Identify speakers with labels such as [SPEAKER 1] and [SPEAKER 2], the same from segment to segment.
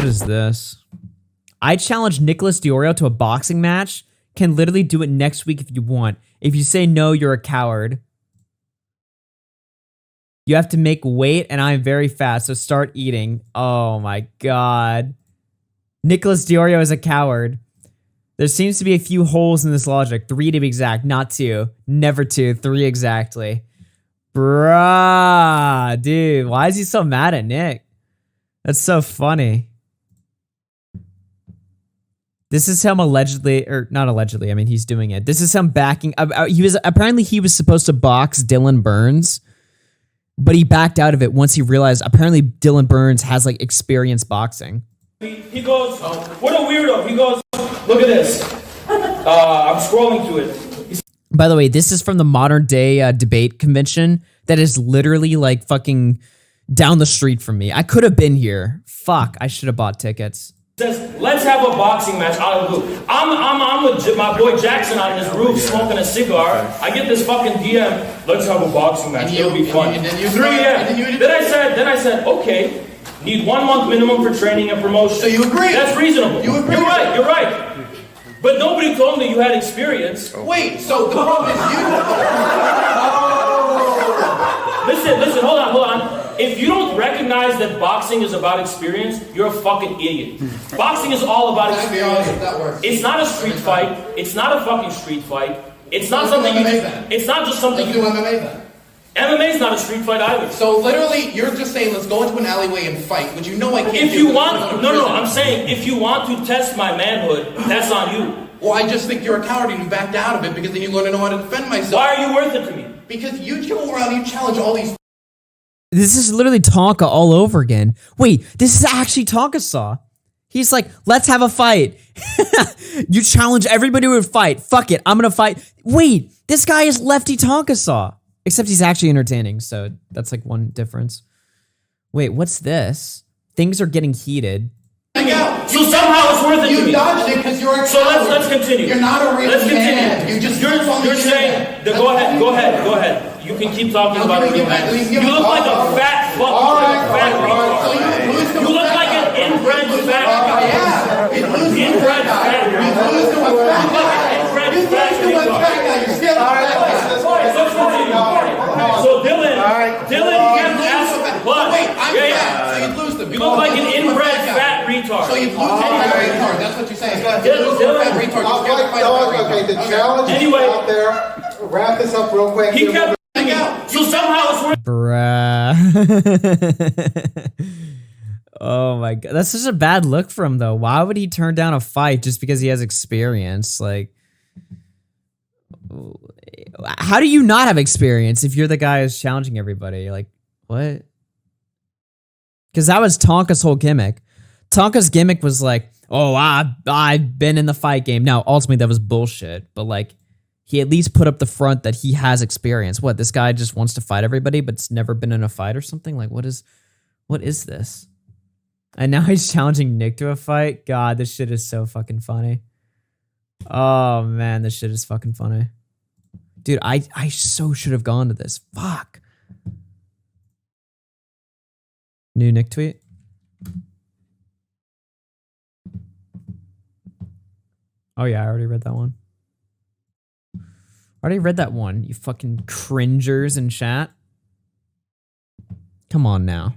[SPEAKER 1] What is this? I challenge Nicholas Diorio to a boxing match. Can literally do it next week if you want. If you say no, you're a coward. You have to make weight, and I'm very fat, so start eating. Oh my god. Nicholas Diorio is a coward. There seems to be a few holes in this logic. 3 to be exact, not 2. Never 2, 3 exactly. Bruh, dude, why is he so mad at Nick? That's so funny. This is him allegedly, or not allegedly, I mean, he's doing it. This is him backing, apparently he was supposed to box Dylan Burns, but he backed out of it once he realized apparently Dylan Burns has like experience boxing.
[SPEAKER 2] He goes, what a weirdo. He goes, look at this. I'm scrolling through it.
[SPEAKER 1] By the way, this is from the modern day debate convention that is literally like fucking down the street from me. I could have been here. Fuck, I should have bought tickets.
[SPEAKER 2] Says, let's have a boxing match out of the blue. I'm with my boy Jackson on this roof smoking a cigar. I get this fucking DM, let's have a boxing match. It'll be fun. 3 a.m. Then I said, okay, need 1 month minimum for training and promotion. So you agree? That's reasonable. You agree? You're right. But nobody told me you had experience.
[SPEAKER 3] Wait, so the problem is you...
[SPEAKER 2] Listen, hold on. If you don't recognize that boxing is about experience, you're a fucking idiot. Boxing is all about experience. It's not a street fight. It's not a fucking street fight. It's not something you... It's not just something you...
[SPEAKER 3] Let's do MMA then.
[SPEAKER 2] MMA is not a street fight either.
[SPEAKER 3] So literally, you're just saying, let's go into an alleyway and fight, which you know I can't
[SPEAKER 2] do. If you want... No, I'm saying, if you want to test my manhood, that's on you.
[SPEAKER 3] Well, I just think you're a coward and you backed out of it because then you learn to know how to defend myself.
[SPEAKER 2] Why are you worth it to me?
[SPEAKER 3] Because you go around, you challenge all these...
[SPEAKER 1] This is literally Tonka all over again. Wait, this is actually Tonka Saw. He's like, let's have a fight. You challenge everybody to a fight. Fuck it, I'm gonna fight. Wait, this guy is Lefty Tonka Saw. Except he's actually entertaining, so that's like one difference. Wait, what's this? Things are getting heated.
[SPEAKER 2] So somehow it's worth it to me.
[SPEAKER 3] You dodged it because you're a coward.
[SPEAKER 2] So let's continue.
[SPEAKER 3] You're not a real man.
[SPEAKER 2] You're saying, go ahead. You can keep talking about it. You look like a fat fuck. You look like an inbred fat guy. Inbred fat guy.
[SPEAKER 3] You're still
[SPEAKER 2] So Dylan kept asking what?
[SPEAKER 3] Wait, I'm fat, so you'd lose them.
[SPEAKER 2] You look like an inbred fat retard.
[SPEAKER 3] So you'd lose retard. That's what you're saying.
[SPEAKER 4] Okay, the challenge is out there. Wrap this up real quick.
[SPEAKER 2] He kept so somehow it's worth.
[SPEAKER 1] Bruh. Oh my god, that's such a bad look for him though. Why would he turn down a fight just because he has experience? Like, how do you not have experience if you're the guy who's challenging everybody? Like, what? Because that was Tonka's whole gimmick. Tonka's gimmick was like, oh, I've been in the fight game. Now, ultimately, that was bullshit. But like, he at least put up the front that he has experience. What, this guy just wants to fight everybody, but's never been in a fight or something? Like, what is this? And now he's challenging Nick to a fight? God, this shit is so fucking funny. Oh, man, this shit is fucking funny. Dude, I so should have gone to this. Fuck. New Nick tweet? Oh yeah, I already read that one. You fucking cringers in chat. Come on now.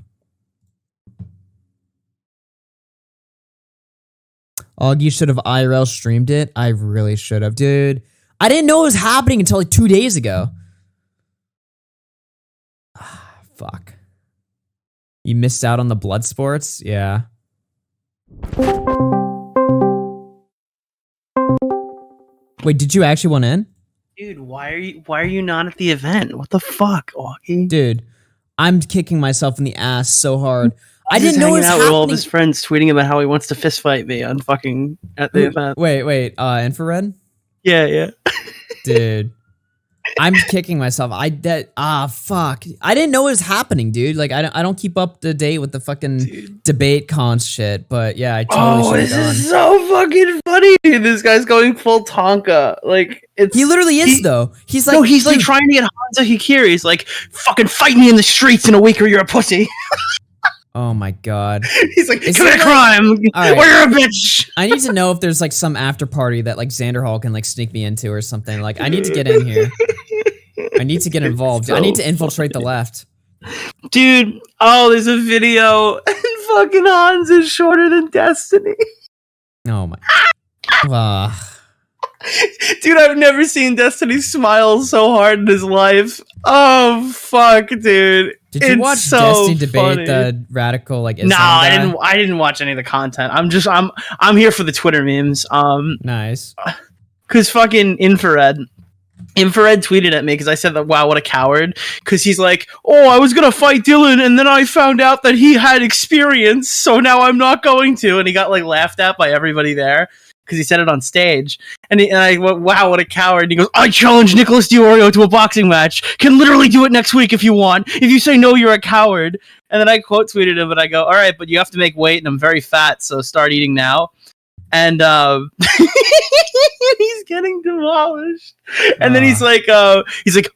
[SPEAKER 1] Augie should have IRL streamed it. I really should have, dude. I didn't know it was happening until like 2 days ago. Fuck. You missed out on the blood sports? Yeah. Wait, did you actually want in?
[SPEAKER 5] Dude, why are you not at the event? What the fuck, Augie?
[SPEAKER 1] Dude, I'm kicking myself in the ass so hard. I didn't know it was
[SPEAKER 5] hanging out
[SPEAKER 1] happening.
[SPEAKER 5] with all of his friends tweeting about how he wants to fist fight me on fucking at the event.
[SPEAKER 1] Wait, infrared?
[SPEAKER 5] Yeah.
[SPEAKER 1] Dude. I'm kicking myself. Fuck. I didn't know it was happening, dude. Like, I don't keep up to date with the fucking debate cons shit, but yeah, I totally should have gone.
[SPEAKER 5] This is so fucking funny. This guy's going full Tonka. Like,
[SPEAKER 1] he literally is, though. He's like,
[SPEAKER 5] no, he's like trying to get Hanzo Hikiri. He's like, fucking fight me in the streets in a week or you're a pussy.
[SPEAKER 1] Oh my god.
[SPEAKER 5] He's like,
[SPEAKER 1] Is
[SPEAKER 5] commit
[SPEAKER 1] it
[SPEAKER 5] a
[SPEAKER 1] like-
[SPEAKER 5] crime,
[SPEAKER 1] All right.
[SPEAKER 5] or you're a bitch.
[SPEAKER 1] I need to know if there's like some after party that like Xander Hall can like sneak me into or something. Like I need to get in here. I need to get involved. I need to infiltrate the left.
[SPEAKER 5] Dude, oh, there's a video, and fucking Hans is shorter than Destiny.
[SPEAKER 1] Oh my.
[SPEAKER 5] Dude, I've never seen Destiny smile so hard in his life. Oh fuck, dude!
[SPEAKER 1] Did you
[SPEAKER 5] It's
[SPEAKER 1] watch
[SPEAKER 5] so
[SPEAKER 1] Destiny debate
[SPEAKER 5] funny.
[SPEAKER 1] the radical like Islam
[SPEAKER 5] No,
[SPEAKER 1] guy?
[SPEAKER 5] I didn't watch any of the content. I'm here for the Twitter memes.
[SPEAKER 1] Nice.
[SPEAKER 5] Cause fucking Infrared tweeted at me because I said that, wow, what a coward. Because he's like, oh, I was gonna fight Dylan, and then I found out that he had experience, so now I'm not going to. And he got like laughed at by everybody there because he said it on stage. And I went, wow, what a coward. And he goes, I challenge Nicholas Diorio to a boxing match. Can literally do it next week if you want. If you say no, you're a coward. And then I quote tweeted him, and I go, all right, but you have to make weight, and I'm very fat, so start eating now. And he's getting demolished. And then he's like, I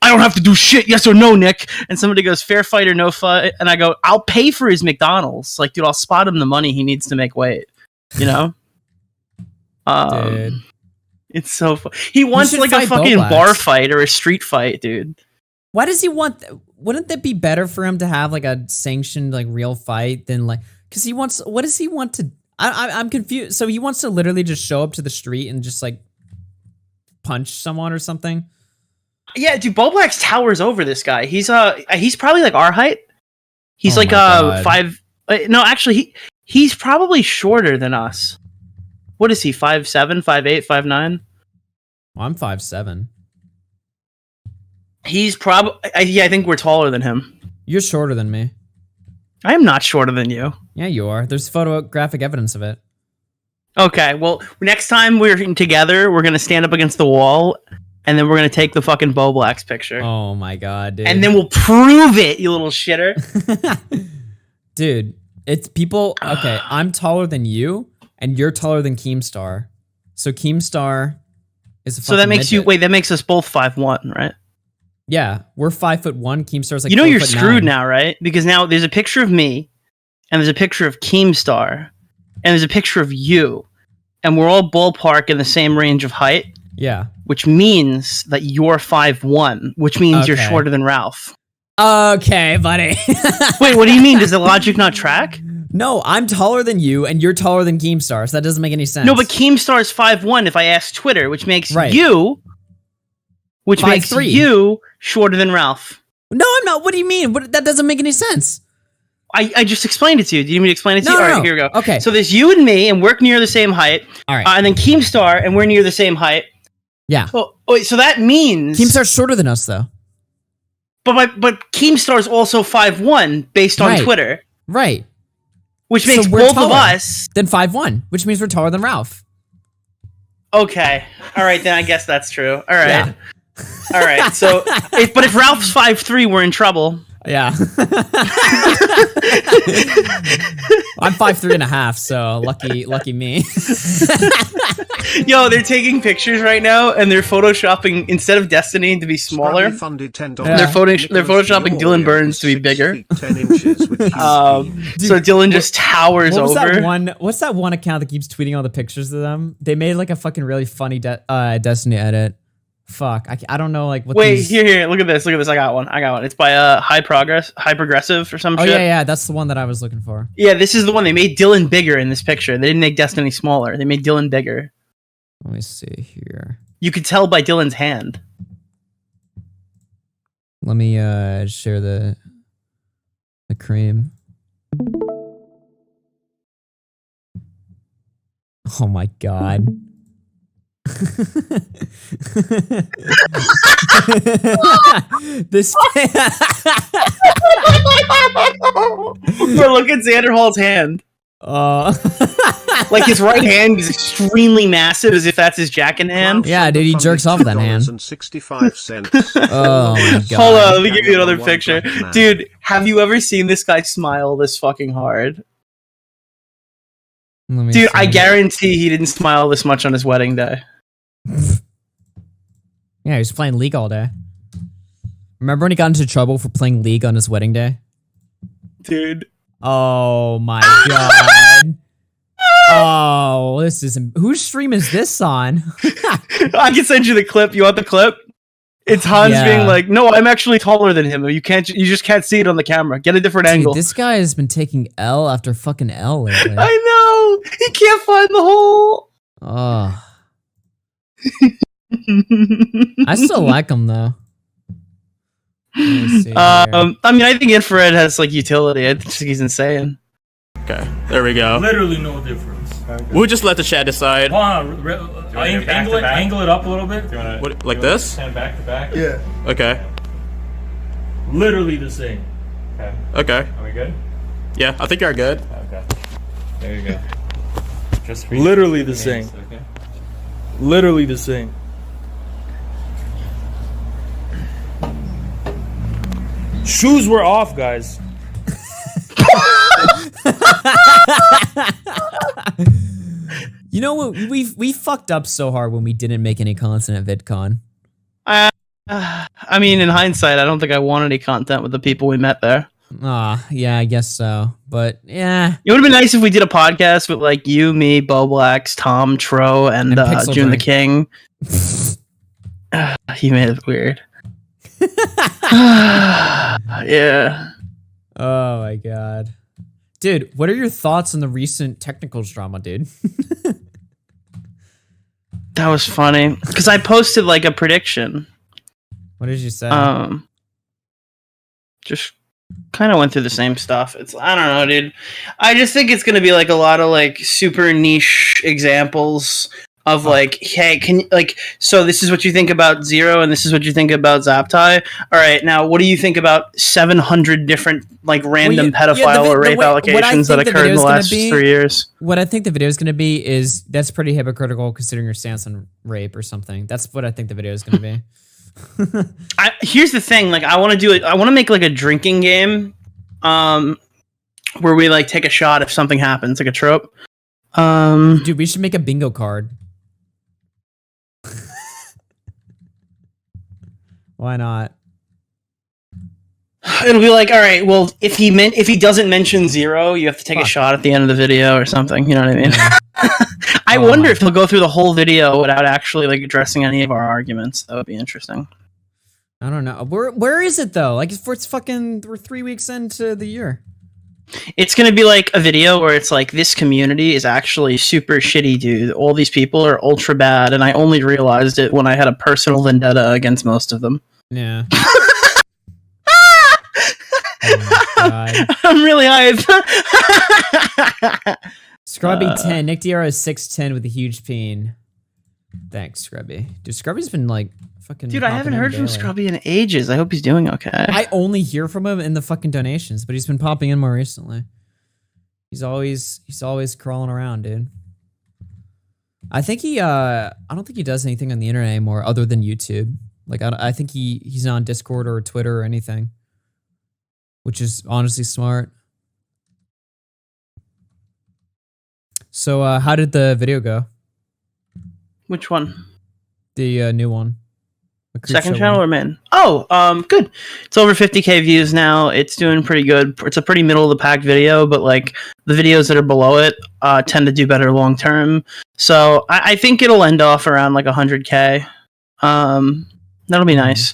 [SPEAKER 5] don't have to do shit, yes or no, Nick. And somebody goes, fair fight or no fight. And I go, I'll pay for his McDonald's. Like, dude, I'll spot him the money he needs to make weight. You know?
[SPEAKER 1] Dude.
[SPEAKER 5] It's so fun. He wants
[SPEAKER 1] should
[SPEAKER 5] like a
[SPEAKER 1] fight
[SPEAKER 5] fucking
[SPEAKER 1] Bobax.
[SPEAKER 5] bar fight or a street fight, dude.
[SPEAKER 1] Why does he want? Wouldn't that be better for him to have like a sanctioned like real fight than like? Because he wants. What does he want to? I'm confused. So he wants to literally just show up to the street and just like punch someone or something.
[SPEAKER 5] Yeah, dude, Bobax towers over this guy. He's probably like our height. He's
[SPEAKER 1] Oh
[SPEAKER 5] like
[SPEAKER 1] my God.
[SPEAKER 5] 5. No, actually, he's probably shorter than us. What is he? 5'7", 5'8", 5'9"?
[SPEAKER 1] Well, I'm 5'7".
[SPEAKER 5] He's probably. I think we're taller than him.
[SPEAKER 1] You're shorter than me.
[SPEAKER 5] I am not shorter than you.
[SPEAKER 1] Yeah, you are. There's photographic evidence of it.
[SPEAKER 5] Okay, well, next time we're together, we're gonna stand up against the wall, and then we're gonna take the fucking Bobax picture,
[SPEAKER 1] Oh my god, dude.
[SPEAKER 5] and then we'll prove it, you little shitter.
[SPEAKER 1] Dude, it's people. Okay, I'm taller than you, and you're taller than Keemstar. So Keemstar is a
[SPEAKER 5] So that
[SPEAKER 1] fucking
[SPEAKER 5] makes you
[SPEAKER 1] midget.
[SPEAKER 5] wait. That makes us both 5'1", right?
[SPEAKER 1] Yeah, we're 5'1". Keemstar's like
[SPEAKER 5] You know you're
[SPEAKER 1] 4'9".
[SPEAKER 5] screwed now, right? Because now there's a picture of me, and there's a picture of Keemstar, and there's a picture of you, and we're all ballpark in the same range of height,
[SPEAKER 1] Yeah.
[SPEAKER 5] which means that you're 5'1", which means you're
[SPEAKER 1] Okay.
[SPEAKER 5] shorter than Ralph.
[SPEAKER 1] Okay, buddy.
[SPEAKER 5] Wait, what do you mean? Does the logic not track?
[SPEAKER 1] No, I'm taller than you, and you're taller than Keemstar, so that doesn't make any sense.
[SPEAKER 5] No, but Keemstar's 5'1" if I ask Twitter, which makes
[SPEAKER 1] Right.
[SPEAKER 5] you, which makes
[SPEAKER 1] 5'3".
[SPEAKER 5] you shorter than Ralph.
[SPEAKER 1] No, I'm not. What do you mean? That doesn't make any sense.
[SPEAKER 5] I just explained it to you. Do you need me to explain it to
[SPEAKER 1] No,
[SPEAKER 5] you?
[SPEAKER 1] no,
[SPEAKER 5] All right,
[SPEAKER 1] no.
[SPEAKER 5] here we go.
[SPEAKER 1] Okay.
[SPEAKER 5] So there's you and me, and we're near the same height.
[SPEAKER 1] All right.
[SPEAKER 5] And then Keemstar, and we're near the same height.
[SPEAKER 1] Yeah.
[SPEAKER 5] Oh, wait, so that means
[SPEAKER 1] Keemstar's shorter than us, though.
[SPEAKER 5] But Keemstar's also 5'1" based on
[SPEAKER 1] Right.
[SPEAKER 5] Twitter,
[SPEAKER 1] Right.
[SPEAKER 5] which
[SPEAKER 1] So
[SPEAKER 5] makes
[SPEAKER 1] we're
[SPEAKER 5] both of
[SPEAKER 1] taller.
[SPEAKER 5] us.
[SPEAKER 1] Then 5'1", which means we're taller than Ralph.
[SPEAKER 5] Okay. All right, then I guess that's true. All right.
[SPEAKER 1] Yeah.
[SPEAKER 5] All right. So, if Ralph's 5'3", we're in trouble.
[SPEAKER 1] Yeah. I'm 5'3.5", so lucky me.
[SPEAKER 5] Yo, they're taking pictures right now, and they're photoshopping instead of Destiny to be smaller.
[SPEAKER 1] Yeah.
[SPEAKER 5] They're photoshopping Dylan Burns to be bigger. So Dylan just towers
[SPEAKER 1] What was
[SPEAKER 5] over.
[SPEAKER 1] that one? What's that one account that keeps tweeting all the pictures of them? They made like a fucking really funny Destiny edit. Fuck, I don't know like what.
[SPEAKER 5] Wait,
[SPEAKER 1] these...
[SPEAKER 5] here, look at this. I got one. It's by High Progressive or some
[SPEAKER 1] Oh
[SPEAKER 5] shit.
[SPEAKER 1] yeah, that's the one that I was looking for.
[SPEAKER 5] Yeah, this is the one. They made Dylan bigger in this picture. They didn't make Destiny smaller. They made Dylan bigger.
[SPEAKER 1] Let me see here.
[SPEAKER 5] You could tell by Dylan's hand.
[SPEAKER 1] Let me share the cream. Oh my god. This
[SPEAKER 5] But look at Xander Hall's hand. Like his right hand is extremely massive, as if that's his jacking hand.
[SPEAKER 1] Yeah, dude, he jerks off with that hand. Oh my god.
[SPEAKER 5] Hold on, let me give you another picture. Dude, have you ever seen this guy smile this fucking hard?
[SPEAKER 1] Let me
[SPEAKER 5] Dude,
[SPEAKER 1] see.
[SPEAKER 5] I guarantee he didn't smile this much on his wedding day.
[SPEAKER 1] Yeah, he was playing League all day. Remember when he got into trouble for playing League on his wedding day?
[SPEAKER 5] Dude,
[SPEAKER 1] Oh my god. Oh, this is whose stream is this on?
[SPEAKER 5] I can send you the clip. You want the clip? It's Hans being like, "No, I'm actually taller than him. You just can't see it on the camera. Get a different angle."
[SPEAKER 1] This guy has been taking L after fucking L lately.
[SPEAKER 5] I know. He can't find the hole.
[SPEAKER 1] Oh. I still like him though. Let me see here.
[SPEAKER 5] I mean, I think infrared has like utility. I think he's insane.
[SPEAKER 6] Okay, there we go.
[SPEAKER 2] Literally no difference.
[SPEAKER 6] We'll just let the chat decide.
[SPEAKER 2] Hold on, angle it up a little bit.
[SPEAKER 6] What, like this?
[SPEAKER 4] Stand back to back.
[SPEAKER 3] Yeah.
[SPEAKER 6] Okay.
[SPEAKER 2] Literally the same.
[SPEAKER 4] Okay.
[SPEAKER 6] Okay.
[SPEAKER 4] Are we good?
[SPEAKER 6] Yeah, I think you're good.
[SPEAKER 4] Okay. There you go. Just for
[SPEAKER 2] Literally the same.
[SPEAKER 4] Okay.
[SPEAKER 2] Literally the same. Shoes were off, guys.
[SPEAKER 1] You know what? We fucked up so hard when we didn't make any content at VidCon.
[SPEAKER 5] I mean, in hindsight, I don't think I want any content with the people we met there.
[SPEAKER 1] Yeah, I guess so. But yeah,
[SPEAKER 5] It would have been nice if we did a podcast with like you, me, Bo Blacks, Tom, Tro, and
[SPEAKER 1] Pixel
[SPEAKER 5] June the
[SPEAKER 1] Drink.
[SPEAKER 5] King. He made it weird. Yeah.
[SPEAKER 1] oh my god, dude, what are your thoughts on the recent technicals drama, dude?
[SPEAKER 5] That was funny because I posted like a prediction.
[SPEAKER 1] What did you say?
[SPEAKER 5] Just kind of went through the same stuff. I don't know, dude. I just think it's gonna be like a lot of like super niche examples of like, hey, so this is what you think about Zero and this is what you think about Zaptai. All right, now what do you think about 700 different like random pedophile or rape allegations that occurred in the last 3 years?
[SPEAKER 1] What I think the video is going to be is that's pretty hypocritical considering your stance on rape or something. That's what I think the video is going to be.
[SPEAKER 5] Here's the thing, like I want to do it. I want to make like a drinking game, where we like take a shot if something happens, like a trope.
[SPEAKER 1] Dude, we should make a bingo card. Why not?
[SPEAKER 5] It'll be like, all right, well, if he doesn't mention Zero, you have to take a shot at the end of the video or something. You know what I mean? I wonder if he'll go through the whole video without actually like addressing any of our arguments. That would be interesting.
[SPEAKER 1] I don't know. Where is it though? Like we're 3 weeks into the year.
[SPEAKER 5] It's gonna be like a video where it's like, this community is actually super shitty, dude. All these people are ultra bad, and I only realized it when I had a personal vendetta against most of them.
[SPEAKER 1] Yeah. Oh my God.
[SPEAKER 5] I'm really hyped.
[SPEAKER 1] Scrubby 10. Nick Diarra is 6'10 with a huge peen. Thanks, Scrubby. Dude, Scrubby's been like fucking.
[SPEAKER 5] Dude, I haven't heard from
[SPEAKER 1] daily.
[SPEAKER 5] Scrubby in ages. I hope he's doing okay.
[SPEAKER 1] I only hear from him in the fucking donations, but he's been popping in more recently. He's always crawling around, dude. I think I don't think he does anything on the internet anymore other than YouTube. Like I think he's not on Discord or Twitter or anything, which is honestly smart. So how did the video go?
[SPEAKER 5] Which one?
[SPEAKER 1] The new one. The Creep
[SPEAKER 5] Second
[SPEAKER 1] Show
[SPEAKER 5] channel
[SPEAKER 1] one.
[SPEAKER 5] or main? Oh, good. It's over 50k views now. It's doing pretty good. It's a pretty middle of the pack video, but like the videos that are below it tend to do better long term. So I think it'll end off around like 100k. That'll be nice.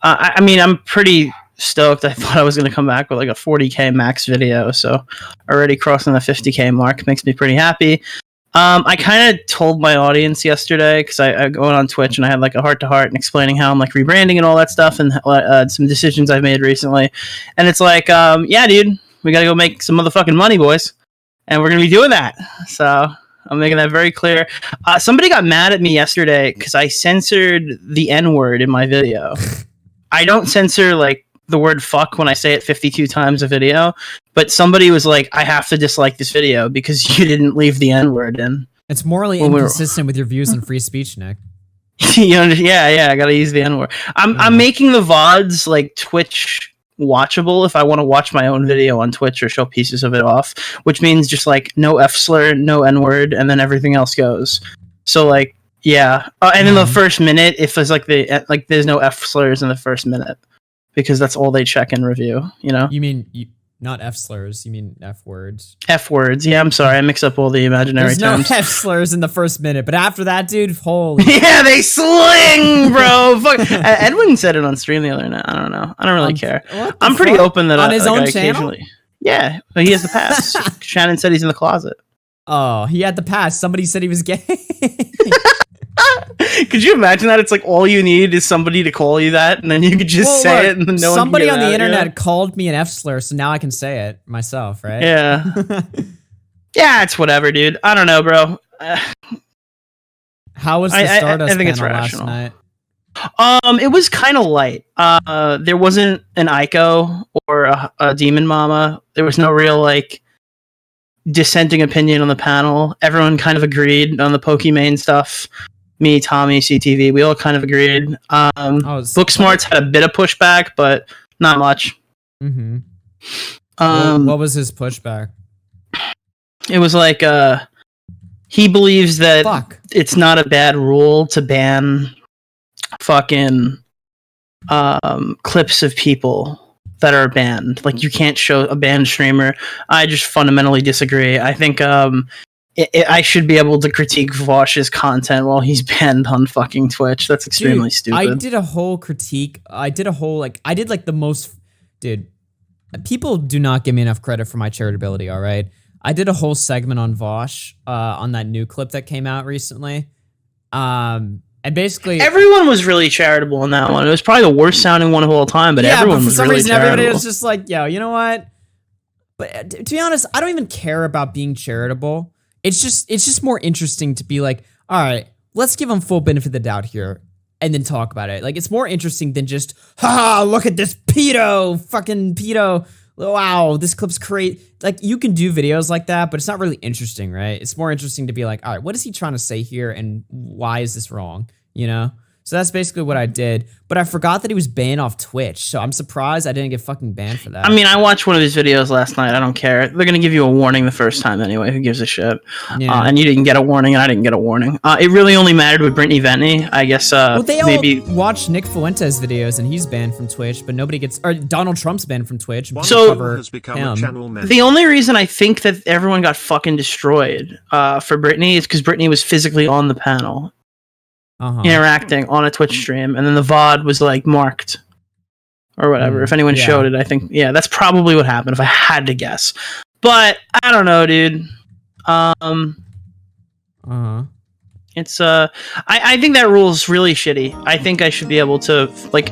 [SPEAKER 5] I mean, I'm pretty stoked. I thought I was going to come back with like a 40k max video, so already crossing the 50k mark makes me pretty happy. I kind of told my audience yesterday, because I went on Twitch and I had like a heart-to-heart and explaining how I'm like rebranding and all that stuff, and some decisions I've made recently. And it's like, yeah, dude, we got to go make some motherfucking money, boys, and we're going to be doing that. So I'm making that very clear. Somebody got mad at me yesterday because I censored the N-word in my video. I don't censor like the word fuck when I say it 52 times a video, but somebody was like, I have to dislike this video because you didn't leave the N-word in.
[SPEAKER 1] It's morally inconsistent with your views on free speech, Nick.
[SPEAKER 5] Yeah, I gotta use the N-word. I'm making the VODs like Twitch watchable if I want to watch my own video on Twitch or show pieces of it off, which means just like no F slur, no N-word, and then everything else goes. So like, yeah. And in the first minute, if there's like there's no F slurs in the first minute, because that's all they check and review, you know?
[SPEAKER 1] You mean not F slurs. You mean F words.
[SPEAKER 5] F words. Yeah, I'm sorry. I mix up all the imaginary
[SPEAKER 1] There's no
[SPEAKER 5] terms.
[SPEAKER 1] F slurs in the first minute, but after that, dude, holy.
[SPEAKER 5] Yeah, they sling, bro. Fuck. Edwin said it on stream the other night. I don't know. I don't really care.
[SPEAKER 1] What the
[SPEAKER 5] I'm pretty
[SPEAKER 1] fuck?
[SPEAKER 5] open that
[SPEAKER 1] On his own
[SPEAKER 5] I
[SPEAKER 1] channel?
[SPEAKER 5] occasionally. Yeah, but he has the pass. Shannon said he's in the closet.
[SPEAKER 1] Oh, he had the pass. Somebody said he was gay.
[SPEAKER 5] Could you imagine that? It's like all you need is somebody to call you that, and then you could just
[SPEAKER 1] Well,
[SPEAKER 5] say
[SPEAKER 1] look,
[SPEAKER 5] it, and then no
[SPEAKER 1] somebody
[SPEAKER 5] one
[SPEAKER 1] on
[SPEAKER 5] can
[SPEAKER 1] the
[SPEAKER 5] get mad at
[SPEAKER 1] internet called me an F slur, so now I can say it myself, right?
[SPEAKER 5] you. Yeah, yeah, it's whatever, dude. I don't know, bro.
[SPEAKER 1] How was the
[SPEAKER 5] I
[SPEAKER 1] Stardust
[SPEAKER 5] think it's
[SPEAKER 1] panel last
[SPEAKER 5] rational.
[SPEAKER 1] night?
[SPEAKER 5] It was kind of light. There wasn't an Ico or a Demon Mama. There was no real like dissenting opinion on the panel. Everyone kind of agreed on the Pokimane stuff. Me, Tommy, CTV, we all kind of agreed. Booksmarts had a bit of pushback, but not much.
[SPEAKER 1] Mm-hmm.
[SPEAKER 5] Um,
[SPEAKER 1] What was his pushback?
[SPEAKER 5] It was like he believes that
[SPEAKER 1] Fuck.
[SPEAKER 5] it's not a bad rule to ban fucking clips of people that are banned. Like, you can't show a banned streamer. I just fundamentally disagree. I think I should be able to critique Vosh's content while he's banned on fucking Twitch. That's extremely
[SPEAKER 1] Dude,
[SPEAKER 5] stupid.
[SPEAKER 1] I did a whole critique. I did the most. Dude, people do not give me enough credit for my charitability, all right? I did a whole segment on Vosh on that new clip that came out recently. And basically,
[SPEAKER 5] Everyone was really charitable in that one. It was probably the worst sounding one of all time, but everyone
[SPEAKER 1] but for
[SPEAKER 5] was
[SPEAKER 1] some
[SPEAKER 5] really
[SPEAKER 1] reason,
[SPEAKER 5] charitable.
[SPEAKER 1] everybody was just like, yo, you know what? But to be honest, I don't even care about being charitable. It's just more interesting to be like, all right, let's give them full benefit of the doubt here and then talk about it. Like, it's more interesting than just, look at this fucking pedo. Wow, this clip's great. Like, you can do videos like that, but it's not really interesting, right? It's more interesting to be like, all right, what is he trying to say here and why is this wrong? You know? So that's basically what I did. But I forgot that he was banned off Twitch, so I'm surprised I didn't get fucking banned for that.
[SPEAKER 5] I mean, I watched one of his videos last night. I don't care. They're going to give you a warning the first time anyway. Who gives a shit?
[SPEAKER 1] Yeah.
[SPEAKER 5] And you didn't get a warning, and I didn't get a warning. It really only mattered with Brittany Ventney. I guess
[SPEAKER 1] Well, they
[SPEAKER 5] maybe.
[SPEAKER 1] all watch Nick Fuentes videos and he's banned from Twitch, but nobody gets. Or Donald Trump's banned from Twitch. and
[SPEAKER 5] So-
[SPEAKER 1] people cover
[SPEAKER 7] has become
[SPEAKER 1] him.
[SPEAKER 7] a channel member.
[SPEAKER 5] The only reason I think that everyone got fucking destroyed for Brittany is because Brittany was physically on the panel,
[SPEAKER 1] Uh-huh.
[SPEAKER 5] interacting on a Twitch stream, and then the VOD was like marked or whatever. If anyone
[SPEAKER 1] yeah.
[SPEAKER 5] showed it, I think, yeah, that's probably what happened if I had to guess. But I don't know, dude.
[SPEAKER 1] Uh-huh.
[SPEAKER 5] It's I think that rule is really shitty. I think I should be able to like.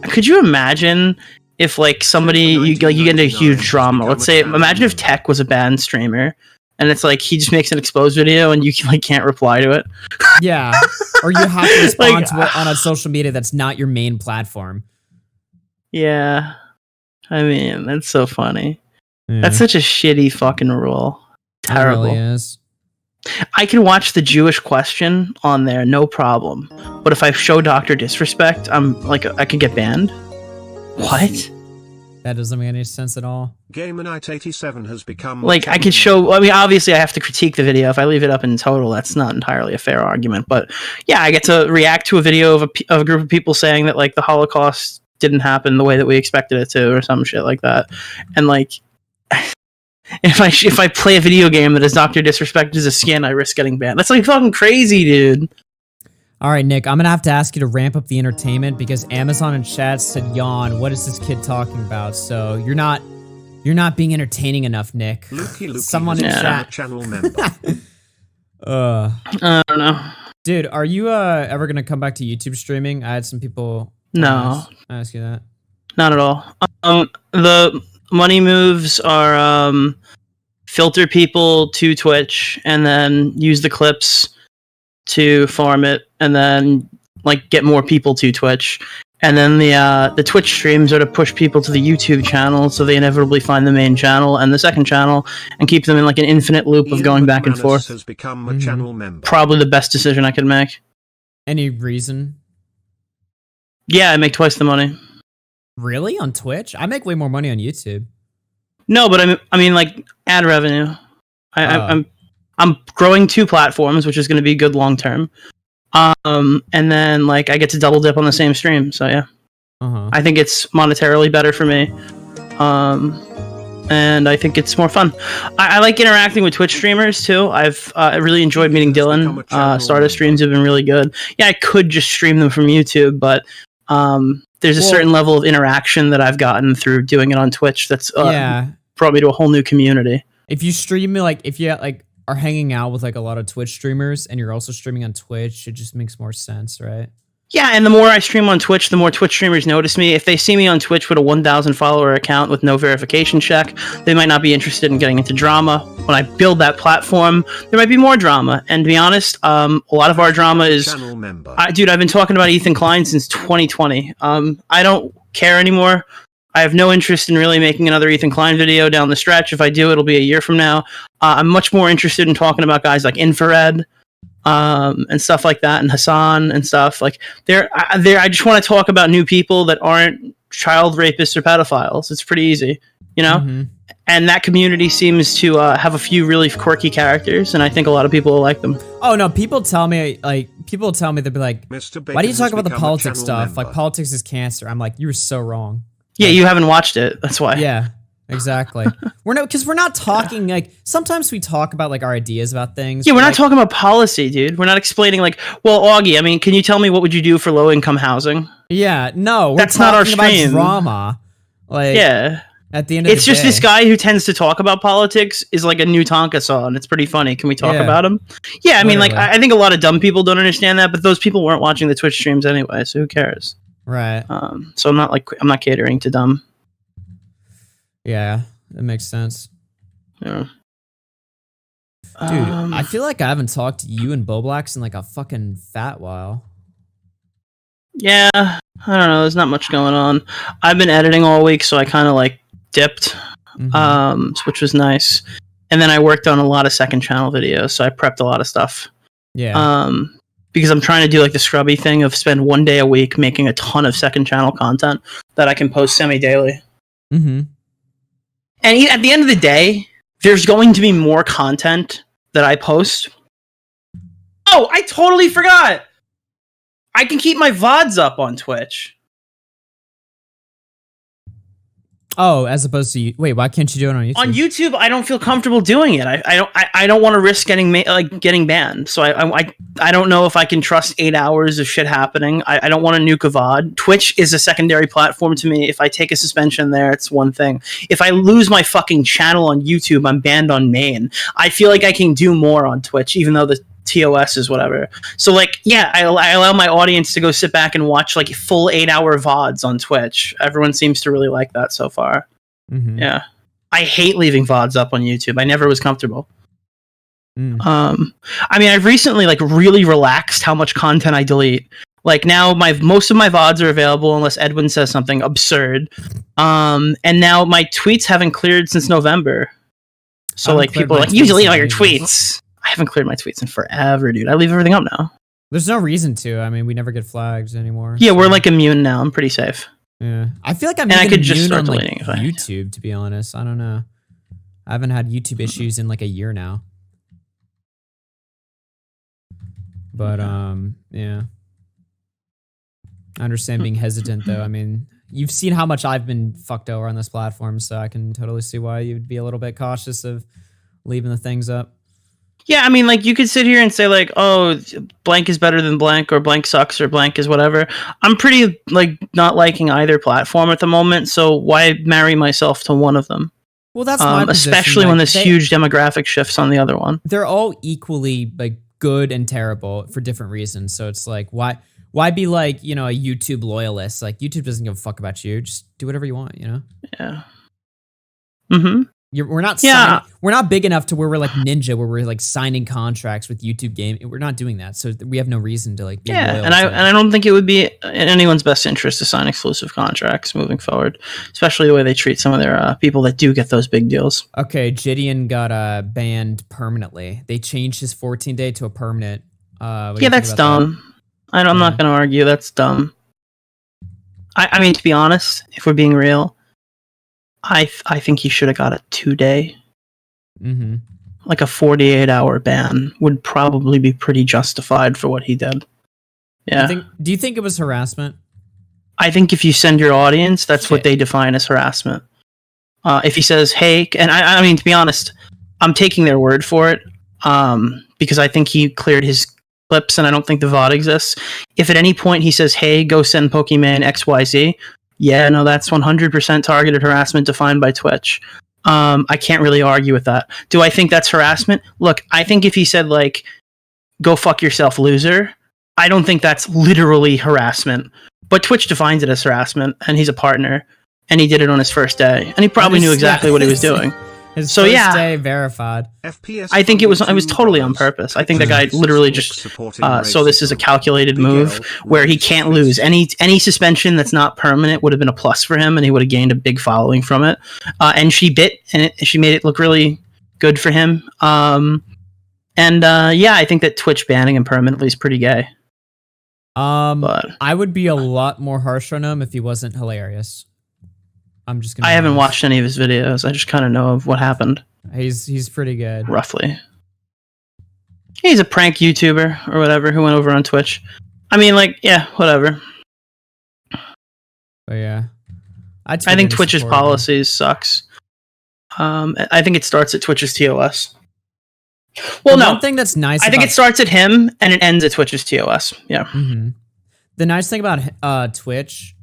[SPEAKER 5] Could you imagine if like somebody you get into a huge drama? Let's say, imagine if Tech was a banned streamer, and it's like he just makes an exposed video and you like can't reply to it.
[SPEAKER 1] Yeah. Or you have to respond
[SPEAKER 5] Like,
[SPEAKER 1] to it on a social media that's not your main platform.
[SPEAKER 5] Yeah, I mean that's so funny.
[SPEAKER 1] Yeah.
[SPEAKER 5] That's such a shitty fucking rule. Terrible.
[SPEAKER 1] It really is.
[SPEAKER 5] I can watch the Jewish question on there, no problem. But if I show Dr. Disrespect, I'm like, I could get banned. What?
[SPEAKER 1] That doesn't make any sense at all.
[SPEAKER 7] GamerNight87 has become a
[SPEAKER 5] Like, I
[SPEAKER 7] channel
[SPEAKER 5] could show. I mean, obviously, I have to critique the video. If I leave it up in total, that's not entirely a fair argument. But yeah, I get to react to a video of a group of people saying that like the Holocaust didn't happen the way that we expected it to, or some shit like that. And like, if I play a video game that has Dr. Disrespect as a skin, I risk getting banned. That's like fucking crazy, dude.
[SPEAKER 1] All right, Nick, I'm going to have to ask you to ramp up the entertainment because Amazon in chat said, yawn, what is this kid talking about? So you're not being entertaining enough, Nick.
[SPEAKER 7] Lukey
[SPEAKER 1] Someone in
[SPEAKER 7] has become a
[SPEAKER 1] chat.
[SPEAKER 7] channel member.
[SPEAKER 5] I don't know.
[SPEAKER 1] Dude, are you ever going to come back to YouTube streaming? I had some people
[SPEAKER 5] No.
[SPEAKER 1] ask you that.
[SPEAKER 5] Not at all. The money moves are filter people to Twitch and then use the clips to farm it and then like get more people to Twitch. And then the Twitch streams are to push people to the YouTube channel so they inevitably find the main channel and the second channel and keep them in like an infinite loop of going back and
[SPEAKER 7] McManus
[SPEAKER 5] forth.
[SPEAKER 7] has become a channel member.
[SPEAKER 5] Probably the best decision I could make.
[SPEAKER 1] Any reason?
[SPEAKER 5] Yeah, I make twice the money.
[SPEAKER 1] Really? On Twitch? I make way more money on YouTube.
[SPEAKER 5] No, but I mean, like ad revenue. I'm growing 2 platforms, which is going to be good long term. And then like I get to double dip on the same stream. So yeah. I think it's monetarily better for me. And I think it's more fun. I like interacting with Twitch streamers too. I really enjoyed meeting Dylan. Stardust streams have been really good. Yeah, I could just stream them from YouTube, but there's a certain level of interaction that I've gotten through doing it on Twitch that's brought me to a whole new community.
[SPEAKER 1] If you stream like if you like are hanging out with like a lot of Twitch streamers and you're also streaming on Twitch, it just makes more sense, right?
[SPEAKER 5] Yeah, and the more I stream on Twitch, the more Twitch streamers notice me. If they see me on Twitch with a 1,000 follower account with no verification check, they might not be interested in getting into drama. When I build that platform, there might be more drama. And to be honest, a lot of our drama is... Dude, I've been talking about Ethan Klein since 2020. I don't care anymore. I have no interest in really making another Ethan Klein video down the stretch. If I do, it'll be a year from now. I'm much more interested in talking about guys like Infrared, and stuff like that, and Hassan and stuff like I just want to talk about new people that aren't child rapists or pedophiles. It's pretty easy, you know. And that community seems to have a few really quirky characters, and I think a lot of people will like them.
[SPEAKER 1] Oh no, people tell me they'll be like, why do you talk about the politics stuff? Like politics is cancer. I'm like, you're so wrong.
[SPEAKER 5] Yeah, you haven't watched it. That's why.
[SPEAKER 1] Yeah. Exactly. We're not talking like sometimes we talk about like our ideas about things.
[SPEAKER 5] Yeah, we're not talking about policy, dude. We're not explaining like, well, Augie, I mean, can you tell me what would you do for low income housing?
[SPEAKER 1] Yeah, no,
[SPEAKER 5] that's not our stream.
[SPEAKER 1] About drama. Like, yeah. At the end of
[SPEAKER 5] it's just this guy who tends to talk about politics is like a new Tonka saw, and it's pretty funny. Can we talk about him? Yeah, I mean, like I think a lot of dumb people don't understand that, but those people weren't watching the Twitch streams anyway, so who cares?
[SPEAKER 1] Right.
[SPEAKER 5] So I'm not catering to dumb.
[SPEAKER 1] Yeah, that makes sense.
[SPEAKER 5] Yeah.
[SPEAKER 1] Dude, I feel like I haven't talked to you and Boblax in like a fucking fat while.
[SPEAKER 5] Yeah, I don't know. There's not much going on. I've been editing all week, so I kind of like dipped, which was nice. And then I worked on a lot of second channel videos, so I prepped a lot of stuff.
[SPEAKER 1] Yeah.
[SPEAKER 5] Because I'm trying to do like the scrubby thing of spend one day a week making a ton of second channel content that I can post semi-daily. And at the end of the day, there's going to be more content that I post. Oh, I totally forgot! I can keep my VODs up on Twitch.
[SPEAKER 1] Oh, as opposed to wait, why can't you do it on YouTube?
[SPEAKER 5] On YouTube, I don't feel comfortable doing it. I don't want to risk getting banned. So I don't know if I can trust 8 hours of shit happening. I don't want to nuke a VOD. Twitch is a secondary platform to me. If I take a suspension there, it's one thing. If I lose my fucking channel on YouTube, I'm banned on main. I feel like I can do more on Twitch, even though the TOS is whatever. So like, yeah, I allow my audience to go sit back and watch like full 8 hour VODs on Twitch. Everyone seems to really like that so far. Yeah. I hate leaving VODs up on YouTube. I never was comfortable. I mean, I've recently like really relaxed how much content I delete. Like now most of my VODs are available unless Edwin says something absurd. And now my tweets haven't cleared since November. So like people are like, you delete all your tweets. I haven't cleared my tweets in forever, dude. I leave everything up now.
[SPEAKER 1] There's no reason to. I mean, we never get flagged anymore.
[SPEAKER 5] Yeah, so. We're like immune now. I'm pretty safe.
[SPEAKER 1] Yeah, I feel like I'm.
[SPEAKER 5] And I could just start deleting if I
[SPEAKER 1] YouTube. To be honest, I don't know. I haven't had YouTube issues in like a year now. But yeah. I understand being hesitant though. I mean, you've seen how much I've been fucked over on this platform, so I can totally see why you'd be a little bit cautious of leaving the things up.
[SPEAKER 5] Yeah, I mean, like, you could sit here and say, like, oh, blank is better than blank, or blank sucks, or blank is whatever. I'm pretty, like, not liking either platform at the moment, so why marry myself to one of them?
[SPEAKER 1] Well, that's my position.
[SPEAKER 5] Especially when there's huge demographic shifts on the other one.
[SPEAKER 1] They're all equally, like, good and terrible for different reasons, so it's like, why be, like, you know, a YouTube loyalist? Like, YouTube doesn't give a fuck about you. Just do whatever you want, you know?
[SPEAKER 5] Yeah.
[SPEAKER 1] We're not big enough to where we're like Ninja, where we're like signing contracts with YouTube game. We're not doing that, so we have no reason to like be loyal.
[SPEAKER 5] And I don't think it would be in anyone's best interest to sign exclusive contracts moving forward, especially the way they treat some of their people that do get those big deals.
[SPEAKER 1] Okay, Gideon got banned permanently. They changed his 14-day to a permanent.
[SPEAKER 5] Yeah, that's dumb. I'm not going to argue. That's dumb. I mean, to be honest, if we're being real, I think he should have got a 2-day. Like a 48-hour ban would probably be pretty justified for what he did. Yeah.
[SPEAKER 1] Do you think it was harassment?
[SPEAKER 5] I think if you send your audience, that's what they define as harassment. If he says, hey, and I mean, to be honest, I'm taking their word for it because I think he cleared his clips and I don't think the VOD exists. If at any point he says, hey, go send Pokemon XYZ, yeah, no, that's 100% targeted harassment defined by Twitch. I can't really argue with that. Do I think that's harassment? Look, I think if he said, like, go fuck yourself, loser, I don't think that's literally harassment. But Twitch defines it as harassment, and he's a partner, and he did it on his first day, and he probably knew exactly what he was doing.
[SPEAKER 1] His first day verified.
[SPEAKER 5] I think it was totally on purpose. I think the guy literally just so this is a calculated move where he can't lose. Any suspension that's not permanent would have been a plus for him, and he would have gained a big following from it. And she bit, and she made it look really good for him. Yeah, I think that Twitch banning him permanently is pretty gay. But
[SPEAKER 1] I would be a lot more harsh on him if he wasn't hilarious. I'm just gonna.
[SPEAKER 5] I haven't watched any of his videos. I just kind of know of what happened.
[SPEAKER 1] He's pretty good.
[SPEAKER 5] Roughly. He's a prank YouTuber or whatever who went over on Twitch. I mean, like, yeah, whatever.
[SPEAKER 1] But yeah,
[SPEAKER 5] I think Twitch's policies sucks. I think it starts at Twitch's TOS. Well, no.
[SPEAKER 1] One thing that's nice.
[SPEAKER 5] I think it starts at him and it ends at Twitch's TOS. Yeah.
[SPEAKER 1] Mm-hmm. The nice thing about Twitch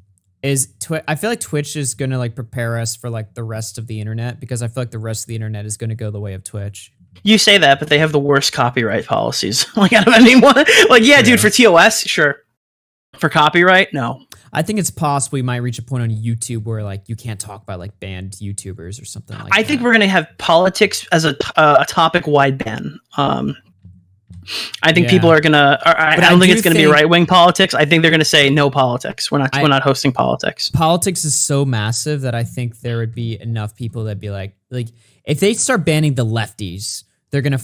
[SPEAKER 1] is I feel like Twitch is gonna like prepare us for like the rest of the internet, because I feel like the rest of the internet is gonna go the way of Twitch.
[SPEAKER 5] You say that, but they have the worst copyright policies. Like, out of anyone. Like, yeah, dude, for TOS, sure. For copyright, no.
[SPEAKER 1] I think it's possible we might reach a point on YouTube where like you can't talk about like banned YouTubers or something like that.
[SPEAKER 5] I think we're gonna have politics as a topic-wide ban. I think people are gonna. I don't think it's gonna be right-wing politics. I think they're gonna say no politics. We're not hosting politics.
[SPEAKER 1] Politics is so massive that I think there would be enough people that'd be like if they start banning the lefties, they're gonna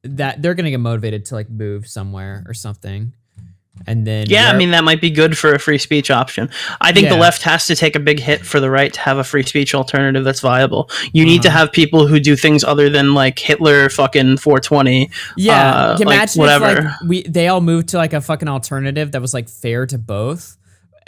[SPEAKER 1] they're gonna get motivated to like move somewhere or something. And then
[SPEAKER 5] I mean, that might be good for a free speech option. I think the left has to take a big hit for the right to have a free speech alternative that's viable. You need to have people who do things other than like Hitler fucking 420.
[SPEAKER 1] Yeah, imagine
[SPEAKER 5] whatever.
[SPEAKER 1] if like they all moved to like a fucking alternative that was like fair to both,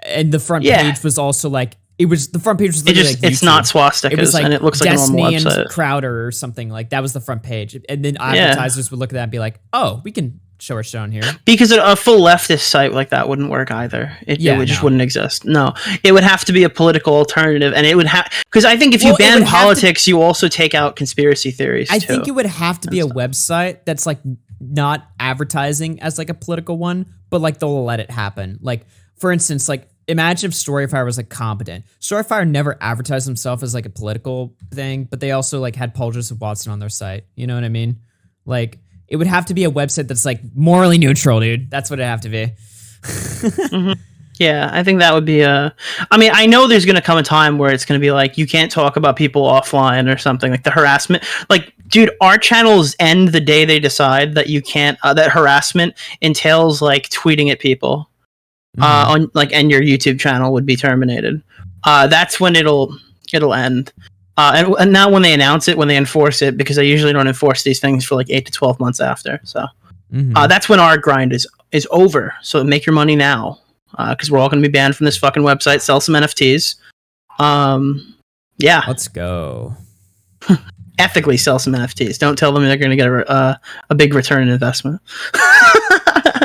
[SPEAKER 1] and the front page was also like the front page was literally like
[SPEAKER 5] it's not swastikas, it was like, and it looks like
[SPEAKER 1] Destiny
[SPEAKER 5] a normal website.
[SPEAKER 1] And Crowder or something, like that was the front page, and then advertisers would look at that and be like, oh, we can show our shit on here. Because
[SPEAKER 5] a full leftist site like that wouldn't work either. It just wouldn't exist. No, it would have to be a political alternative, and it would have, because I think if you ban politics, you also take out conspiracy theories.
[SPEAKER 1] I think it would have to be a website that's like not advertising as like a political one, but like they'll let it happen. Like, for instance, like imagine if Storyfire was like competent. Storyfire never advertised themselves as like a political thing, but they also like had Paul Joseph Watson on their site. You know what I mean? Like, it would have to be a website that's like morally neutral, dude. That's what it'd have to be.
[SPEAKER 5] Mm-hmm. Yeah, I think that would be I mean, I know there's going to come a time where it's going to be like, you can't talk about people offline or something, like the harassment. Like, dude, our channels end the day they decide that you can't, that harassment entails like tweeting at people. On like, and your YouTube channel would be terminated. That's when it'll end. And now when they announce it, when they enforce it, because they usually don't enforce these things for like 8 to 12 months after. So that's when our grind is over. So make your money now, because we're all going to be banned from this fucking website. Sell some NFTs. Yeah.
[SPEAKER 1] Let's go.
[SPEAKER 5] Ethically sell some NFTs. Don't tell them they're going to get a big return on investment.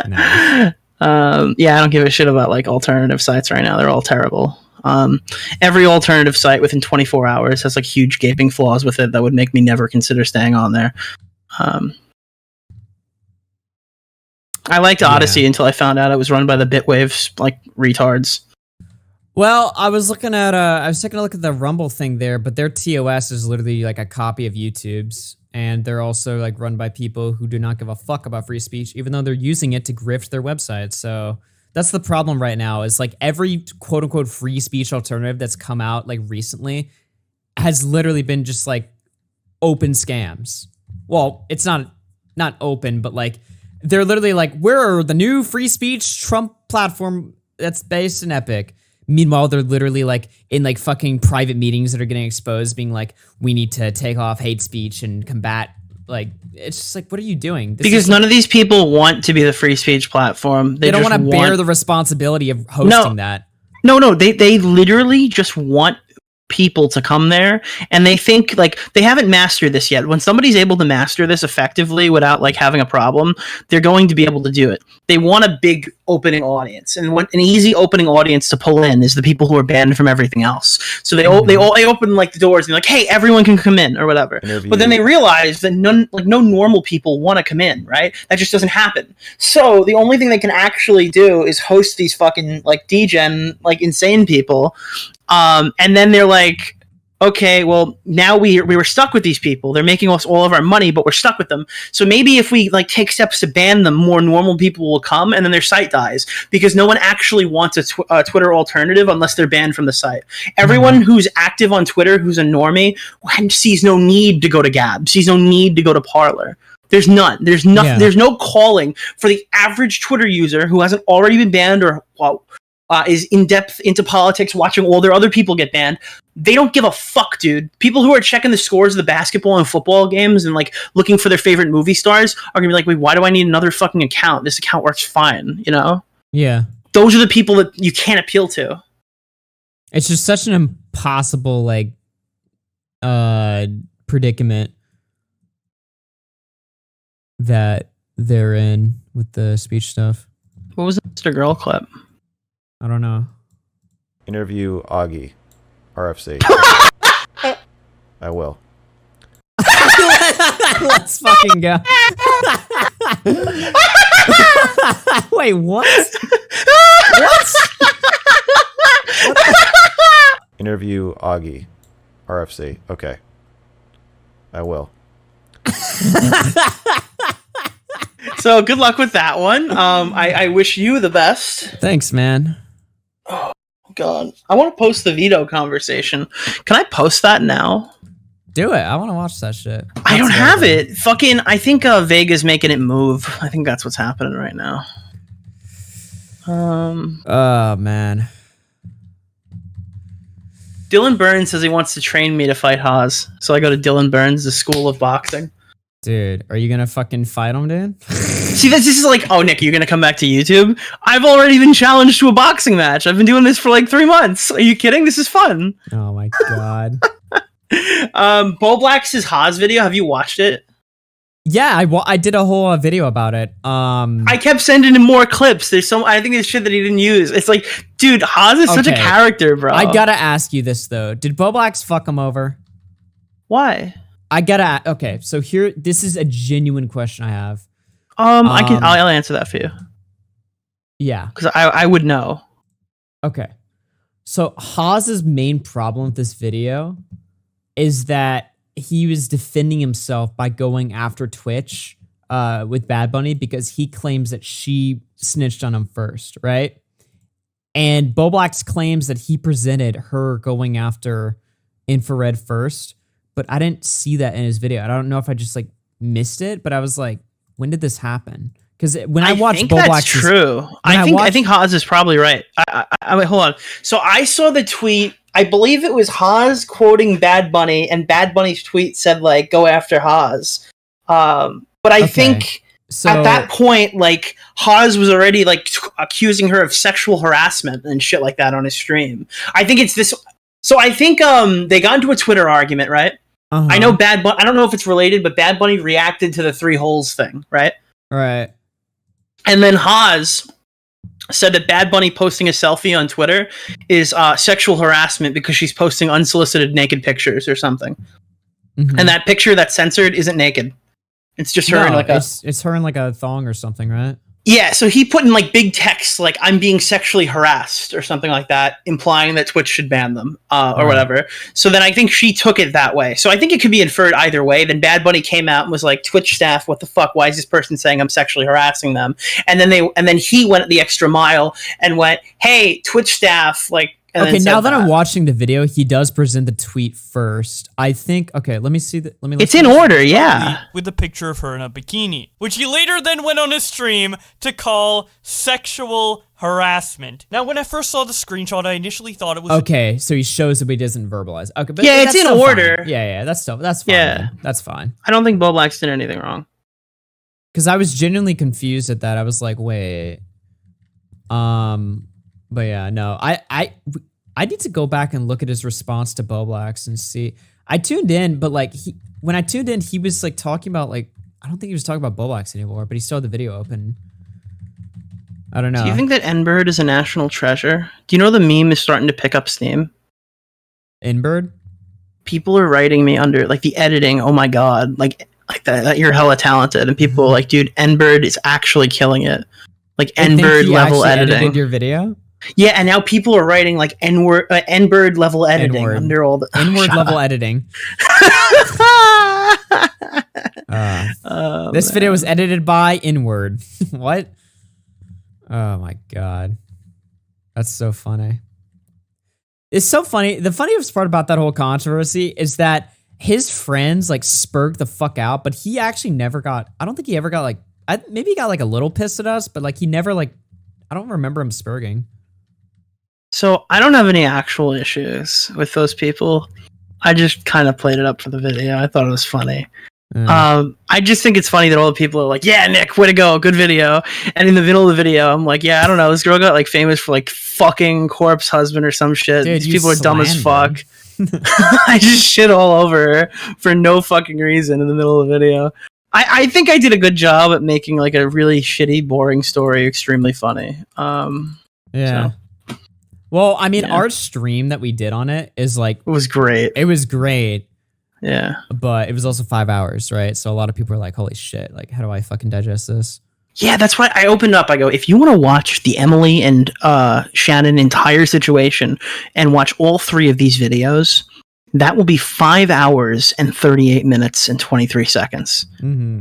[SPEAKER 1] Nice.
[SPEAKER 5] Yeah, I don't give a shit about like alternative sites right now. They're all terrible. Every alternative site within 24 hours has like huge gaping flaws with it that would make me never consider staying on there. I liked Odyssey until I found out it was run by the Bitwaves like retards.
[SPEAKER 1] Well, I was taking a look at the Rumble thing there, but their TOS is literally like a copy of YouTube's, and they're also like run by people who do not give a fuck about free speech, even though they're using it to grift their website. So that's the problem right now, is like every quote unquote free speech alternative that's come out like recently has literally been just like open scams. Well, it's not open, but like they're literally like, we're the new free speech Trump platform that's based in Epic. Meanwhile, they're literally like in like fucking private meetings that are getting exposed, being like, we need to take off hate speech and combat. Like, it's just like, what are you doing?
[SPEAKER 5] Because none of these people want to be the free speech platform.
[SPEAKER 1] They don't want to bear the responsibility of hosting that.
[SPEAKER 5] No, they literally just want people to come there, and they think like they haven't mastered this yet. When somebody's able to master this effectively without like having a problem, they're going to be able to do it. They want a big opening audience, and what an easy opening audience to pull in is the people who are banned from everything else. So they open like the doors and they're like, hey, everyone can come in or whatever. But then they realize that no normal people want to come in, right? That just doesn't happen. So the only thing they can actually do is host these fucking like degen like insane people. And then they're like, okay, well, now we were stuck with these people. They're making us all of our money, but we're stuck with them. So maybe if we like take steps to ban them, more normal people will come, and then their site dies because no one actually wants a Twitter alternative unless they're banned from the site. Everyone who's active on Twitter, who's a normie, sees no need to go to Gab, sees no need to go to Parler. There's none. There's nothing. Yeah. There's no calling for the average Twitter user who hasn't already been banned or is in depth into politics, watching all their other people get banned. They don't give a fuck, dude. People who are checking the scores of the basketball and football games and like looking for their favorite movie stars are gonna be like, wait, why do I need another fucking account? This account works fine, you know?
[SPEAKER 1] Yeah.
[SPEAKER 5] Those are the people that you can't appeal to.
[SPEAKER 1] It's just such an impossible like predicament that they're in with the speech stuff.
[SPEAKER 5] What was the Mr. Girl clip?
[SPEAKER 1] I don't know.
[SPEAKER 8] Interview Augie, RFC. I will.
[SPEAKER 1] Let's fucking go. Wait, what? What?
[SPEAKER 8] Interview Augie, RFC. Okay. I will.
[SPEAKER 5] So good luck with that one. I wish you the best.
[SPEAKER 1] Thanks, man.
[SPEAKER 5] Oh God, I want to post the veto conversation. Can I post that now?
[SPEAKER 1] Do it. I want to watch that shit.
[SPEAKER 5] I don't have it. Fucking, I think Vega's making it move. I think that's what's happening right now.
[SPEAKER 1] Oh man.
[SPEAKER 5] Dylan Burns says he wants to train me to fight Haas, so I go to Dylan Burns, the School of Boxing.
[SPEAKER 1] Dude, are you gonna fucking fight him, dude?
[SPEAKER 5] See, this is like, oh, Nick, you're gonna come back to YouTube? I've already been challenged to a boxing match. I've been doing this for like 3 months. Are you kidding? This is fun.
[SPEAKER 1] Oh my God.
[SPEAKER 5] Bo Black's Haas video. Have you watched it?
[SPEAKER 1] Yeah, I did a whole video about it.
[SPEAKER 5] I kept sending him more clips. I think there's shit that he didn't use. It's like, dude, Haas is such a character, bro.
[SPEAKER 1] I gotta ask you this though. Did Bo Black's fuck him over?
[SPEAKER 5] Why?
[SPEAKER 1] Okay, so this is a genuine question I have.
[SPEAKER 5] I'll answer that for you.
[SPEAKER 1] Yeah.
[SPEAKER 5] Because I would know.
[SPEAKER 1] Okay. So Haas's main problem with this video is that he was defending himself by going after Twitch with Bad Bunny because he claims that she snitched on him first, right? And Bo Black's claims that he presented her going after Infrared first, but I didn't see that in his video. I don't know if I just like missed it, but I was like, when did this happen? Because when I watched Bo Black's,
[SPEAKER 5] true. I think Haas is probably right. Wait, hold on. So I saw the tweet. I believe it was Haas quoting Bad Bunny, and Bad Bunny's tweet said like, "Go after Haas." But I think at that point, like Haas was already like accusing her of sexual harassment and shit like that on his stream. I think it's this. So I think they got into a Twitter argument, right? Uh-huh. I know Bad Bunny. I don't know if it's related, but Bad Bunny reacted to the 3 holes thing, right?
[SPEAKER 1] Right.
[SPEAKER 5] And then Haas said that Bad Bunny posting a selfie on Twitter is sexual harassment because she's posting unsolicited naked pictures or something. Mm-hmm. And that picture that's censored isn't naked. It's just her in like
[SPEAKER 1] it's her in like a thong or something, right?
[SPEAKER 5] Yeah, so he put in like big text like I'm being sexually harassed or something like that, implying that Twitch should ban them or whatever. So then I think she took it that way. So I think it could be inferred either way. Then Bad Bunny came out and was like, Twitch staff, what the fuck? Why is this person saying I'm sexually harassing them? And then he went the extra mile and went, hey, Twitch staff, like.
[SPEAKER 1] Okay, now that I'm watching the video, he does present the tweet first. I think. Okay, let me see that.
[SPEAKER 5] It's in order, yeah.
[SPEAKER 9] With a picture of her in a bikini, which he later then went on his stream to call sexual harassment. Now, when I first saw the screenshot, I initially thought it was
[SPEAKER 1] okay. So he shows that he doesn't verbalize. Okay, but
[SPEAKER 5] yeah, it's in order.
[SPEAKER 1] Fine. Yeah, that's fine. Yeah, that's fine.
[SPEAKER 5] I don't think Bo Black's did anything wrong.
[SPEAKER 1] Because I was genuinely confused at that. I was like, wait, But yeah, no, I need to go back and look at his response to Boblax and see. I tuned in, but like when I tuned in, he was like talking about like, I don't think he was talking about Boblax anymore, but he still had the video open. I don't know.
[SPEAKER 5] Do you think that N-Bird is a national treasure? Do you know the meme is starting to pick up steam?
[SPEAKER 1] N-Bird?
[SPEAKER 5] People are writing me under like the editing. Oh my god, like that you're hella talented, and people are like, dude, N-Bird is actually killing it. Like N-Bird level editing.
[SPEAKER 1] Edited your video?
[SPEAKER 5] Yeah, and now people are writing like N-Bird level editing
[SPEAKER 1] N-word.
[SPEAKER 5] under all the
[SPEAKER 1] N-word level editing. This video was edited by N-word. What? Oh my god. That's so funny. It's so funny. The funniest part about that whole controversy is that his friends like spurred the fuck out, but he actually never got, I don't think he ever got like, maybe he got like a little pissed at us, but like he never like, I don't remember him spurging.
[SPEAKER 5] So I don't have any actual issues with those people. I just kind of played it up for the video. I thought it was funny. I just think it's funny that all the people are like, yeah, Nick, way to go, good video. And in the middle of the video, I'm like, yeah, I don't know. This girl got like famous for like fucking corpse husband or some shit.
[SPEAKER 1] Dude,
[SPEAKER 5] these people are dumb as fuck. I just shit all over her for no fucking reason in the middle of the video. I think I did a good job at making like a really shitty, boring story extremely funny.
[SPEAKER 1] Yeah.
[SPEAKER 5] So.
[SPEAKER 1] Well, I mean, our stream that we did on it is like,
[SPEAKER 5] it was great.
[SPEAKER 1] It was great.
[SPEAKER 5] Yeah.
[SPEAKER 1] But it was also 5 hours, right? So a lot of people are like, holy shit, like, how do I fucking digest this?
[SPEAKER 5] Yeah, that's why I opened up. I go, if you want to watch the Emily and Shannon entire situation and watch all 3 of these videos, that will be 5 hours and 38 minutes and 23 seconds.
[SPEAKER 1] Mm-hmm.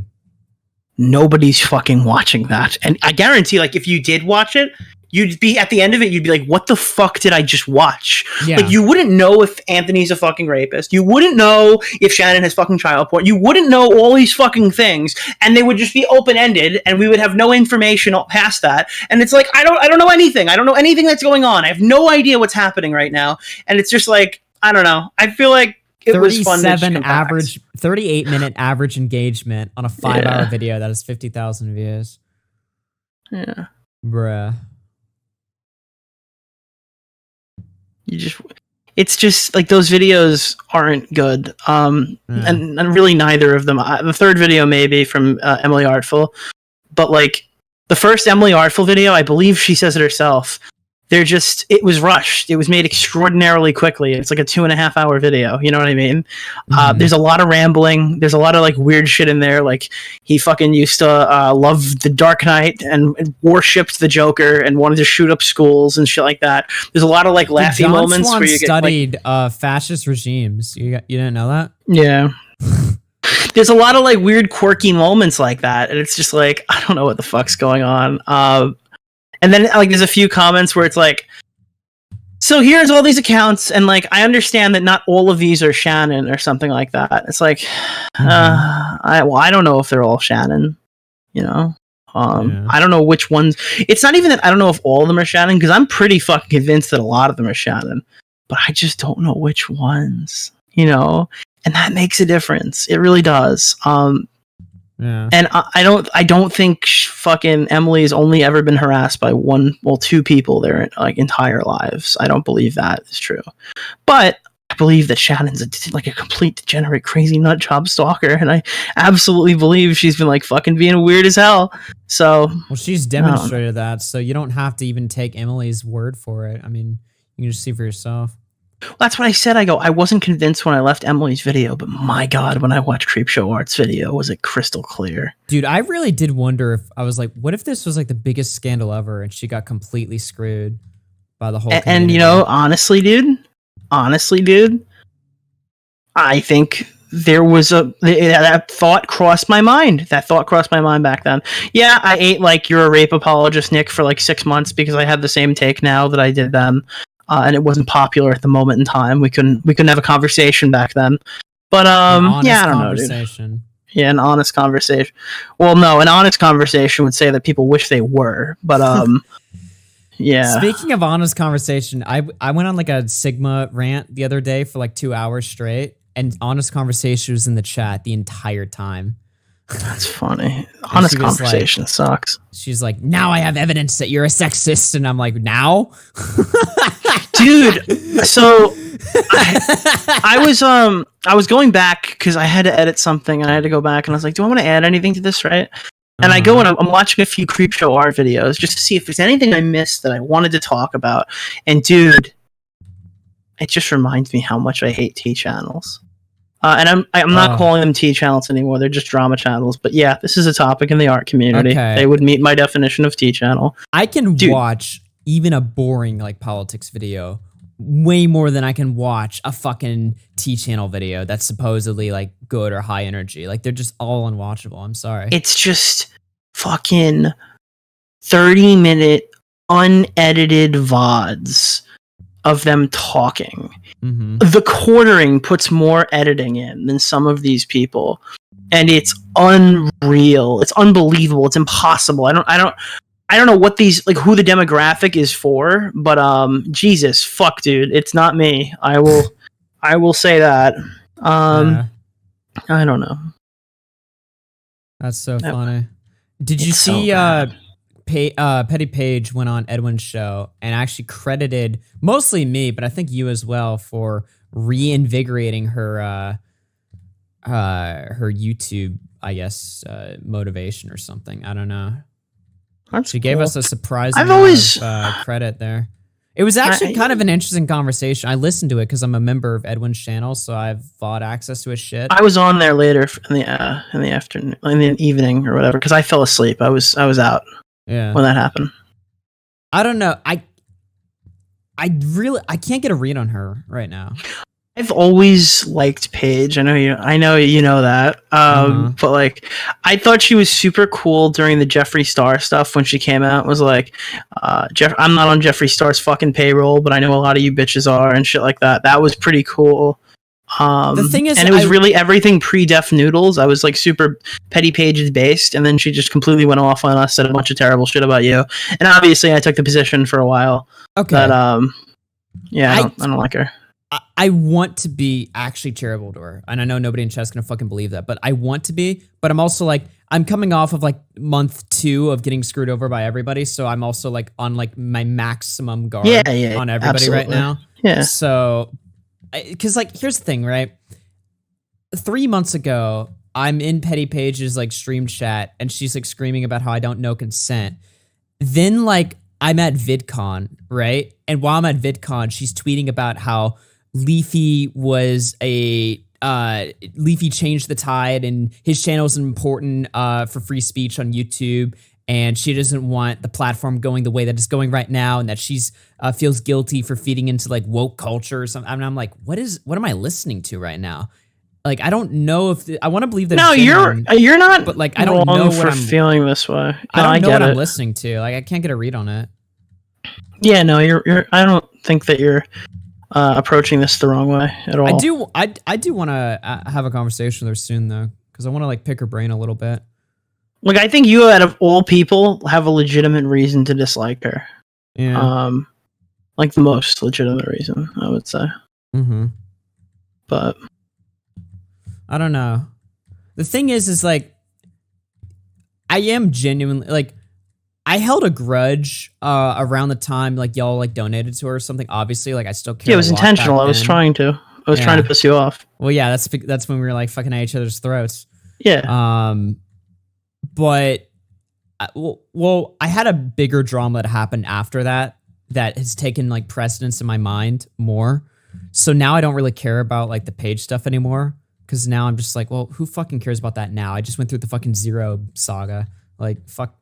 [SPEAKER 5] Nobody's fucking watching that. And I guarantee, like, if you did watch it, you'd be at the end of it, you'd be like, what the fuck did I just watch?
[SPEAKER 1] Yeah.
[SPEAKER 5] Like, you wouldn't know if Anthony's a fucking rapist. You wouldn't know if Shannon has fucking child porn. You wouldn't know all these fucking things, and they would just be open-ended, and we would have no information past that. And it's like, I don't know anything. I don't know anything that's going on. I have no idea what's happening right now. And it's just like, I don't know. I feel like it was fun.
[SPEAKER 1] 38-minute average engagement on a 5-hour video that has 50,000 views.
[SPEAKER 5] Yeah.
[SPEAKER 1] Bruh.
[SPEAKER 5] It's just like those videos aren't good. And really neither of them. The third video maybe from Emily Artful, but like the first Emily Artful video, I believe she says it herself. It was rushed. It was made extraordinarily quickly. It's like a 2.5 hour video. You know what I mean? Mm-hmm. There's a lot of rambling. There's a lot of like weird shit in there. Like he fucking used to love the Dark Knight and worshipped the Joker and wanted to shoot up schools and shit like that. There's a lot of like laughy moments where you
[SPEAKER 1] studied fascist regimes. You didn't know that?
[SPEAKER 5] Yeah. There's a lot of like weird, quirky moments like that, and it's just like I don't know what the fuck's going on. And then like there's a few comments where it's like, so here's all these accounts, and like I understand that not all of these are Shannon or something like that. It's like, I don't know if they're all Shannon, you know. I don't know which ones. It's not even that I don't know if all of them are Shannon, because I'm pretty fucking convinced that a lot of them are Shannon, but I just don't know which ones, you know. And that makes a difference. It really does. And I don't think fucking Emily's only ever been harassed by 2 people their like entire lives. I don't believe that is true, but I believe that Shannon's a complete degenerate, crazy nut job stalker, and I absolutely believe she's been like fucking being weird as hell. So,
[SPEAKER 1] well, she's demonstrated that, so you don't have to even take Emily's word for it. I mean, you can just see for yourself.
[SPEAKER 5] Well, that's what I said. I wasn't convinced when I left Emily's video, but my God, when I watched Creepshow Art's video, was it crystal clear?
[SPEAKER 1] Dude, I really did wonder if I was like, what if this was like the biggest scandal ever and she got completely screwed by the whole community?
[SPEAKER 5] And you know, honestly, dude, I think there was that thought crossed my mind. That thought crossed my mind back then. Yeah, I ate like you're a rape apologist, Nick, for like 6 months because I have the same take now that I did then. And it wasn't popular at the moment in time. We couldn't have a conversation back then. But yeah, I don't know, dude. Yeah, an honest conversation. Well, no, an honest conversation would say that people wish they were. But yeah.
[SPEAKER 1] Speaking of honest conversation, I went on like a Sigma rant the other day for like 2 hours straight, and honest conversation was in the chat the entire time.
[SPEAKER 5] That's funny. Honest
[SPEAKER 1] she was
[SPEAKER 5] conversation sucks.
[SPEAKER 1] She's like, now I have evidence that you're a sexist, and I'm like, now,
[SPEAKER 5] dude. So I was going back because I had to edit something, and I had to go back, and I was like, do I want to add anything to this, right? And I go and I'm watching a few Creepshow art videos just to see if there's anything I missed that I wanted to talk about. And dude, it just reminds me how much I hate T channels. And I'm not calling them T channels anymore. They're just drama channels. But yeah, this is a topic in the art community.
[SPEAKER 1] Okay.
[SPEAKER 5] They would meet my definition of T channel.
[SPEAKER 1] I can watch even a boring like politics video way more than I can watch a fucking T channel video that's supposedly like good or high energy. Like they're just all unwatchable. I'm sorry.
[SPEAKER 5] It's just fucking 30-minute unedited VODs of them talking.
[SPEAKER 1] Mm-hmm.
[SPEAKER 5] The quartering puts more editing in than some of these people, and it's unreal. It's unbelievable. It's impossible. I don't know what these like who the demographic is for, but Jesus fuck, dude, it's not me. I will say that. I don't know.
[SPEAKER 1] That's so funny. Did you see Petty Page went on Edwin's show and actually credited mostly me, but I think you as well, for reinvigorating her her YouTube, I guess, motivation or something. I don't know. She gave us a surprising amount of credit there. It was actually kind of an interesting conversation. I listened to it because I'm a member of Edwin's channel, so I've bought access to his shit.
[SPEAKER 5] I was on there later in the afternoon, in the evening or whatever, because I fell asleep. I was out when that happened.
[SPEAKER 1] I don't know. I can't get a read on her right now.
[SPEAKER 5] I've always liked Paige. I know you know that. But like, I thought she was super cool during the Jeffree Star stuff when she came out. It was like, I'm not on Jeffree Star's fucking payroll, but I know a lot of you bitches are and shit like that. That was pretty cool.
[SPEAKER 1] The thing is,
[SPEAKER 5] and it was really everything pre-Def Noodles. I was like super Petty Pages based, and then she just completely went off on us, said a bunch of terrible shit about you. And obviously, I took the position for a while. Okay. But yeah, I don't like her.
[SPEAKER 1] I want to be actually charitable to her. And I know nobody in chat's gonna fucking believe that, but I want to be. But I'm also like, I'm coming off of like month 2 of getting screwed over by everybody. So I'm also like on like my maximum guard on everybody right now.
[SPEAKER 5] Yeah.
[SPEAKER 1] So, because like, here's the thing, right? 3 months ago, I'm in Petty Page's like stream chat and she's like screaming about how I don't know consent. Then like, I'm at VidCon, right? And while I'm at VidCon, she's tweeting about how Leafy was Leafy changed the tide and his channel is important for free speech on YouTube, and she doesn't want the platform going the way that it's going right now, and that she's feels guilty for feeding into like woke culture or something. I mean, I'm like, what am I listening to right now? Like, I don't know if I want to believe that.
[SPEAKER 5] No, you're not.
[SPEAKER 1] But like, I don't know what I'm
[SPEAKER 5] feeling this way. No,
[SPEAKER 1] I don't know
[SPEAKER 5] get
[SPEAKER 1] what
[SPEAKER 5] it.
[SPEAKER 1] I'm listening to. Like, I can't get a read on it.
[SPEAKER 5] Yeah, no, you're. I don't think that you're approaching this the wrong way at all.
[SPEAKER 1] I do want to have a conversation with her soon though, because I want to like pick her brain a little bit.
[SPEAKER 5] Look, I think you, out of all people, have a legitimate reason to dislike her.
[SPEAKER 1] Yeah.
[SPEAKER 5] Like the most legitimate reason, I would say.
[SPEAKER 1] Mm-hmm.
[SPEAKER 5] But
[SPEAKER 1] I don't know. The thing is like, I am genuinely like, I held a grudge around the time like y'all like donated to her or something. Obviously, like I still care.
[SPEAKER 5] Yeah, it was intentional. I was trying to piss you off.
[SPEAKER 1] Well, yeah, that's when we were like fucking at each other's throats.
[SPEAKER 5] Yeah.
[SPEAKER 1] But well, I had a bigger drama that happened after that has taken like precedence in my mind more. So now I don't really care about like the Page stuff anymore, because now I'm just like, well, who fucking cares about that now? I just went through the fucking Zero saga. Like fuck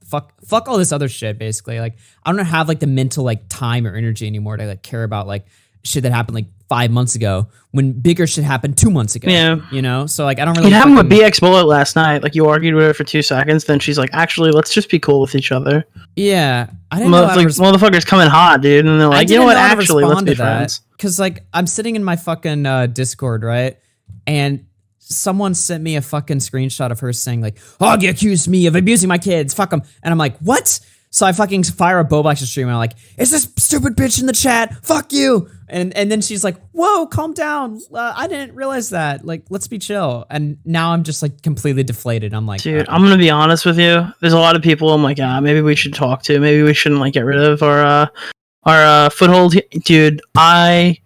[SPEAKER 1] all this other shit. Basically, like I don't have like the mental like time or energy anymore to like care about like shit that happened like 5 months ago when bigger shit happened 2 months ago. Yeah, you know. So like I don't really.
[SPEAKER 5] It happened with BX Bullet last night. Like you argued with her for 2 seconds, then she's like, "Actually, let's just be cool with each other."
[SPEAKER 1] Yeah, I didn't know.
[SPEAKER 5] Motherfuckers coming hot, dude, and they're like, "You know what? Actually, let's be friends."
[SPEAKER 1] Because like I'm sitting in my fucking Discord, right, and someone sent me a fucking screenshot of her saying like, Augie accused me of abusing my kids, fuck them. And I'm like, what? So I fucking fire a Boblax stream and I'm like, is this stupid bitch in the chat? Fuck you. And then she's like, whoa, calm down. I didn't realize that. Like, let's be chill. And now I'm just like completely deflated. I'm like,
[SPEAKER 5] dude, I'm gonna be honest with you. There's a lot of people I'm like, maybe we should talk to. Maybe we shouldn't like get rid of our foothold. Dude, I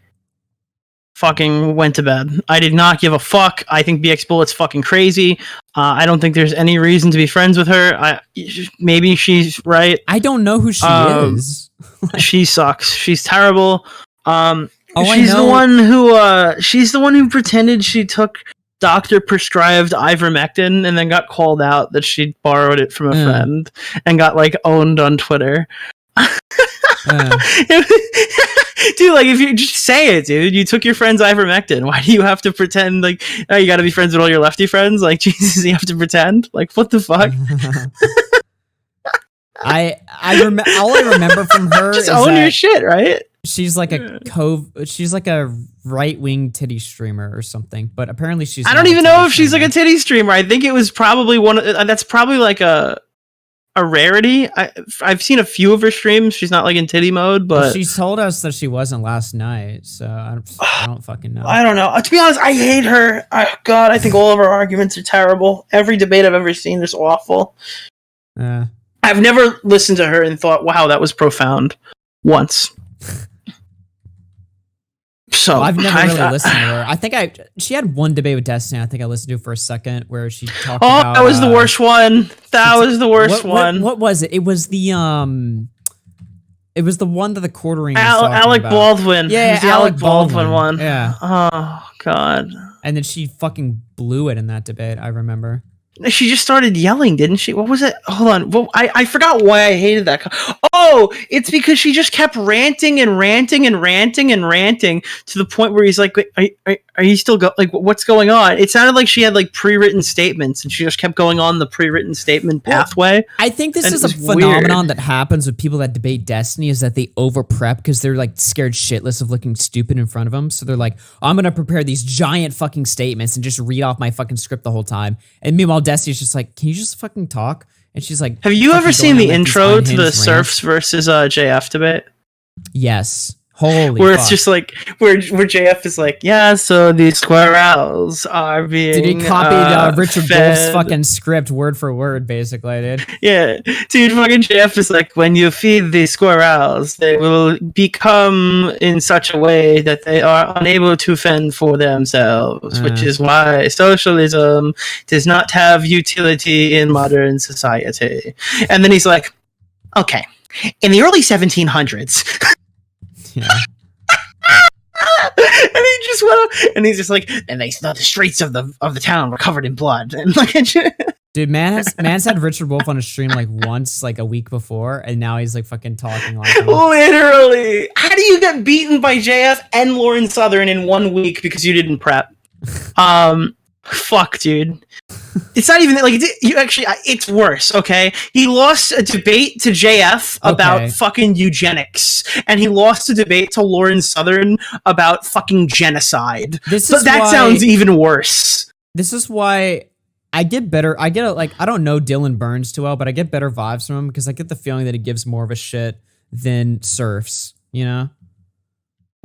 [SPEAKER 5] fucking went to bed. I did not give a fuck. I think BX Bullet's fucking crazy. I don't think there's any reason to be friends with her. Maybe she's right.
[SPEAKER 1] I don't know who she is.
[SPEAKER 5] She sucks. She's terrible.
[SPEAKER 1] I
[SPEAKER 5] She's
[SPEAKER 1] know.
[SPEAKER 5] the one who she's the one who pretended she took doctor prescribed ivermectin and then got called out that she'd borrowed it from a friend and got like owned on Twitter. Dude, like, if you just say it, dude, you took your friend's ivermectin. Why do you have to pretend like, oh, you gotta be friends with all your lefty friends? Like, Jesus, you have to pretend? Like, what the fuck?
[SPEAKER 1] all I remember from her
[SPEAKER 5] Just
[SPEAKER 1] is
[SPEAKER 5] own
[SPEAKER 1] that
[SPEAKER 5] your shit, right?
[SPEAKER 1] she's like she's like a right-wing titty streamer or something, but apparently she's
[SPEAKER 5] I
[SPEAKER 1] not
[SPEAKER 5] don't
[SPEAKER 1] a
[SPEAKER 5] even
[SPEAKER 1] titty
[SPEAKER 5] know if she's like
[SPEAKER 1] streamer.
[SPEAKER 5] a titty streamer. I think it was probably that's probably like a rarity. I've seen a few of her streams. She's not like in titty mode, but
[SPEAKER 1] She told us that she wasn't last night, so I don't fucking know.
[SPEAKER 5] I don't know. To be honest, I hate her. God, I think all of her arguments are terrible. Every debate I've ever seen is awful. I've never listened to her and thought, wow, that was profound. Once. So
[SPEAKER 1] Well, I've never really listened to her. I think she had one debate with Destiny. I think I listened to for a second where she talked about.
[SPEAKER 5] Oh, that was the worst one. That was the worst one.
[SPEAKER 1] What was it? It was the It was the one that the quartering.
[SPEAKER 5] Alec Baldwin.
[SPEAKER 1] Yeah,
[SPEAKER 5] It was the Alec Baldwin one.
[SPEAKER 1] Yeah.
[SPEAKER 5] Oh God.
[SPEAKER 1] And then she fucking blew it in that debate. I remember.
[SPEAKER 5] She just started yelling, didn't she? What was it? Hold on. Well, I forgot why I hated that. Oh, it's because she just kept ranting and ranting and ranting and ranting to the point where he's like, are you still like, what's going on? It sounded like she had like pre-written statements and she just kept going on the pre-written statement pathway.
[SPEAKER 1] I think this is a
[SPEAKER 5] weird.
[SPEAKER 1] phenomenon that happens with people that debate Destiny, is that they over prep because they're like scared shitless of looking stupid in front of them. So they're like, I'm going to prepare these giant fucking statements and just read off my fucking script the whole time. And meanwhile, Destiny's just like, can you just fucking talk? And she's like,
[SPEAKER 5] have you ever seen the intro to the
[SPEAKER 1] Surfs?
[SPEAKER 5] Surfs versus JF debate?
[SPEAKER 1] Yes. Holy
[SPEAKER 5] where
[SPEAKER 1] fuck.
[SPEAKER 5] it's just like where JF is like, yeah, so these squirrels are being
[SPEAKER 1] Did he copy Richard
[SPEAKER 5] fed.
[SPEAKER 1] Wolf's fucking script word for word, basically, dude?
[SPEAKER 5] Yeah, dude, fucking JF is like, when you feed the squirrels, they will become in such a way that they are unable to fend for themselves, which is why socialism does not have utility in modern society. And then he's like, okay, in the early 1700s.
[SPEAKER 1] Yeah.
[SPEAKER 5] And he just went, and he's just like, and they the streets of the town were covered in blood. And like,
[SPEAKER 1] dude, man's had Richard Wolf on a stream like once, like a week before, and now he's like fucking talking like him.
[SPEAKER 5] literally, how do you get beaten by JF and Lauren Southern in 1 week because you didn't prep? Fuck, dude. It's not even like you actually. It's worse. Okay, he lost a debate to JF about fucking eugenics, and he lost a debate to Lauren Southern about fucking genocide. That sounds even worse.
[SPEAKER 1] This is why I get better. I don't know Dylan Burns too well, but I get better vibes from him because I get the feeling that he gives more of a shit than Surfs. You know.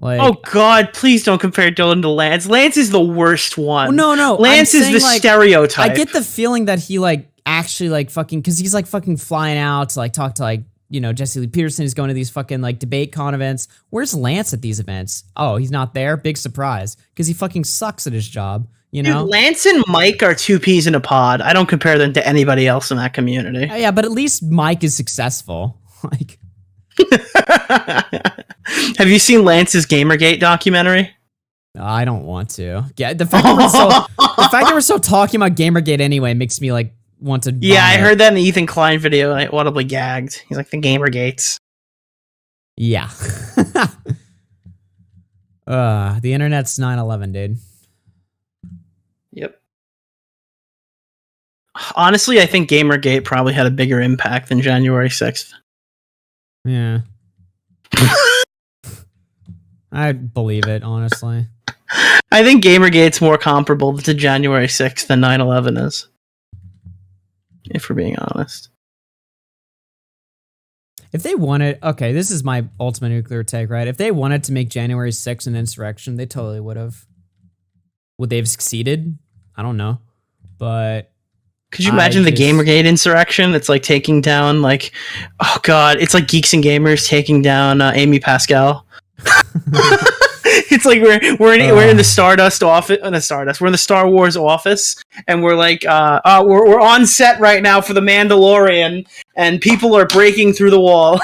[SPEAKER 1] Like,
[SPEAKER 5] oh God! Please don't compare Dylan to Lance. Lance is the worst one.
[SPEAKER 1] Well, no.
[SPEAKER 5] Lance is the stereotype.
[SPEAKER 1] I get the feeling that he like actually like fucking because he's like fucking flying out to like talk to like Jesse Lee Peterson. He's going to these fucking like debate con events. Where's Lance at these events? Oh, he's not there. Big surprise because he fucking sucks at his job. You know,
[SPEAKER 5] dude, Lance and Mike are two peas in a pod. I don't compare them to anybody else in that community.
[SPEAKER 1] Yeah, but at least Mike is successful. Like.
[SPEAKER 5] Have you seen Lance's Gamergate documentary?
[SPEAKER 1] I don't want to. Yeah, the fact that we're still talking about Gamergate anyway makes me like want to.
[SPEAKER 5] Yeah, I heard that in the Ethan Klein video and I audibly gagged. He's like, the Gamergates.
[SPEAKER 1] Yeah. The internet's 9/11, dude.
[SPEAKER 5] Yep. Honestly, I think Gamergate probably had a bigger impact than January 6th.
[SPEAKER 1] Yeah. I believe it, honestly.
[SPEAKER 5] I think Gamergate's more comparable to January 6th than 9/11 is. If we're being honest.
[SPEAKER 1] If they wanted, okay, this is my ultimate nuclear take, right? If they wanted to make January 6th an insurrection, they totally would have. Would they have succeeded? I don't know. But
[SPEAKER 5] could you imagine the Gamergate insurrection? It's like taking down like, oh god, it's like Geeks and Gamers taking down Amy Pascal. It's like we're in the Stardust office, we're in the Star Wars office, and we're like we're on set right now for the Mandalorian, and people are breaking through the walls.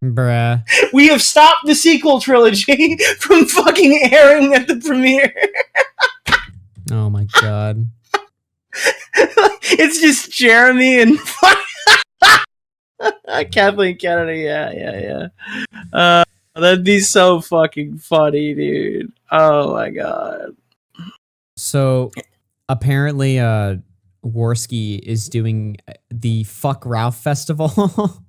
[SPEAKER 1] Bruh.
[SPEAKER 5] We have stopped the sequel trilogy from fucking airing at the premiere.
[SPEAKER 1] Oh my god.
[SPEAKER 5] It's just Jeremy and Kathleen Kennedy. Yeah. That'd be so fucking funny, dude. Oh my god.
[SPEAKER 1] So apparently Worski is doing the Fuck Ralph festival.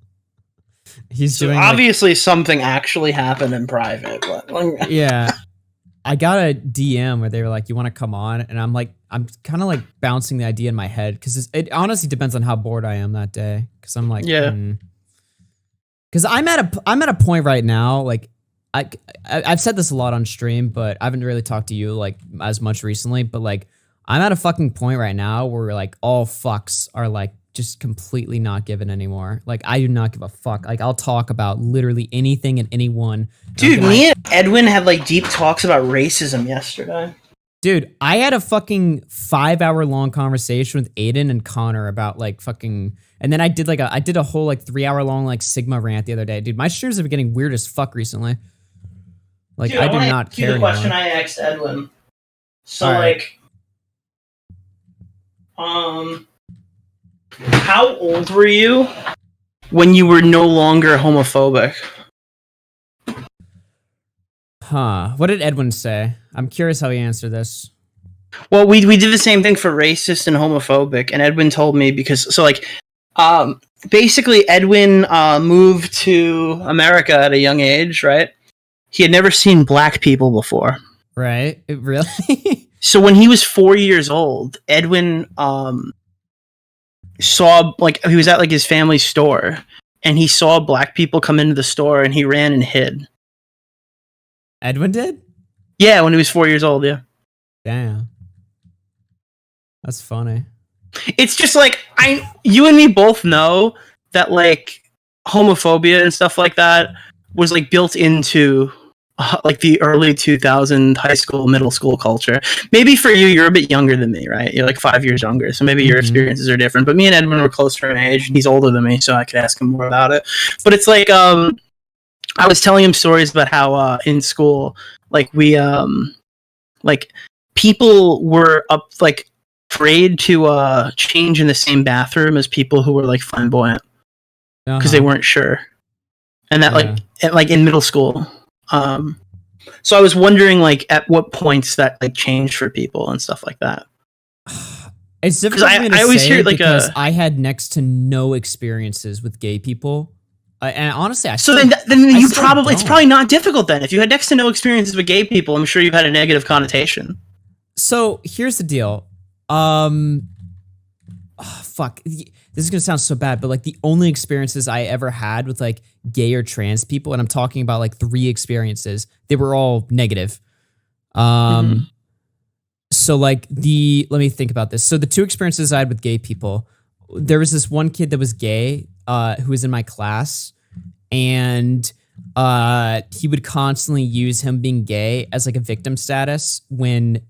[SPEAKER 1] He's doing
[SPEAKER 5] obviously something actually happened in private, but
[SPEAKER 1] yeah. I got a DM where they were like, "You want to come on?" And I'm like, I'm kind of like bouncing the idea in my head because it honestly depends on how bored I am that day. Because I'm like, because I'm at a point right now. Like, I've said this a lot on stream, but I haven't really talked to you like as much recently. But like, I'm at a fucking point right now where like all fucks are like just completely not given anymore. Like, I do not give a fuck. Like, I'll talk about literally anything and anyone.
[SPEAKER 5] Dude, me and Edwin had like deep talks about racism yesterday.
[SPEAKER 1] Dude, I had a fucking 5-hour long conversation with Aiden and Connor about like fucking, and then I did a whole like 3-hour long like Sigma rant the other day. Dude, my streams have been getting weird as fuck recently. Like, dude, I do not care.
[SPEAKER 5] The question I asked Edwin. So like, how old were you when you were no longer homophobic?
[SPEAKER 1] Huh. What did Edwin say? I'm curious how he answered this.
[SPEAKER 5] Well, we did the same thing for racist and homophobic, and Edwin told me because basically Edwin moved to America at a young age, right? He had never seen black people before.
[SPEAKER 1] Right? Really?
[SPEAKER 5] So when he was 4 years old, Edwin saw, like, he was at like his family's store, and he saw black people come into the store, and he ran and hid.
[SPEAKER 1] Edwin did?
[SPEAKER 5] Yeah, when he was 4 years old, yeah.
[SPEAKER 1] Damn. That's funny.
[SPEAKER 5] It's just like, you and me both know that like homophobia and stuff like that was like built into like the early 2000 high school, middle school culture. Maybe for you, you're a bit younger than me, right? You're like 5 years younger, so maybe your experiences are different. But me and Edwin were closer in age, and he's older than me, so I could ask him more about it. But it's like, I was telling him stories about how in school, like we, like people were afraid to change in the same bathroom as people who were like flamboyant because they weren't sure, and that like in middle school. So I was wondering like at what points that like changed for people and stuff like that.
[SPEAKER 1] It's difficult for me to say because I had next to no experiences with gay people. And honestly, it's
[SPEAKER 5] probably not difficult then. If you had next to no experiences with gay people, I'm sure you've had a negative connotation.
[SPEAKER 1] So here's the deal. Fuck. This is gonna sound so bad, but like the only experiences I ever had with like gay or trans people, and I'm talking about like 3 experiences, they were all negative. So like let me think about this. So the 2 experiences I had with gay people, there was this one kid that was gay, who was in my class, and he would constantly use him being gay as like a victim status when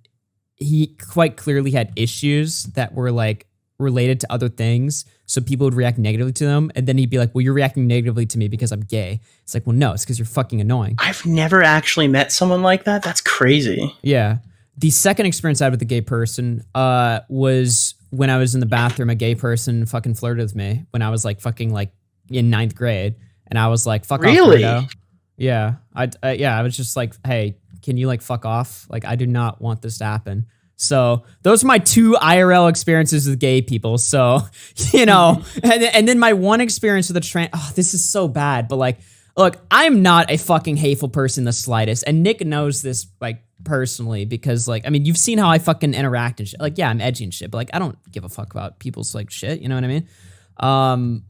[SPEAKER 1] he quite clearly had issues that were like related to other things, so people would react negatively to them, and then he'd be like, well, you're reacting negatively to me because I'm gay. It's like, well, no, it's because you're fucking annoying.
[SPEAKER 5] I've never actually met someone like that. That's crazy.
[SPEAKER 1] Yeah. The second experience I had with a gay person was when I was in the bathroom. A gay person fucking flirted with me when I was like fucking like in 9th grade, and I was like, fuck off, weirdo. Yeah. I was just like, hey, can you like fuck off? Like, I do not want this to happen. So those are my 2 IRL experiences with gay people. So, you know, and then my one experience with a trans. Oh, this is so bad. But like, look, I'm not a fucking hateful person the slightest. And Nick knows this like personally because like, I mean, you've seen how I fucking interact and shit. Like, yeah, I'm edgy and shit, but like, I don't give a fuck about people's like shit. You know what I mean? I'm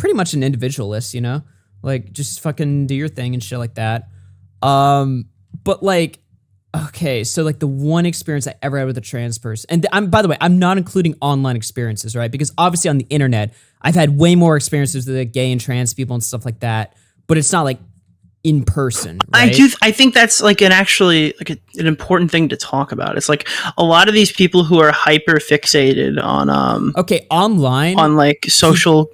[SPEAKER 1] pretty much an individualist, you know? Like, just fucking do your thing and shit like that. But like, okay, so like the one experience I ever had with a trans person, and by the way, I'm not including online experiences, right? Because obviously on the internet, I've had way more experiences with like gay and trans people and stuff like that, but it's not like in person, right?
[SPEAKER 5] I think that's like an important thing to talk about. It's like a lot of these people who are hyper fixated on
[SPEAKER 1] okay, online,
[SPEAKER 5] on like social.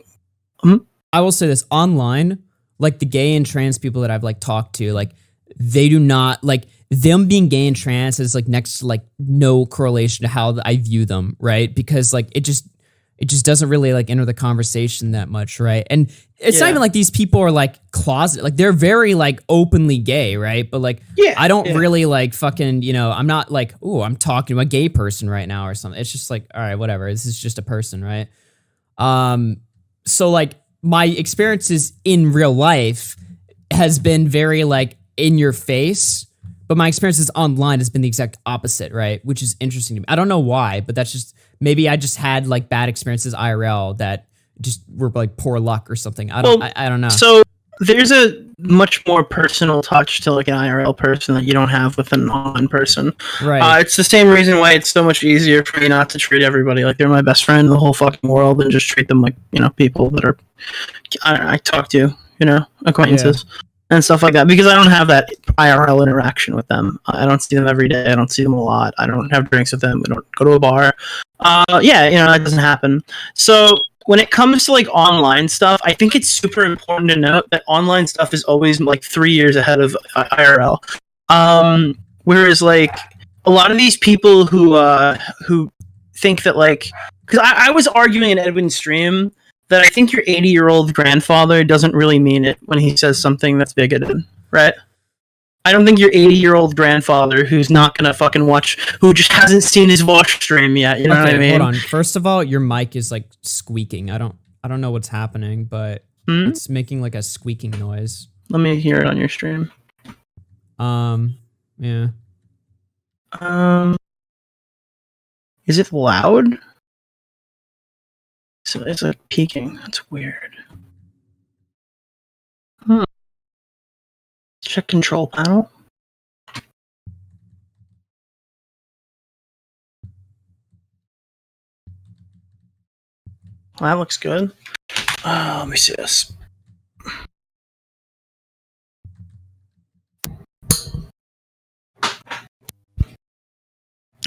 [SPEAKER 1] I will say this, online, like the gay and trans people that I've like talked to, like they do not like them being gay and trans is like next to like no correlation to how I view them, right? Because like it just doesn't really like enter the conversation that much, right? And it's not even like these people are like closet, like they're very like openly gay, right? But like I don't really like fucking, you know, I'm not like, oh, I'm talking to a gay person right now or something. It's just like, all right, whatever. This is just a person, right? So like my experiences in real life has been very like in your face, but my experiences online has been the exact opposite, right? Which is interesting to me. I don't know why, but that's just, maybe I just had like bad experiences IRL that just were like poor luck or something. I don't know.
[SPEAKER 5] So there's a much more personal touch to like an IRL person that you don't have with an online person.
[SPEAKER 1] Right.
[SPEAKER 5] It's the same reason why it's so much easier for me not to treat everybody like they're my best friend in the whole fucking world and just treat them like, you know, people that are, I talk to, you know, acquaintances. And stuff like that, because I don't have that IRL interaction with them. I don't see them every day. I don't see them a lot. I don't have drinks with them. We don't go to a bar. Yeah, you know, that doesn't happen. So when it comes to like online stuff, I think it's super important to note that online stuff is always like 3 years ahead of IRL. Whereas like a lot of these people who think that like, because I was arguing in Edwin's stream that I think your 80-year-old grandfather doesn't really mean it when he says something that's bigoted, right? I don't think your 80-year-old grandfather who's not gonna fucking watch, who just hasn't seen his watch stream yet, you know what I mean?
[SPEAKER 1] Hold on. First of all, your mic is like squeaking. I don't know what's happening, but it's making like a squeaking noise.
[SPEAKER 5] Let me hear it on your stream.
[SPEAKER 1] Yeah.
[SPEAKER 5] Is it loud? So it's like peaking. That's weird. Check control panel. Well, that looks good. Let me see this.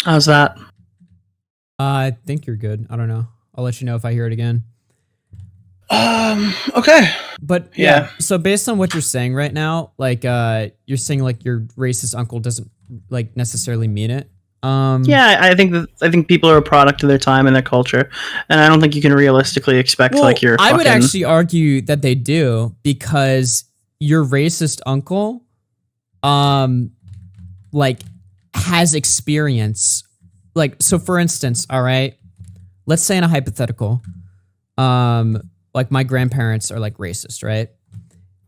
[SPEAKER 5] How's that?
[SPEAKER 1] I think you're good. I don't know. I'll let you know if I hear it again.
[SPEAKER 5] Okay.
[SPEAKER 1] But yeah, so based on what you're saying right now, like you're saying like your racist uncle doesn't like necessarily mean it.
[SPEAKER 5] Yeah, I think people are a product of their time and their culture, and I don't think you can realistically expect like your.
[SPEAKER 1] I would actually argue that they do, because your racist uncle, like has experience. Like, so for instance, all right, let's say in a hypothetical, like my grandparents are like racist, right?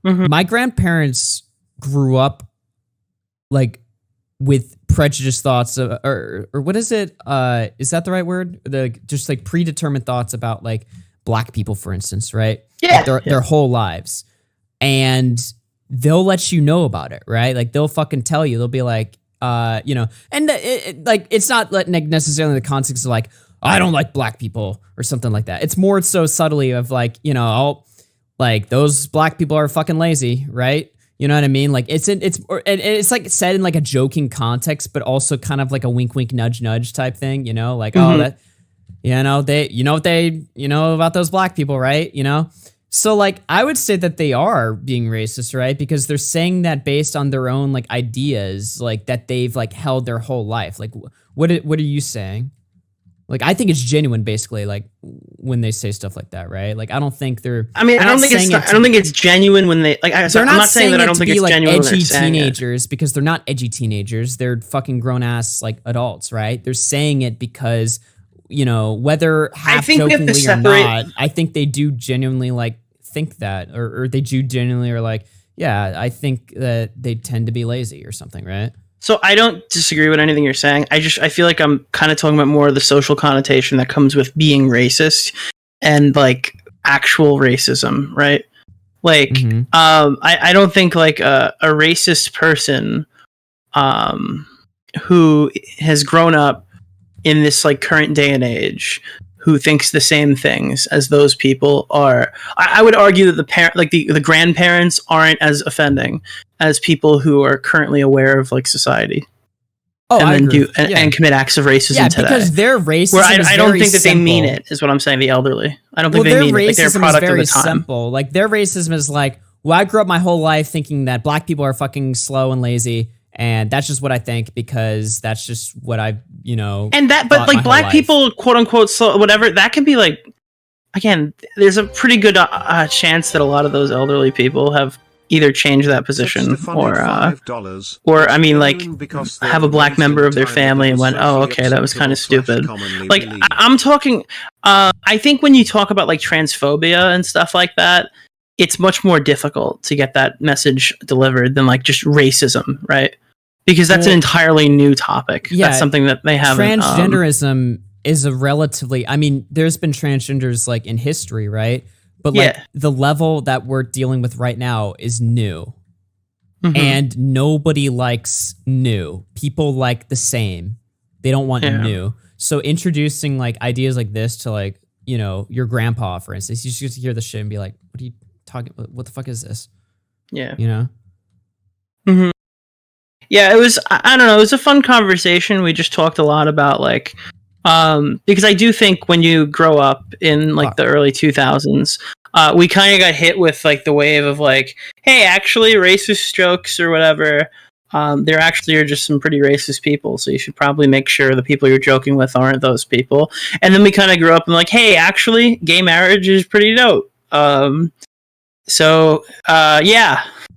[SPEAKER 1] My grandparents grew up like with prejudiced thoughts or what is it? Is that the right word? Just like predetermined thoughts about like black people, for instance, right?
[SPEAKER 5] Yeah.
[SPEAKER 1] Like their whole lives. And they'll let you know about it, right? Like they'll fucking tell you. They'll be like, you know, and like it's not like necessarily in the context of like, I don't like black people or something like that. It's more so subtly of like, you know, like those black people are fucking lazy, right? You know what I mean? Like it's like said in like a joking context, but also kind of like a wink, wink, nudge, nudge type thing, you know, like, oh, that, you know, you know about those black people, right? You know? So like, I would say that they are being racist, right? Because they're saying that based on their own like ideas, like that they've like held their whole life. Like, what are you saying? Like, I think it's genuine, basically, like, when they say stuff like that, right? Like, I don't think they're...
[SPEAKER 5] I mean, I don't think it's genuine when they... Like, I'm not saying that I don't think it's genuine when they're saying
[SPEAKER 1] teenagers, because they're not edgy teenagers. They're fucking grown-ass, like, adults, right? They're saying it because, you know, whether half-jokingly or not, I think they do genuinely, like, think that. Or they do genuinely are like, yeah, I think that they tend to be lazy or something, right?
[SPEAKER 5] So I don't disagree with anything you're saying. I feel like I'm kind of talking about more of the social connotation that comes with being racist and like actual racism, right? Like, I don't think like a racist person who has grown up in this like current day and age who thinks the same things as those people are. I would argue that the grandparents aren't as offending as people who are currently aware of like society.
[SPEAKER 1] Oh,
[SPEAKER 5] and and commit acts of racism today.
[SPEAKER 1] Because their racism
[SPEAKER 5] Where
[SPEAKER 1] is
[SPEAKER 5] I don't think that
[SPEAKER 1] simple.
[SPEAKER 5] they mean it, is what I'm saying, the elderly. I don't think they mean it. Like, they're a product of the time.
[SPEAKER 1] Simple. Like, their racism is like, well, I grew up my whole life thinking that black people are fucking slow and lazy, and that's just what I think because that's just what I've,
[SPEAKER 5] And that, but like black people, quote unquote, slow, whatever, that can be like, again, there's a pretty good chance that a lot of those elderly people have either changed that position or I mean, like, have a black member of their family and went, oh, okay, that was kind of stupid. Like, I'm talking, I think when you talk about like transphobia and stuff like that, it's much more difficult to get that message delivered than like just racism, right? Because that's an entirely new topic.
[SPEAKER 1] Yeah,
[SPEAKER 5] that's something that they haven't.
[SPEAKER 1] Transgenderism is a relatively, I mean, there's been transgenders like in history, right? But like the level that we're dealing with right now is new. And nobody likes new. People like the same. They don't want new. So introducing like ideas like this to like, your grandpa, for instance, you just hear the shit and be like, what are you talking about? What the fuck is this?
[SPEAKER 5] Yeah.
[SPEAKER 1] Yeah,
[SPEAKER 5] it was, I don't know, it was a fun conversation. We just talked a lot about like, because I do think when you grow up in like the early 2000s, we kind of got hit with like the wave of like, hey, actually racist jokes or whatever, there actually are just some pretty racist people, so you should probably make sure the people you're joking with aren't those people. And then we kind of grew up and like, hey, actually gay marriage is pretty dope. Yeah,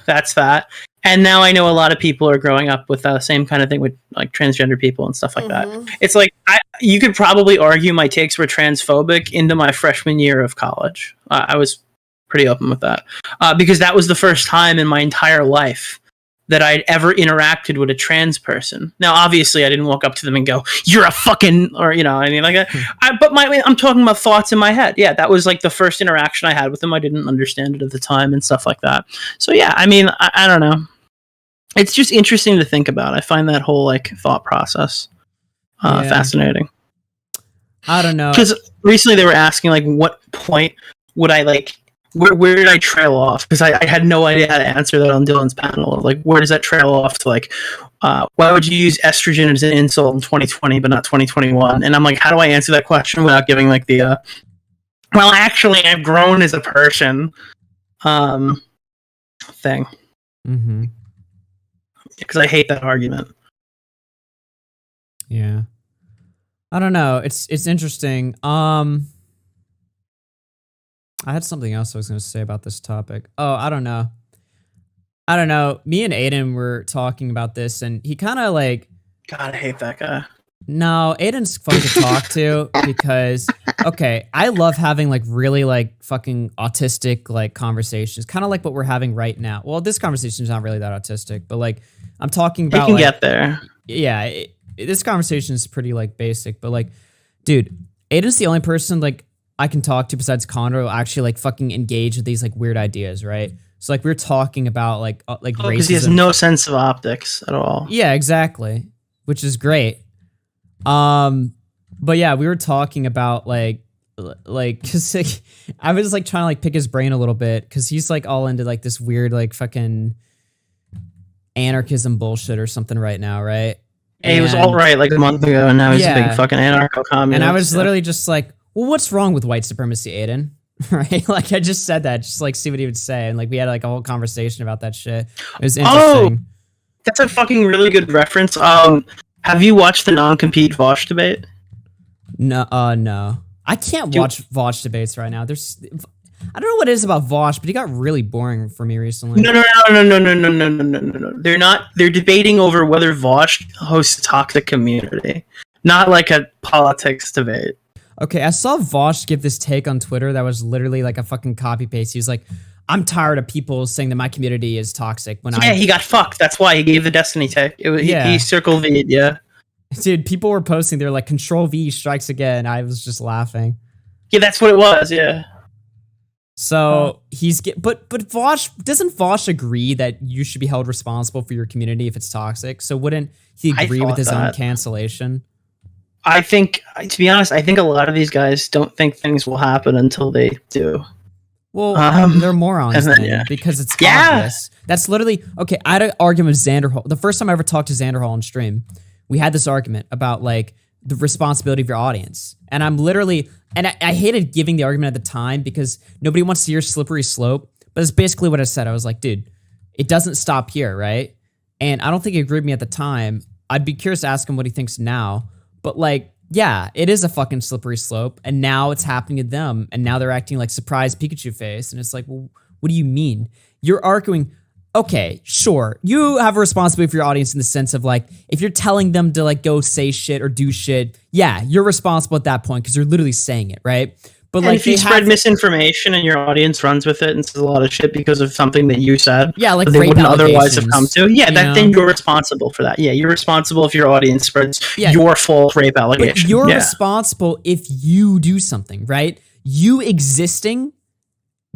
[SPEAKER 5] that's that. And now I know a lot of people are growing up with the same kind of thing with like transgender people and stuff like that. It's like, you could probably argue my takes were transphobic into my freshman year of college. I was pretty open with that because that was the first time in my entire life that I'd ever interacted with a trans person. Now, obviously, I didn't walk up to them and go, "You're a fucking," or I mean, like that. But I'm talking about thoughts in my head. Yeah, that was like the first interaction I had with them. I didn't understand it at the time and stuff like that. So yeah, I mean, I don't know. It's just interesting to think about. I find that whole like thought process fascinating.
[SPEAKER 1] I don't know.
[SPEAKER 5] Because recently they were asking like, what point would I like? Where did I trail off? Because I had no idea how to answer that on Dylan's panel. Like, where does that trail off to? Like, why would you use estrogen as an insult in 2020 but not 2021? And I'm like, how do I answer that question without giving like the well, actually, I've grown as a person thing. Because I hate that argument.
[SPEAKER 1] Yeah, I don't know. It's interesting. I had something else I was going to say about this topic. Oh, I don't know. Me and Aiden were talking about this, and he kind of like...
[SPEAKER 5] God, I hate that guy.
[SPEAKER 1] No, Aiden's fun to talk to because, okay, I love having like really like fucking autistic like conversations, kind of like what we're having right now. Well, this conversation is not really that autistic, but like I'm talking about...
[SPEAKER 5] You can get there.
[SPEAKER 1] Yeah, this conversation is pretty like basic, but like, dude, Aiden's the only person like I can talk to besides Connor will actually like fucking engage with these like weird ideas, right? So like we're talking about like racism.
[SPEAKER 5] Because he has no sense of optics at all.
[SPEAKER 1] Yeah, exactly, which is great. But yeah, we were talking about like cause like, I was like trying to like pick his brain a little bit because he's like all into like this weird like fucking anarchism bullshit or something right now, right?
[SPEAKER 5] And he was alt-right like a month ago, and now he's a big fucking anarcho-communist.
[SPEAKER 1] And I was literally just like, well, what's wrong with white supremacy, Aiden? Right? Like, I just said that, just like see what he would say. And like, we had like a whole conversation about that shit. It was interesting.
[SPEAKER 5] Oh, that's a fucking really good reference. Have you watched the non-compete Vosh debate?
[SPEAKER 1] No. I can't watch Vosh debates right now. I don't know what it is about Vosh, but he got really boring for me recently.
[SPEAKER 5] No. They're not. They're debating over whether Vosh hosts a toxic community, not like a politics debate.
[SPEAKER 1] Okay, I saw Vosh give this take on Twitter that was literally like a fucking copy paste. He was like, I'm tired of people saying that my community is toxic.
[SPEAKER 5] He got fucked. That's why he gave the Destiny take. He circle V'd, yeah.
[SPEAKER 1] Dude, people were posting, they're like, Control V strikes again. I was just laughing.
[SPEAKER 5] Yeah, that's what it was, yeah.
[SPEAKER 1] So but Vosh doesn't Vosh agree that you should be held responsible for your community if it's toxic? So wouldn't he agree with his own cancellation?
[SPEAKER 5] I think, to be honest, I think a lot of these guys don't think things will happen until they do.
[SPEAKER 1] Well, they're morons then, because it's obvious. That's literally okay. I had an argument with Xander Hall. The first time I ever talked to Xander Hall on stream, we had this argument about like the responsibility of your audience, and I'm literally, and I hated giving the argument at the time because nobody wants to hear slippery slope. But it's basically what I said. I was like, dude, it doesn't stop here, right? And I don't think he agreed with me at the time. I'd be curious to ask him what he thinks now. But like, yeah, it is a fucking slippery slope, and now it's happening to them, and now they're acting like surprised Pikachu face, and it's like, well, what do you mean? You're arguing, okay, sure, you have a responsibility for your audience in the sense of like, if you're telling them to like go say shit or do shit, yeah, you're responsible at that point because you're literally saying it, right? But
[SPEAKER 5] and
[SPEAKER 1] like,
[SPEAKER 5] if you spread misinformation and your audience runs with it and says a lot of shit because of something that you said,
[SPEAKER 1] yeah, like
[SPEAKER 5] that they
[SPEAKER 1] rape
[SPEAKER 5] wouldn't otherwise have come to, yeah, then you're responsible for that. Yeah, you're responsible if your audience spreads your false rape allegation.
[SPEAKER 1] But you're responsible if you do something, right? You existing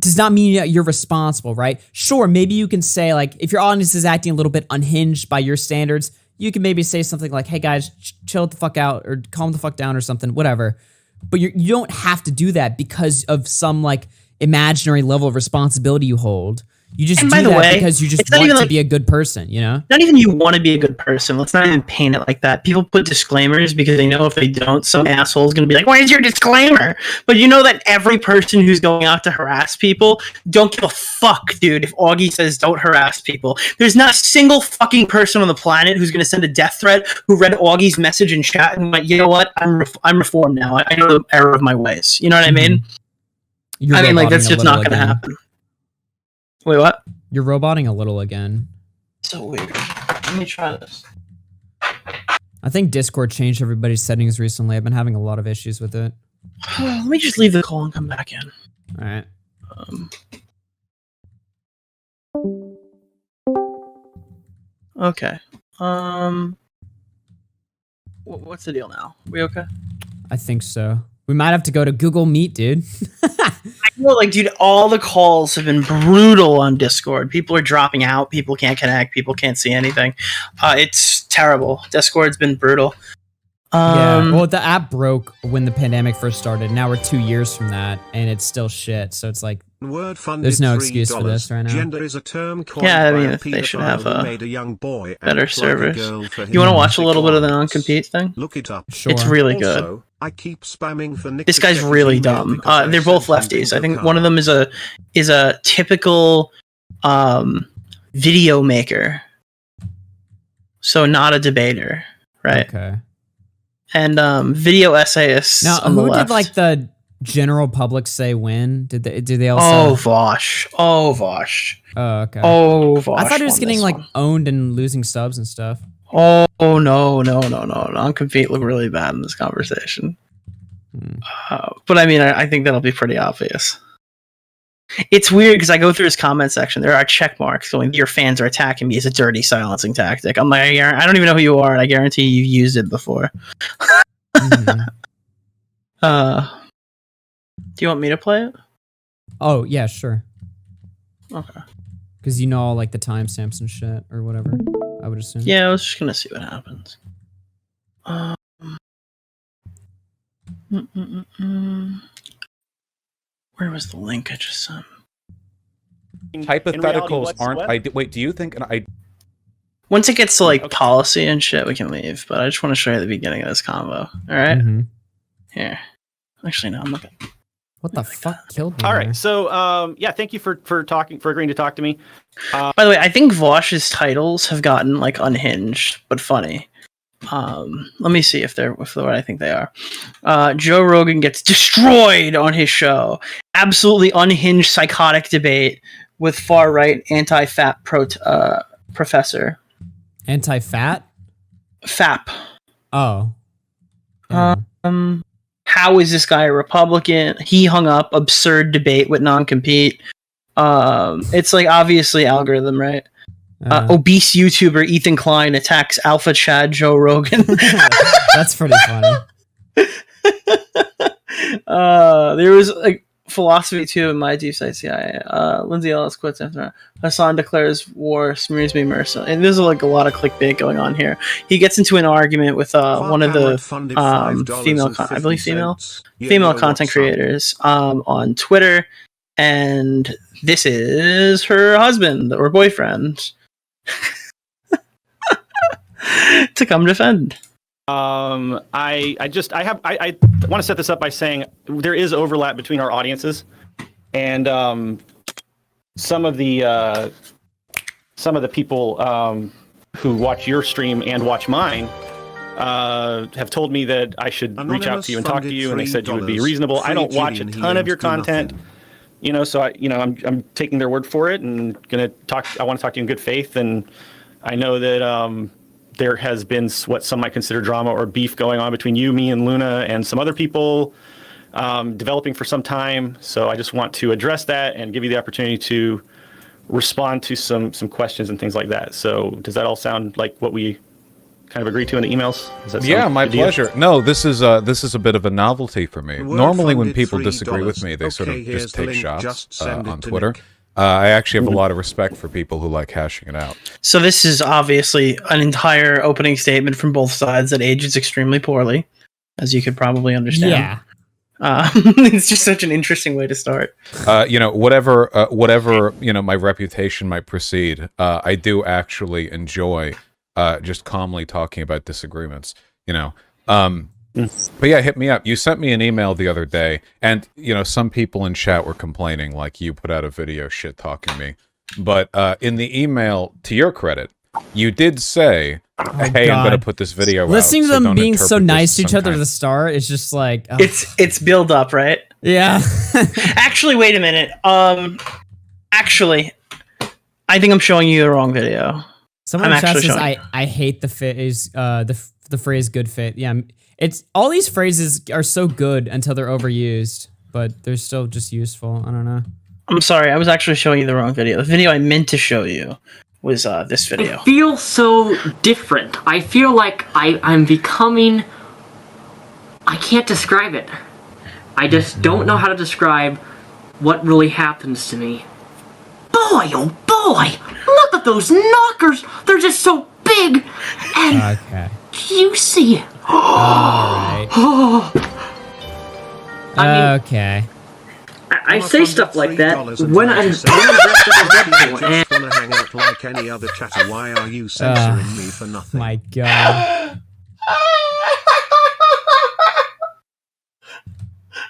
[SPEAKER 1] does not mean that you're responsible, right? Sure, maybe you can say like, if your audience is acting a little bit unhinged by your standards, you can maybe say something like, hey guys, chill the fuck out or calm the fuck down or something, whatever. But you don't have to do that because of some like imaginary level of responsibility you hold. You just do that because you just want to be a good person, you know?
[SPEAKER 5] Not even you want to be a good person. Let's not even paint it like that. People put disclaimers because they know if they don't, some asshole is going to be like, why is your disclaimer? But you know that every person who's going out to harass people don't give a fuck, dude, if Augie says don't harass people. There's not a single fucking person on the planet who's going to send a death threat who read Augie's message in chat and went, you know what? I'm reformed now. I know the error of my ways. You know what I mean? I mean, like, that's just not going to happen. Wait, what?
[SPEAKER 1] You're roboting a little again.
[SPEAKER 5] So weird. Let me try this.
[SPEAKER 1] I think Discord changed everybody's settings recently. I've been having a lot of issues with it.
[SPEAKER 5] Let me just leave the call and come back in.
[SPEAKER 1] All right.
[SPEAKER 5] Okay. What's the deal now? We okay?
[SPEAKER 1] I think so. We might have to go to Google Meet, dude.
[SPEAKER 5] I know, like, dude, all the calls have been brutal on Discord. People are dropping out. People can't connect. People can't see anything. It's terrible. Discord's been brutal.
[SPEAKER 1] Yeah. Well, the app broke when the pandemic first started. Now we're 2 years from that, and it's still shit. So it's like, there's no excuse for this right now.
[SPEAKER 7] Gender is a term
[SPEAKER 5] yeah, I mean, they should have a better servers. You want to watch a little bit of the non-compete thing?
[SPEAKER 7] Look it up.
[SPEAKER 1] Sure.
[SPEAKER 5] It's really good.
[SPEAKER 7] Also, I keep spamming for Nick.
[SPEAKER 5] This guy's really dumb. They're both lefties. I think one of them is a typical video maker, so not a debater, right?
[SPEAKER 1] Okay.
[SPEAKER 5] And video essayists.
[SPEAKER 1] Now,
[SPEAKER 5] on the
[SPEAKER 1] who
[SPEAKER 5] left.
[SPEAKER 1] did like the general public say win? Did they all?
[SPEAKER 5] Oh, Vosh. Oh, Vosh.
[SPEAKER 1] Oh, okay.
[SPEAKER 5] Oh, Vosh.
[SPEAKER 1] I thought he was getting like owned and losing subs and stuff.
[SPEAKER 5] Oh, no. Non-compete look really bad in this conversation. But I mean, I think that'll be pretty obvious. It's weird because I go through his comment section. There are check marks going, your fans are attacking me as a dirty silencing tactic. I'm like, I don't even know who you are, and I guarantee you've used it before. Do you want me to play it?
[SPEAKER 1] Oh, yeah, sure.
[SPEAKER 5] Okay.
[SPEAKER 1] Because you know all like the timestamps and shit or whatever, I would assume.
[SPEAKER 5] Yeah, I was just gonna see what happens. Where was the link I just sent?
[SPEAKER 10] Hypotheticals aren't. Wait, do you think?
[SPEAKER 5] Once it gets to like policy and shit, we can leave. But I just want to show you the beginning of this convo. All right. Here. Actually, no. I'm looking.
[SPEAKER 1] What the fuck killed me?
[SPEAKER 11] All right. So, yeah. Thank you for agreeing to talk to me.
[SPEAKER 5] By the way, I think Vosh's titles have gotten like unhinged, but funny. Let me see if they're what I think they are. Joe Rogan gets destroyed on his show. Absolutely unhinged psychotic debate with far right anti-fat professor.
[SPEAKER 1] Anti-fat?
[SPEAKER 5] FAP.
[SPEAKER 1] Oh.
[SPEAKER 5] How is this guy a Republican? He hung up. Absurd debate with non-compete. It's like obviously algorithm, right? Obese YouTuber Ethan Klein attacks Alpha Chad Joe Rogan.
[SPEAKER 1] That's pretty funny.
[SPEAKER 5] There was like philosophy too in my deep state CIA. Lindsay Ellis quits after Hassan declares war, smears me mercy. And there's like a lot of clickbait going on here. He gets into an argument with one of the female content creators on Twitter, and this is her husband or boyfriend to come defend.
[SPEAKER 11] I want to set this up by saying there is overlap between our audiences, and some of the people who watch your stream and watch mine have told me that I should reach out to you and talk to you, and they said you would be reasonable. I don't watch a ton of your content, so I'm taking their word for it and gonna talk. I want to talk to you in good faith, and I know that there has been what some might consider drama or beef going on between you, me, and Luna, and some other people developing for some time. So I just want to address that and give you the opportunity to respond to some questions and things like that. So does that all sound like what we kind of agreed to in the emails?
[SPEAKER 10] Yeah, my pleasure. No, this is a bit of a novelty for me. Normally when people disagree with me, they sort of just take shots on Twitter. I actually have a lot of respect for people who like hashing it out.
[SPEAKER 5] So this is obviously an entire opening statement from both sides that ages extremely poorly, as you could probably understand.
[SPEAKER 1] Yeah.
[SPEAKER 5] It's just such an interesting way to start.
[SPEAKER 10] Whatever my reputation might precede, I do actually enjoy just calmly talking about disagreements, But yeah, hit me up. You sent me an email the other day, and some people in chat were complaining like you put out a video shit talking me. But in the email, to your credit, you did say, "Hey, I'm gonna put this video out."
[SPEAKER 1] Listening to them being so nice to each other at the start is just like
[SPEAKER 5] it's build up, right?
[SPEAKER 1] Yeah.
[SPEAKER 5] Actually, wait a minute. Actually, I think I'm showing you the wrong video.
[SPEAKER 1] Someone in chat says I hate the the phrase "good fit." Yeah. It's all these phrases are so good until they're overused, but they're still just useful. I don't know.
[SPEAKER 5] I'm sorry, I was actually showing you the wrong video. The video I meant to show you was this video.
[SPEAKER 12] I feel so different. I feel like I'm becoming... I can't describe it. I just don't know how to describe what really happens to me. Boy, oh boy! Look at those knockers! They're just so big and juicy.
[SPEAKER 1] Alright. Okay.
[SPEAKER 12] I say stuff like that when I'm dressed up as Deadpool.
[SPEAKER 7] Want to hang out like any other chatter? Why are you censoring me for nothing?
[SPEAKER 1] My God.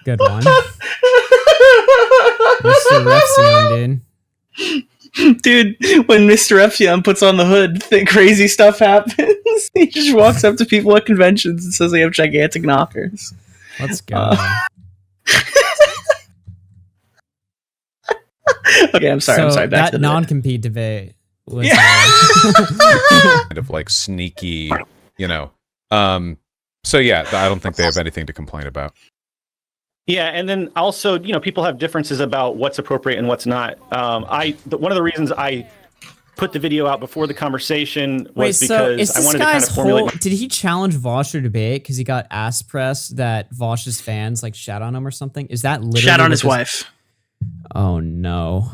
[SPEAKER 1] Good one. Mr. Refsion,
[SPEAKER 5] dude, when Mr. Epsion puts on the hood, crazy stuff happens. He just walks up to people at conventions and says they have gigantic knockers.
[SPEAKER 1] Let's go.
[SPEAKER 5] Okay, I'm sorry. Back to
[SPEAKER 1] that non-compete debate was
[SPEAKER 10] kind of like sneaky, So yeah, I don't think they have anything to complain about.
[SPEAKER 11] Yeah, and then also, people have differences about what's appropriate and what's not. One of the reasons I put the video out before the conversation was because I wanted to kind of formulate.
[SPEAKER 1] Did he challenge Vosh to debate because he got ass press that Vosh's fans like shat on him or something? Is that literally
[SPEAKER 5] shat on his wife?
[SPEAKER 1] Oh no.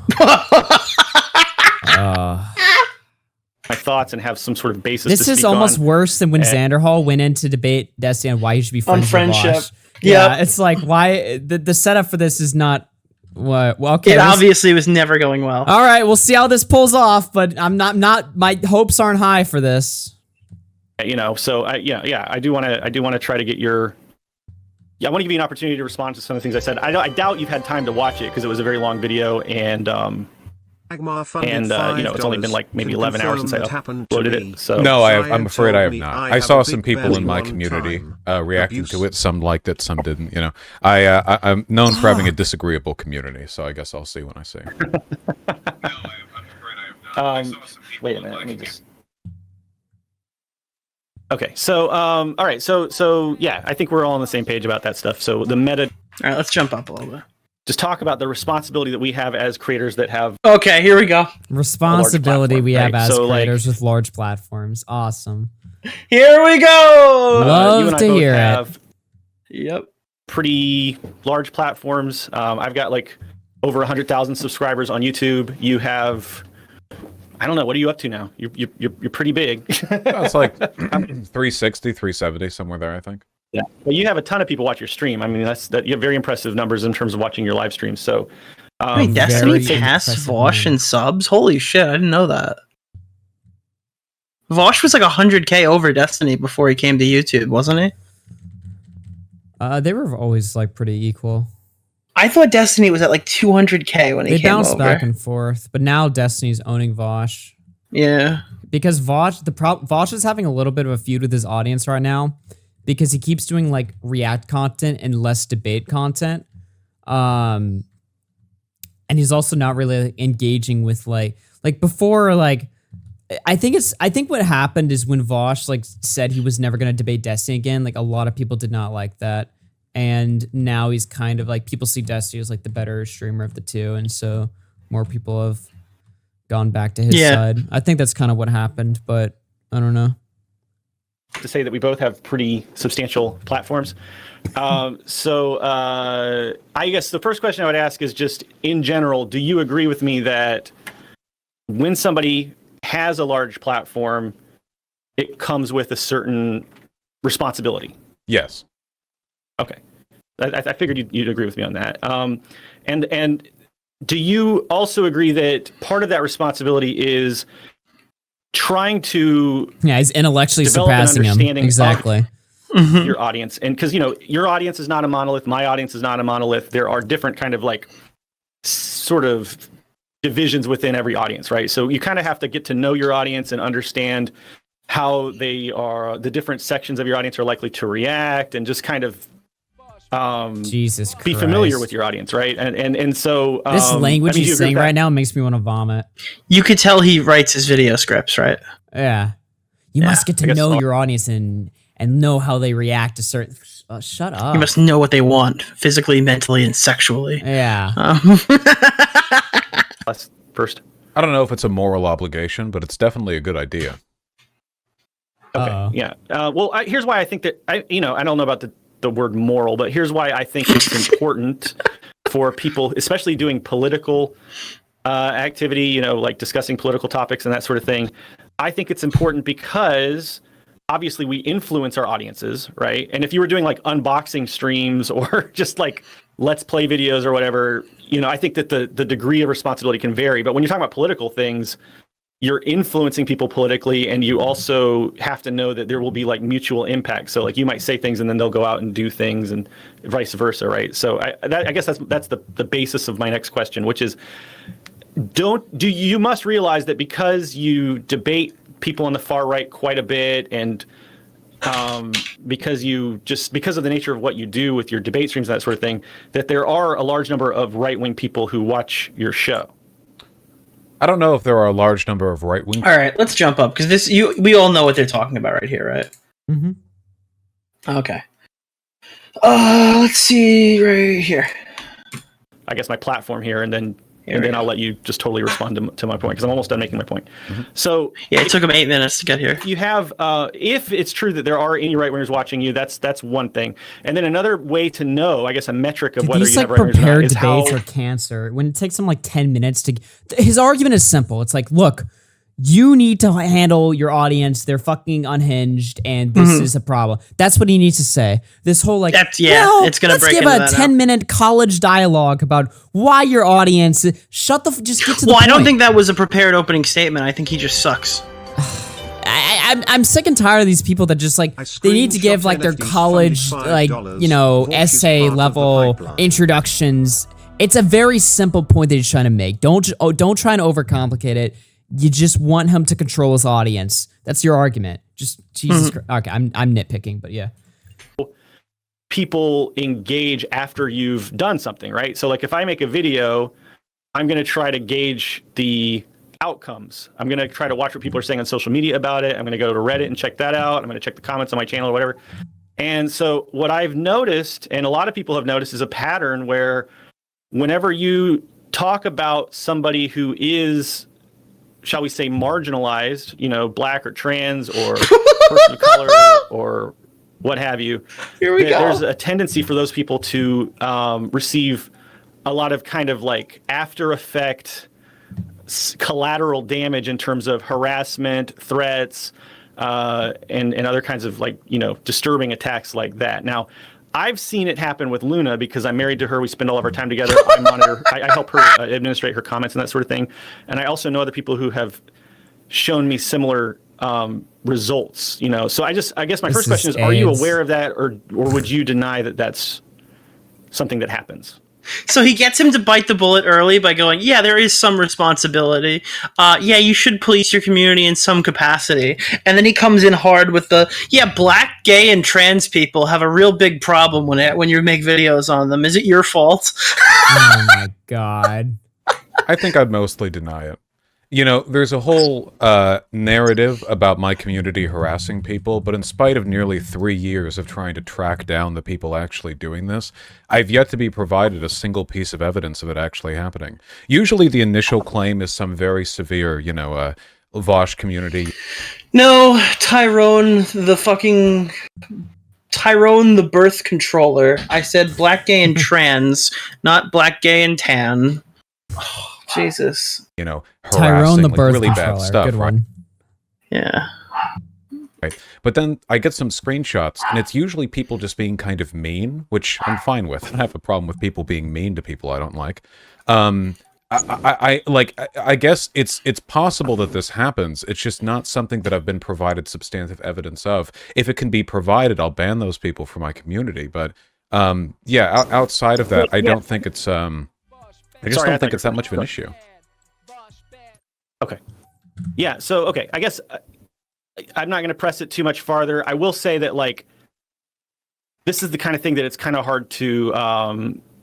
[SPEAKER 11] My thoughts and have some sort of basis.
[SPEAKER 1] This is almost worse than when Xander Hall went in to debate Destiny on why you should be friends with Vosh. Yeah, it's like why the setup for this is not what. Well, okay,
[SPEAKER 5] it obviously was never going well.
[SPEAKER 1] All right, we'll see how this pulls off, but I'm not. My hopes aren't high for this.
[SPEAKER 11] So I do want to try to get your. Yeah, I want to give you an opportunity to respond to some of the things I said. I doubt you've had time to watch it because it was a very long video, and it's only been like maybe 11 hours since I uploaded it. So
[SPEAKER 10] no, I'm afraid I have not. I saw some people in my community reacting to it. Some liked it, some didn't. I'm known for having a disagreeable community, so I guess I'll see when I see.
[SPEAKER 11] Wait a minute, let me just. Okay, so all right, so yeah, I think we're all on the same page about that stuff. So the meta.
[SPEAKER 5] All right, let's jump up a little bit.
[SPEAKER 11] Just talk about the responsibility that we have as creators that have.
[SPEAKER 5] Okay, here we go.
[SPEAKER 1] Responsibility we have as creators with large platforms. Awesome.
[SPEAKER 5] Here we go.
[SPEAKER 1] Love to hear it.
[SPEAKER 5] Yep.
[SPEAKER 11] pretty large platforms. I've got like over 100,000 subscribers on YouTube. You have, I don't know, what are you up to now? You're pretty big.
[SPEAKER 10] It's like 360, 370, somewhere there, I think.
[SPEAKER 11] Yeah, well, you have a ton of people watch your stream. I mean, you have very impressive numbers in terms of watching your live streams. So,
[SPEAKER 5] wait, Destiny passed Vosh in subs? Holy shit, I didn't know that. Vosh was like 100K over Destiny before he came to YouTube, wasn't he?
[SPEAKER 1] They were always like pretty equal.
[SPEAKER 5] I thought Destiny was at like 200K when he came over. They bounced
[SPEAKER 1] back and forth, but now Destiny's owning Vosh.
[SPEAKER 5] Yeah,
[SPEAKER 1] because Vosh is having a little bit of a feud with his audience right now. Because he keeps doing like React content and less debate content, and he's also not really engaging with like before. Like, I think what happened is when Vosh like said he was never gonna debate Destiny again. Like a lot of people did not like that, and now he's kind of like people see Destiny as like the better streamer of the two, and so more people have gone back to his side. I think that's kind of what happened, but I don't know.
[SPEAKER 11] To say that we both have pretty substantial platforms. So I guess the first question I would ask is just in general, do you agree with me that when somebody has a large platform, it comes with a certain responsibility?
[SPEAKER 10] Yes.
[SPEAKER 11] Okay. I figured you'd agree with me on that. And do you also agree that part of that responsibility is trying to
[SPEAKER 1] he's intellectually surpassing him exactly
[SPEAKER 11] your audience, and because your audience is not a monolith, my audience is not a monolith. There are different kind of like sort of divisions within every audience, right? So you kind of have to get to know your audience and understand how the different sections of your audience are likely to react, and just kind of
[SPEAKER 1] Jesus Christ,
[SPEAKER 11] be familiar with your audience, right? And so
[SPEAKER 1] this language he's saying right now makes me want to vomit.
[SPEAKER 5] You could tell he writes his video scripts, right?
[SPEAKER 1] Yeah, you must get to know your audience and know how they react to certain. Shut up.
[SPEAKER 5] You must know what they want physically, mentally, and sexually.
[SPEAKER 1] Yeah.
[SPEAKER 11] First,
[SPEAKER 10] I don't know if it's a moral obligation, but it's definitely a good idea.
[SPEAKER 11] Okay. Yeah. Well, here's why I think that I don't know about the word moral, but here's why I think it's important for people, especially doing political activity, like discussing political topics and that sort of thing. I think it's important because obviously we influence our audiences, right? And if you were doing like unboxing streams or just like let's play videos or whatever, I think that the degree of responsibility can vary. But when you're talking about political things, you're influencing people politically, and you also have to know that there will be like mutual impact. So like you might say things and then they'll go out and do things, and vice versa, right? So I guess that's the basis of my next question, which is you must realize that because you debate people on the far right quite a bit, and because of the nature of what you do with your debate streams and that sort of thing, that there are a large number of right-wing people who watch your show.
[SPEAKER 10] I don't know if there are a large number of right-wing.
[SPEAKER 5] All right, let's jump up because we all know what they're talking about right here, right?
[SPEAKER 1] Mm-hmm.
[SPEAKER 5] Okay. Let's see right here.
[SPEAKER 11] I guess my platform here, and then I'll let you just totally respond to my point because I'm almost done making my point. Mm-hmm. So
[SPEAKER 5] yeah, it took him 8 minutes to get here.
[SPEAKER 11] You have, if it's true that there are any right wingers watching you, that's one thing. And then another way to know, I guess, a metric of whether you have right wingers or not is how
[SPEAKER 1] debates are cancer. When it takes him like 10 minutes to, his argument is simple. It's like, look, you need to handle your audience. They're fucking unhinged, and this is a problem. That's what he needs to say. This whole like,
[SPEAKER 5] it's gonna break into that.
[SPEAKER 1] Let's give a 10-minute college dialogue about why your audience. Just get to the point.
[SPEAKER 5] Well, I don't think that was a prepared opening statement. I think he just sucks.
[SPEAKER 1] I'm sick and tired of these people that just like they need to give like their college essay level introductions. It's a very simple point that he's trying to make. Don't try and overcomplicate it. You just want him to control his audience. That's your argument. Just Jesus Christ. Okay, I'm nitpicking, but yeah.
[SPEAKER 11] People engage after you've done something, right? So like if I make a video, I'm going to try to gauge the outcomes. I'm going to try to watch what people are saying on social media about it. I'm going to go to Reddit and check that out. I'm going to check the comments on my channel or whatever. And so what I've noticed, and a lot of people have noticed, is a pattern where whenever you talk about somebody who is, shall we say, marginalized, black or trans or person of color or what have you.
[SPEAKER 3] Here we go.
[SPEAKER 11] There's a tendency for those people to receive a lot of kind of like after effect collateral damage in terms of harassment, threats, and other kinds of like, you know, disturbing attacks like that. Now, I've seen it happen with Luna because I'm married to her. We spend all of our time together. I monitor, I help her administrate her comments and that sort of thing. And I also know other people who have shown me similar results, you know. So I guess my first question is, are you aware of that, or would you deny that that's something that happens?
[SPEAKER 5] So he gets him to bite the bullet early by going, yeah, there is some responsibility. Yeah, you should police your community in some capacity. And then he comes in hard with the, yeah, black, gay, and trans people have a real big problem when you make videos on them. Is it your fault?
[SPEAKER 1] Oh my god.
[SPEAKER 10] I think I'd mostly deny it. You know, there's a whole narrative about my community harassing people, but in spite of nearly 3 years of trying to track down the people actually doing this, I've yet to be provided a single piece of evidence of it actually happening. Usually the initial claim is some very severe, you know, Vosh community.
[SPEAKER 5] No, Tyrone the birth controller. I said black, gay, and trans, not black, gay, and tan. Oh, Jesus.
[SPEAKER 10] You know,
[SPEAKER 1] Tyrone the
[SPEAKER 10] like,
[SPEAKER 1] birth
[SPEAKER 10] really
[SPEAKER 1] controller.
[SPEAKER 10] bad stuff.
[SPEAKER 1] Good one.
[SPEAKER 5] Yeah.
[SPEAKER 10] Right. But then I get some screenshots, and it's usually people just being kind of mean, which I'm fine with. I don't have a problem with people being mean to people I don't like. I guess it's possible that this happens. It's just not something that I've been provided substantive evidence of. If it can be provided, I'll ban those people from my community. But yeah, outside of that, I don't think it's I just don't think it's that much of an issue.
[SPEAKER 11] Okay. Yeah, so, okay, I guess I'm not going to press it too much farther. I will say that, like, this is the kind of thing that it's kind of hard to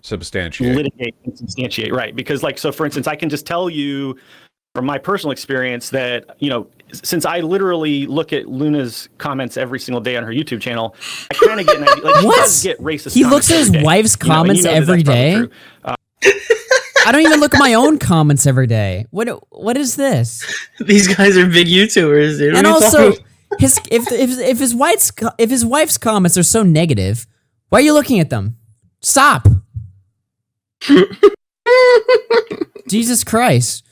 [SPEAKER 10] substantiate.
[SPEAKER 11] Litigate and substantiate, right? Because, like, so, for instance, I can just tell you from my personal experience that, you know, since I literally look at Luna's comments every single day on her YouTube channel, I kind of get an idea. Like, she does get racist.
[SPEAKER 1] He looks at his wife's comments every day? I don't even look at my own comments every day. What is this?
[SPEAKER 5] These guys are big YouTubers, dude.
[SPEAKER 1] And also, if his wife's comments are so negative, why are you looking at them? Stop. Jesus Christ.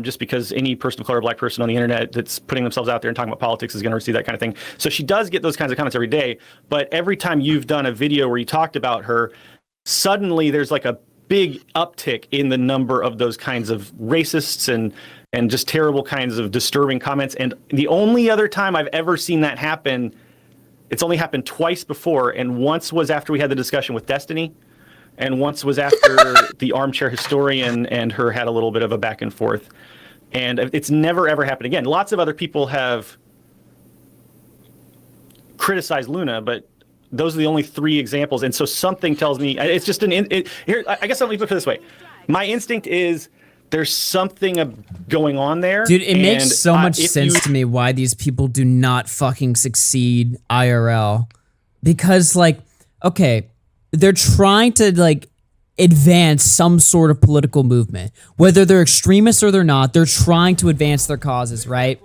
[SPEAKER 11] Just because any person of color, black person on the internet that's putting themselves out there and talking about politics is going to receive that kind of thing. So she does get those kinds of comments every day. But every time you've done a video where you talked about her, suddenly there's like a big uptick in the number of those kinds of racists and just terrible kinds of disturbing comments. And the only other time I've ever seen that happen, it's only happened twice before, and once was after we had the discussion with Destiny, and once was after the armchair historian and her had a little bit of a back and forth. And it's never ever happened again. Lots of other people have criticized Luna, but those are the only 3 examples, and so something tells me it's just here. I guess let me put it this way: my instinct is there's something going on there.
[SPEAKER 1] Dude, it makes so much sense to me why these people do not fucking succeed IRL, because like, okay, they're trying to like advance some sort of political movement, whether they're extremists or they're not. They're trying to advance their causes, right?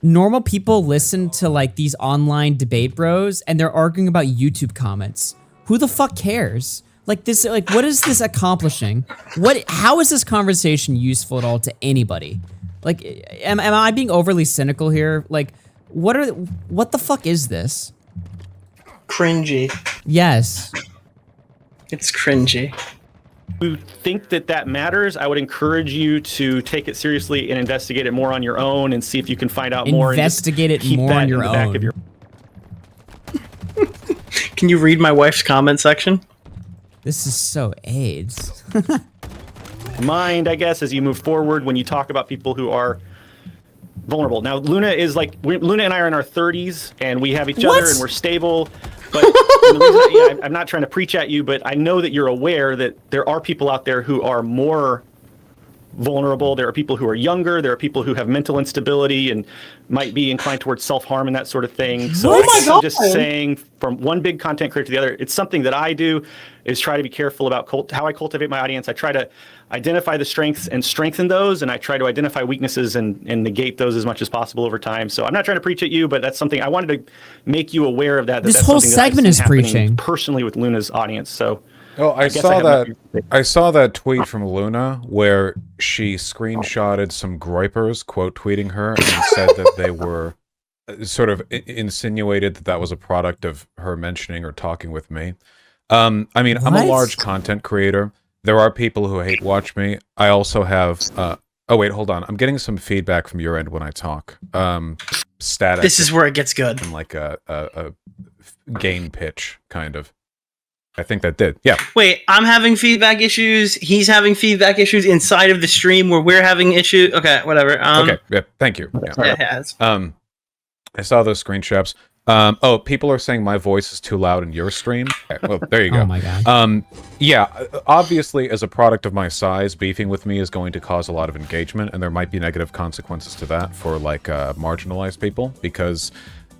[SPEAKER 1] Normal people listen to like these online debate bros and they're arguing about YouTube comments. Who the fuck cares? Like this, like what is this accomplishing? How is this conversation useful at all to anybody? Like, am I being overly cynical here? Like, what the fuck is this?
[SPEAKER 5] Cringy.
[SPEAKER 1] Yes.
[SPEAKER 5] It's cringy.
[SPEAKER 11] You think that matters, I would encourage you to take it seriously and investigate it more on your own and see if you can find out more.
[SPEAKER 1] Investigate it more on your own.
[SPEAKER 5] Can you read my wife's comment section?
[SPEAKER 1] This is so AIDS.
[SPEAKER 11] Mind, I guess, as you move forward when you talk about people who are vulnerable. Now, Luna is like, Luna and I are in our 30s and we have each other and we're stable. But the reason, I'm not trying to preach at you, but I know that you're aware that there are people out there who are more vulnerable. There are people who are younger. There are people who have mental instability and might be inclined towards self-harm and that sort of thing. So I'm just saying, from one big content creator to the other, it's something that I do is try to be careful about how I cultivate my audience. I try to identify the strengths and strengthen those, and I try to identify weaknesses and negate those as much as possible over time. So I'm not trying to preach at you, but that's something I wanted to make you aware of. That's
[SPEAKER 1] whole segment is preaching
[SPEAKER 11] personally with Luna's audience. So.
[SPEAKER 10] Oh, I saw that tweet from Luna where she screenshotted some groypers quote tweeting her and said that they were sort of insinuated that was a product of her mentioning or talking with me. I mean, I'm a large content creator. There are people who hate watch me. I also have oh wait, hold on. I'm getting some feedback from your end when I talk. Static.
[SPEAKER 5] This is where it gets good.
[SPEAKER 10] And like a game pitch kind of. I think that did. Yeah.
[SPEAKER 5] Wait, I'm having feedback issues. He's having feedback issues inside of the stream where we're having issues. Okay, whatever.
[SPEAKER 10] Okay. Yeah. Thank you. Yeah. I saw those screenshots. Oh, people are saying my voice is too loud in your stream. Okay, well, there you go.
[SPEAKER 1] Oh my god.
[SPEAKER 10] Yeah. Obviously, as a product of my size, beefing with me is going to cause a lot of engagement, and there might be negative consequences to that for like marginalized people because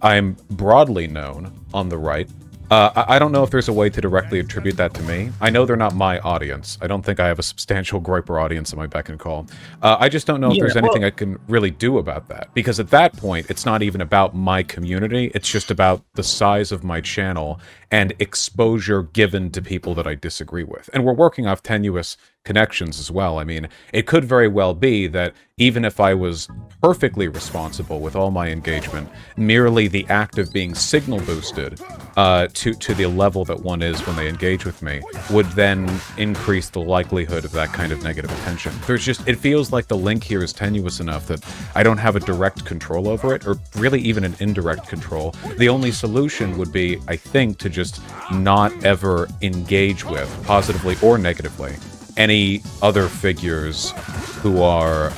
[SPEAKER 10] I'm broadly known on the right. I don't know if there's a way to directly attribute that to me. I know they're not my audience. I don't think I have a substantial groyper audience at my beck and call. I just don't know if there's anything I can really do about that. Because at that point, it's not even about my community. It's just about the size of my channel and exposure given to people that I disagree with. And we're working off tenuous connections as well. I mean, it could very well be that even if I was perfectly responsible with all my engagement, merely the act of being signal boosted to the level that one is when they engage with me would then increase the likelihood of that kind of negative attention. There's just, it feels like the link here is tenuous enough that I don't have a direct control over it, or really even an indirect control. The only solution would be, I think, to just not ever engage with, positively or negatively, any other figures who are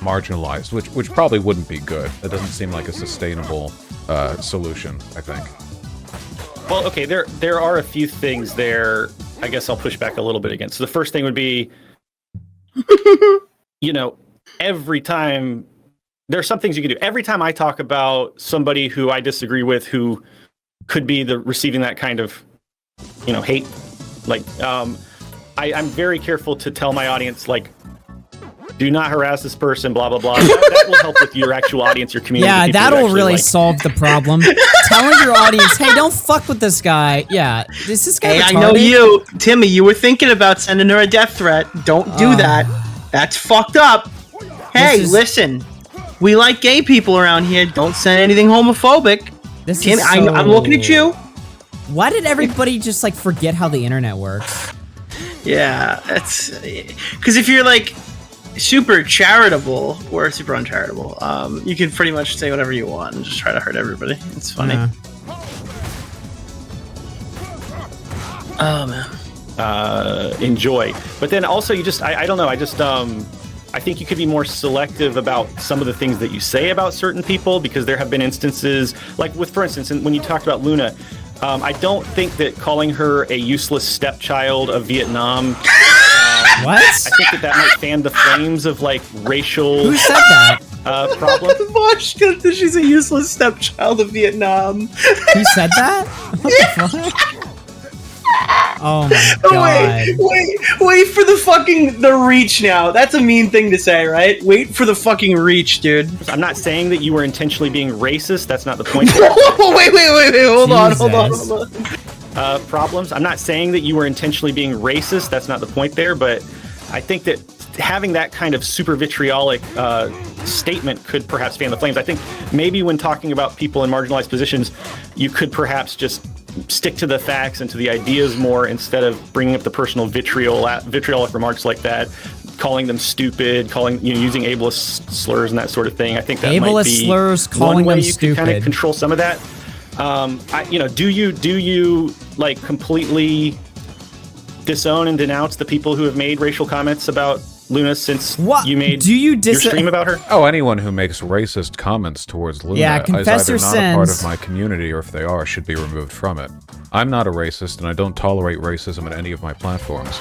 [SPEAKER 10] marginalized, which probably wouldn't be good. That doesn't seem like a sustainable solution, I think.
[SPEAKER 11] Well, okay, there are a few things there I guess I'll push back a little bit against. So the first thing would be, you know, every time, there are some things you can do. Every time I talk about somebody who I disagree with who could be receiving that kind of, you know, hate, like, I'm very careful to tell my audience, like, do not harass this person, blah, blah, blah. That will help with your actual audience, your community.
[SPEAKER 1] Yeah, that'll really solve the problem. Telling your audience, hey, don't fuck with this guy. Yeah, is this guy retarded?
[SPEAKER 5] I know you, Timmy, you were thinking about sending her a death threat. Don't do that. That's fucked up. Hey, listen, we like gay people around here. Don't send anything homophobic. Tim, I'm looking at you.
[SPEAKER 1] Why did everybody just, like, forget how the internet works?
[SPEAKER 5] Yeah, that's... Because if you're, like, super charitable or super uncharitable, you can pretty much say whatever you want and just try to hurt everybody. It's funny. Yeah. Oh, man.
[SPEAKER 11] Enjoy. But then also you just... I don't know, I think you could be more selective about some of the things that you say about certain people, because there have been instances, like with, for instance, when you talked about Luna, I don't think that calling her a useless stepchild of Vietnam,
[SPEAKER 1] what?
[SPEAKER 11] I think that might fan the flames of, like, racial...
[SPEAKER 1] Who said that?
[SPEAKER 11] Problem.
[SPEAKER 5] She's a useless stepchild of Vietnam.
[SPEAKER 1] He said that? What the fuck? Oh my god.
[SPEAKER 5] Wait for the reach now. That's a mean thing to say, right? Wait for the fucking reach, dude.
[SPEAKER 11] I'm not saying that you were intentionally being racist. That's not the point.
[SPEAKER 5] wait. Hold on.
[SPEAKER 11] Problems. I'm not saying that you were intentionally being racist. That's not the point there. But I think that having that kind of super vitriolic statement could perhaps fan the flames. I think maybe when talking about people in marginalized positions, you could perhaps just stick to the facts and to the ideas more, instead of bringing up the personal vitriolic remarks like that, calling them stupid, using ableist slurs and that sort of thing. I think that might be
[SPEAKER 1] slurs, calling
[SPEAKER 11] one way
[SPEAKER 1] them
[SPEAKER 11] you
[SPEAKER 1] stupid.
[SPEAKER 11] can kind of control some of that. Do you like completely disown and denounce the people who have made racial comments about Luna since
[SPEAKER 1] What?
[SPEAKER 11] you made
[SPEAKER 1] Do you
[SPEAKER 11] your stream about her?
[SPEAKER 10] Oh, anyone who makes racist comments towards Luna
[SPEAKER 1] Yeah,
[SPEAKER 10] is
[SPEAKER 1] confess
[SPEAKER 10] either
[SPEAKER 1] your
[SPEAKER 10] not a part of
[SPEAKER 1] sins.
[SPEAKER 10] my community, or if they are, should be removed from it. I'm not a racist, and I don't tolerate racism at any of my platforms.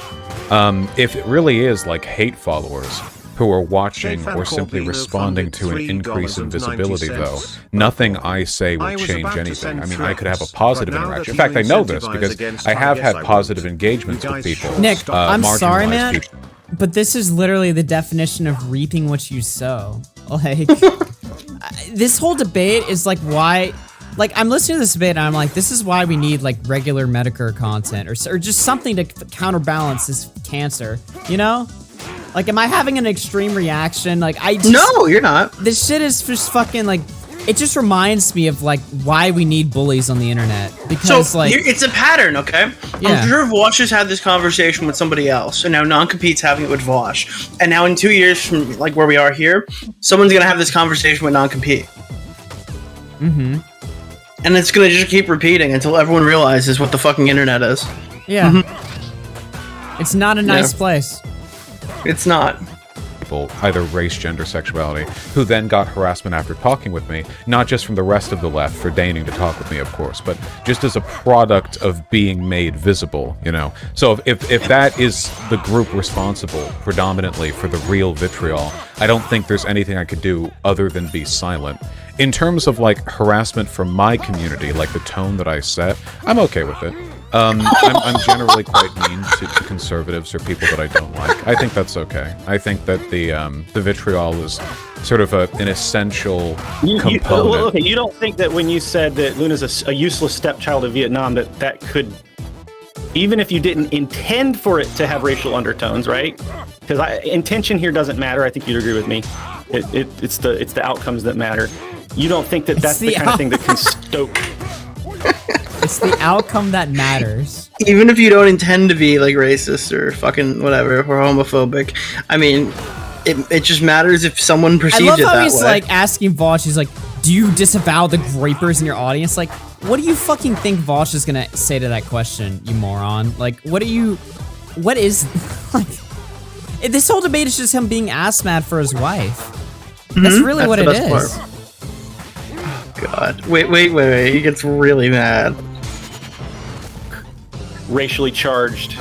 [SPEAKER 10] If it really is like hate followers who are watching or simply responding to an increase in visibility, though, nothing I say will change anything. I mean, I could have a positive interaction. In fact, I know this because I have had positive engagements with people.
[SPEAKER 1] Nick, I'm sorry,
[SPEAKER 10] marginalized
[SPEAKER 1] man,
[SPEAKER 10] people.
[SPEAKER 1] but this is literally the definition of reaping what you sow. Like, this whole debate is like why. Like, I'm listening to this debate and I'm like, this is why we need like regular Medicare content or just something to counterbalance this cancer, you know? Like, am I having an extreme reaction? Like, I just,
[SPEAKER 5] No, you're not.
[SPEAKER 1] This shit is just fucking like, it just reminds me of like why we need bullies on the internet. Because
[SPEAKER 5] So
[SPEAKER 1] like,
[SPEAKER 5] it's a pattern, okay?
[SPEAKER 1] Yeah.
[SPEAKER 5] I'm sure Vosh has had this conversation with somebody else, and now non-compete's having it with Vosh. And now in 2 years from like where we are here, someone's gonna have this conversation with non-compete.
[SPEAKER 1] mm-hmm.
[SPEAKER 5] And it's gonna just keep repeating until everyone realizes what the fucking internet is.
[SPEAKER 1] Yeah. It's not a nice
[SPEAKER 5] Yeah.
[SPEAKER 1] place.
[SPEAKER 5] It's not.
[SPEAKER 10] People, either race, gender, sexuality, who then got harassment after talking with me, not just from the rest of the left for deigning to talk with me, of course, but just as a product of being made visible, you know? So if that is the group responsible predominantly for the real vitriol, I don't think there's anything I could do other than be silent. In terms of like harassment from my community, like the tone that I set, I'm okay with it. I'm generally quite mean to conservatives or people that I don't like. I think that's okay. I think that the vitriol is sort of an essential component.
[SPEAKER 11] Okay, you don't think that when you said that Luna's a useless stepchild of Vietnam, that could, even if you didn't intend for it to have racial undertones, right? Because intention here doesn't matter. I think you'd agree with me. It's the outcomes that matter. You don't think that that's the kind of thing that can stoke.
[SPEAKER 1] It's the outcome that matters.
[SPEAKER 5] Even if you don't intend to be like racist or fucking whatever or homophobic, I mean, it just matters if someone perceives
[SPEAKER 1] I love
[SPEAKER 5] it
[SPEAKER 1] how
[SPEAKER 5] that
[SPEAKER 1] he's
[SPEAKER 5] way.
[SPEAKER 1] like asking Vosh, he's like, do you disavow the grapers in your audience? Like, what do you fucking think Vosh is gonna say to that question, you moron? Like, what is, like, this whole debate is just him being ass mad for his wife. That's really what it is.
[SPEAKER 5] God. Wait. He gets really mad.
[SPEAKER 11] Racially charged.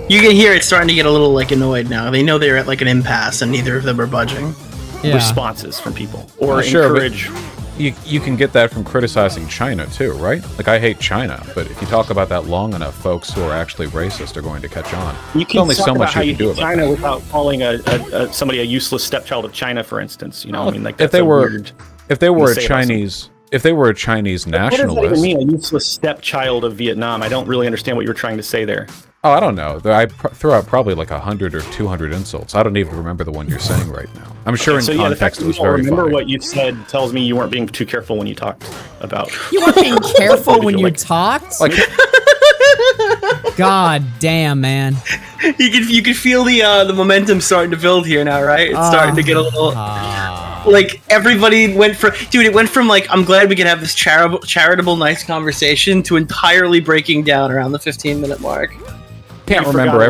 [SPEAKER 5] You can hear it starting to get a little like annoyed now. They know they're at like an impasse and neither of them are budging.
[SPEAKER 11] Responses from people or
[SPEAKER 10] Sure, but
[SPEAKER 11] encourage.
[SPEAKER 10] you can get that from criticizing China too, right? Like, I hate China, but if you talk about that long enough, folks who are actually racist are going to catch on.
[SPEAKER 11] You
[SPEAKER 10] There's
[SPEAKER 11] can
[SPEAKER 10] only
[SPEAKER 11] talk
[SPEAKER 10] so
[SPEAKER 11] about
[SPEAKER 10] much
[SPEAKER 11] how
[SPEAKER 10] you
[SPEAKER 11] you
[SPEAKER 10] can do
[SPEAKER 11] hate
[SPEAKER 10] about
[SPEAKER 11] China
[SPEAKER 10] that.
[SPEAKER 11] without calling somebody a useless stepchild of China, for instance. You know, I mean, like, that's
[SPEAKER 10] if they
[SPEAKER 11] a
[SPEAKER 10] were
[SPEAKER 11] weird
[SPEAKER 10] if they were a
[SPEAKER 11] thing to say about
[SPEAKER 10] Chinese if they were a Chinese
[SPEAKER 11] What does that even
[SPEAKER 10] nationalist.
[SPEAKER 11] mean, a useless stepchild of Vietnam? I don't really understand what you were trying to say there.
[SPEAKER 10] Oh, I don't know. I threw out probably like 100 or 200 insults. I don't even remember the one you're saying right now. I'm sure
[SPEAKER 11] So
[SPEAKER 10] in
[SPEAKER 11] yeah, the fact
[SPEAKER 10] context
[SPEAKER 11] that
[SPEAKER 10] it
[SPEAKER 11] you
[SPEAKER 10] was
[SPEAKER 11] don't
[SPEAKER 10] very
[SPEAKER 11] remember
[SPEAKER 10] funny.
[SPEAKER 11] what you said tells me you weren't being too careful when you talked about.
[SPEAKER 1] You weren't being careful when you
[SPEAKER 11] Like-
[SPEAKER 1] talked?
[SPEAKER 10] Like,
[SPEAKER 1] God damn, man.
[SPEAKER 5] You can feel the momentum starting to build here now, right? It's starting to get a little like everybody went from it went from like I'm glad we could have this charitable nice conversation to entirely breaking down around the 15-minute mark.
[SPEAKER 10] can't remember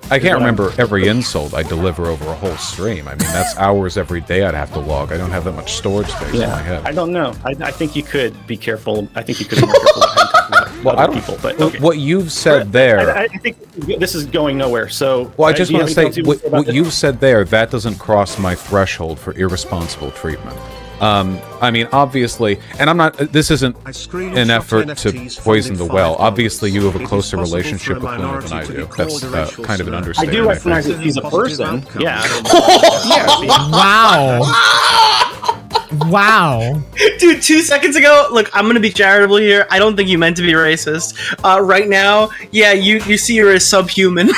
[SPEAKER 10] I can't remember every insult I deliver over a whole stream. I mean, that's hours every day I'd have to log. I don't have that much storage space in my head.
[SPEAKER 11] I don't know. I think you could be careful. I think you could be more careful about how you talk about
[SPEAKER 10] Well,
[SPEAKER 11] other people. But okay.
[SPEAKER 10] What you've said there.
[SPEAKER 11] I think this is going nowhere. So,
[SPEAKER 10] Well, I just
[SPEAKER 11] do you
[SPEAKER 10] want
[SPEAKER 11] have
[SPEAKER 10] to say,
[SPEAKER 11] anything else you want
[SPEAKER 10] what
[SPEAKER 11] to say
[SPEAKER 10] you've said there, that doesn't cross my threshold for irresponsible treatment. I mean, obviously, and I'm not, this isn't an effort to poison the well. Obviously, you have a closer relationship with Luna than I do. That's kind of an
[SPEAKER 11] I
[SPEAKER 10] understatement.
[SPEAKER 11] do recognize that he's a person. Yeah.
[SPEAKER 1] Wow. Wow.
[SPEAKER 5] Dude, 2 seconds ago, look, I'm gonna be charitable here. I don't think you meant to be racist. Right now, yeah, you see her as subhuman.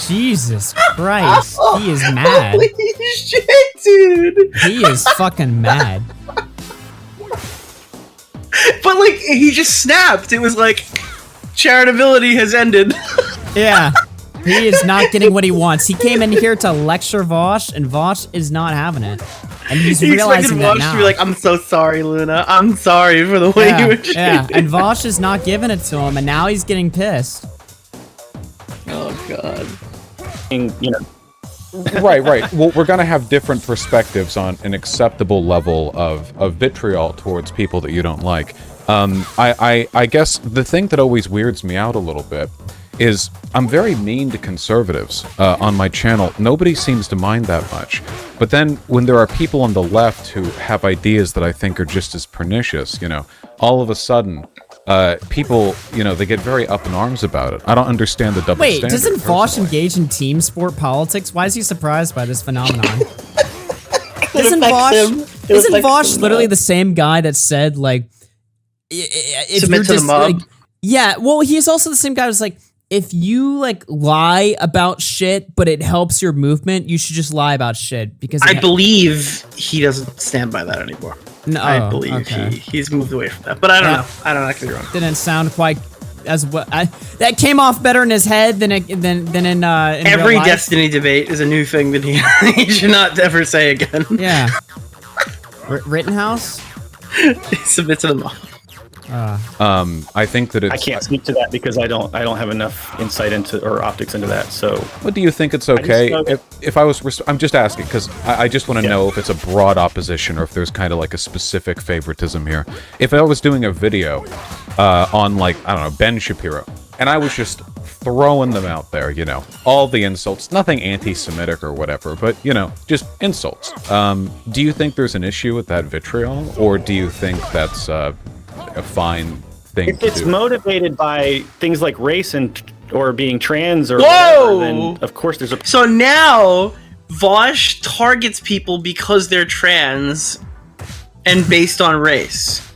[SPEAKER 1] Jesus Christ. He is mad.
[SPEAKER 5] Holy shit, dude.
[SPEAKER 1] He is fucking mad.
[SPEAKER 5] But like, he just snapped. It was like, charitability has ended.
[SPEAKER 1] Yeah. He is not getting what he wants. He came in here to lecture Vosh, and Vosh is not having it. And he's
[SPEAKER 5] He
[SPEAKER 1] realizing
[SPEAKER 5] expected
[SPEAKER 1] that
[SPEAKER 5] Vosh
[SPEAKER 1] now.
[SPEAKER 5] to be like, I'm so sorry, Luna. I'm sorry for the way you were treated.
[SPEAKER 1] Yeah, and Vosh is not giving it to him, and now he's getting pissed.
[SPEAKER 5] Oh, God.
[SPEAKER 11] You know.
[SPEAKER 10] Right. Well, we're gonna have different perspectives on an acceptable level of vitriol towards people that you don't like. I guess the thing that always weirds me out a little bit is I'm very mean to conservatives on my channel. Nobody seems to mind that much. But then when there are people on the left who have ideas that I think are just as pernicious, you know, all of a sudden, people, you know, they get very up in arms about it. I don't understand the double standard.
[SPEAKER 1] Wait, doesn't Vosh engage in team sport politics? Why is he surprised by this phenomenon? Isn't Vosh literally the same guy that said, like, if
[SPEAKER 5] submit
[SPEAKER 1] you're
[SPEAKER 5] to
[SPEAKER 1] just,
[SPEAKER 5] the mob?
[SPEAKER 1] like, yeah, well, he's also the same guy who's like, if you, like, lie about shit, but it helps your movement, you should just lie about shit. Because
[SPEAKER 5] I believe he doesn't stand by that anymore.
[SPEAKER 1] No,
[SPEAKER 5] I believe he's moved away from that. But I don't know. I could be wrong.
[SPEAKER 1] Didn't sound quite as well. That came off better in his head than in
[SPEAKER 5] every
[SPEAKER 1] real life.
[SPEAKER 5] Destiny debate is a new thing that he should not ever say again.
[SPEAKER 1] Yeah. Rittenhouse?
[SPEAKER 5] Submit to the mob.
[SPEAKER 10] I think that it's...
[SPEAKER 11] I can't speak to that because I don't have enough insight into or optics into that. So,
[SPEAKER 10] what do you think it's okay if I was? I'm just asking because I just want to know if it's a broad opposition or if there's kind of like a specific favoritism here. If I was doing a video on, like, I don't know, Ben Shapiro, and I was just throwing them out there, you know, all the insults, nothing anti-Semitic or whatever, but, you know, just insults. Do you think there's an issue with that vitriol, or do you think that's a fine thing
[SPEAKER 11] if it's motivated by things like race or being trans or
[SPEAKER 5] whatever,
[SPEAKER 11] then of course there's a...
[SPEAKER 5] So now Vosh targets people because they're trans and based on race.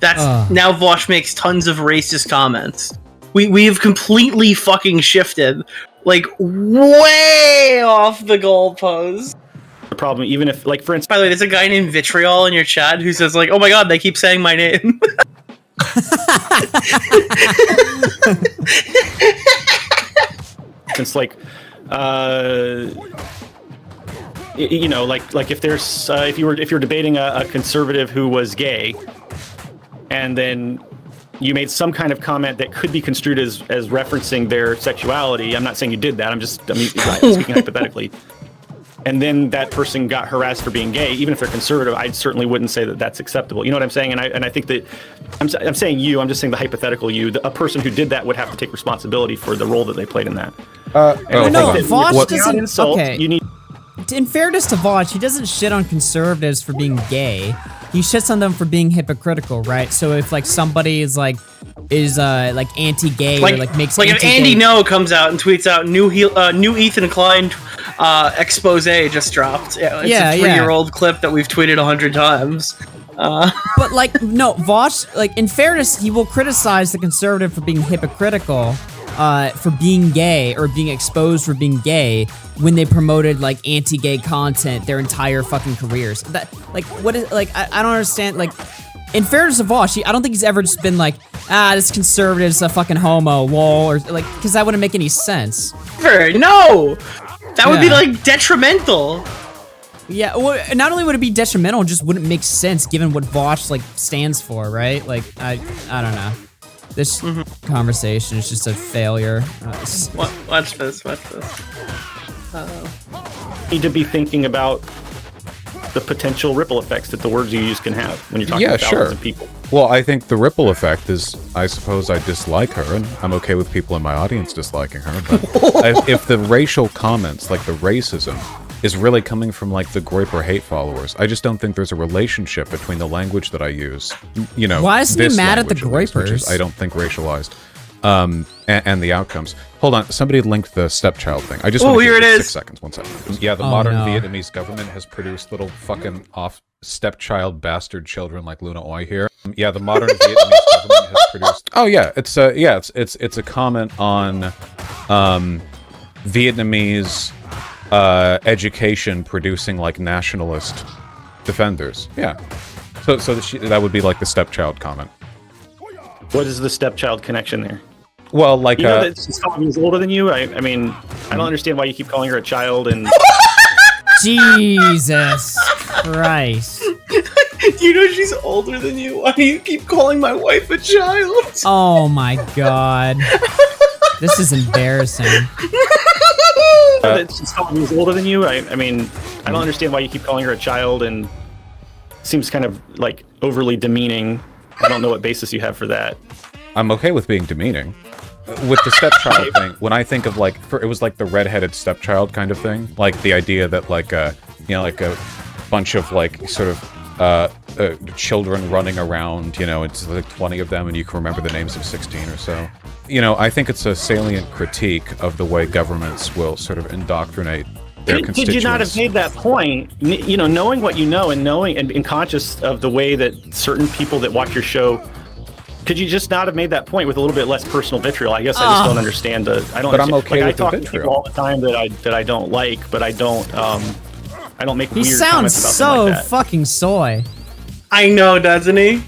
[SPEAKER 5] That's now Vosh makes tons of racist comments. We've completely fucking shifted, like, way off the goalpost.
[SPEAKER 11] The problem, even if, like, for instance...
[SPEAKER 5] By the way, there's a guy named Vitriol in your chat who says, like, oh my god, they keep saying my name.
[SPEAKER 11] It's like, you know, like if there's if you're debating a conservative who was gay, and then you made some kind of comment that could be construed as referencing their sexuality. I'm not saying you did that. I'm speaking hypothetically. And then that person got harassed for being gay, even if they're conservative, I certainly wouldn't say that that's acceptable. You know what I'm saying? And I think that I'm saying you. I'm just saying the hypothetical you. A person who did that would have to take responsibility for the role that they played in that.
[SPEAKER 1] No, Vosh doesn't.
[SPEAKER 11] Insult,
[SPEAKER 1] okay.
[SPEAKER 11] you need.
[SPEAKER 1] In fairness to Vosh, he doesn't shit on conservatives for being gay. He shits on them for being hypocritical, right? So if, like, somebody is like anti-gay or like makes
[SPEAKER 5] like if Andy No comes out and tweets out new Ethan Klein expose just dropped. It's a 3-year-old clip that we've tweeted 100 times.
[SPEAKER 1] But, like, no, Vosh, like, in fairness, he will criticize the conservative for being hypocritical, for being gay or being exposed for being gay when they promoted, like, anti-gay content their entire fucking careers. That, like, what is, like, I don't understand, like, in fairness to Vosh, I don't think he's ever just been like, this conservative's a fucking homo, lol, or, like, because that wouldn't make any sense.
[SPEAKER 5] No! That would be, like, detrimental.
[SPEAKER 1] Yeah, well, not only would it be detrimental, it just wouldn't make sense given what Vosh, like, stands for, right? Like, I don't know. This conversation is just a failure.
[SPEAKER 5] Watch this.
[SPEAKER 11] Need to be thinking about the potential ripple effects that the words you use can have when you're talking to thousands of people.
[SPEAKER 10] Well, I think the ripple effect is, I suppose I dislike her, and I'm okay with people in my audience disliking her, but if the racial comments, like the racism, is really coming from, like, the Groyper hate followers, I just don't think there's a relationship between the language that I use, you know,
[SPEAKER 1] why isn't he mad at the Groypers?
[SPEAKER 10] I don't think racialized, and the outcomes. Hold on, somebody linked the stepchild thing. I just want to
[SPEAKER 5] here it is.
[SPEAKER 10] 6 seconds, 1 second. Yeah, the modern Vietnamese government has produced little fucking stepchild bastard children like Luna Oi here. Yeah, the modern Vietnamese government has produced. Oh yeah, it's a comment on Vietnamese education producing, like, nationalist defenders. Yeah, so that would be like the stepchild comment.
[SPEAKER 11] What is the stepchild connection there?
[SPEAKER 10] Well, like,
[SPEAKER 11] you know that she's 5 years older than you. I mean, I don't understand why you keep calling her a child. And
[SPEAKER 1] Jesus Christ.
[SPEAKER 5] Do you know she's older than you? Why do you keep calling my wife a child?
[SPEAKER 1] Oh my god. This is embarrassing.
[SPEAKER 11] She's years older than you. I mean, I don't understand why you keep calling her a child, and seems kind of like overly demeaning. I don't know what basis you have for that.
[SPEAKER 10] I'm okay with being demeaning. With the stepchild thing, when I think of like, it was like the redheaded stepchild kind of thing, like the idea that like you know, like a bunch of like sort of children running around, you know, it's like 20 of them and you can remember the names of 16 or so. You know, I think it's a salient critique of the way governments will sort of indoctrinate their constituents.
[SPEAKER 11] Could you not have made that point? You know, knowing what you know and knowing and conscious of the way that certain people that watch your show, could you just not have made that point with a little bit less personal vitriol? I guess I just don't understand the. I don't.
[SPEAKER 10] But I'm okay
[SPEAKER 11] like,
[SPEAKER 10] with
[SPEAKER 11] I talk
[SPEAKER 10] the
[SPEAKER 11] to
[SPEAKER 10] vitriol
[SPEAKER 11] people all the time that I don't like, but I don't make
[SPEAKER 1] He
[SPEAKER 11] weird
[SPEAKER 1] sounds
[SPEAKER 11] comments about them
[SPEAKER 1] so
[SPEAKER 11] like that.
[SPEAKER 1] fucking soy.
[SPEAKER 5] I know, doesn't he?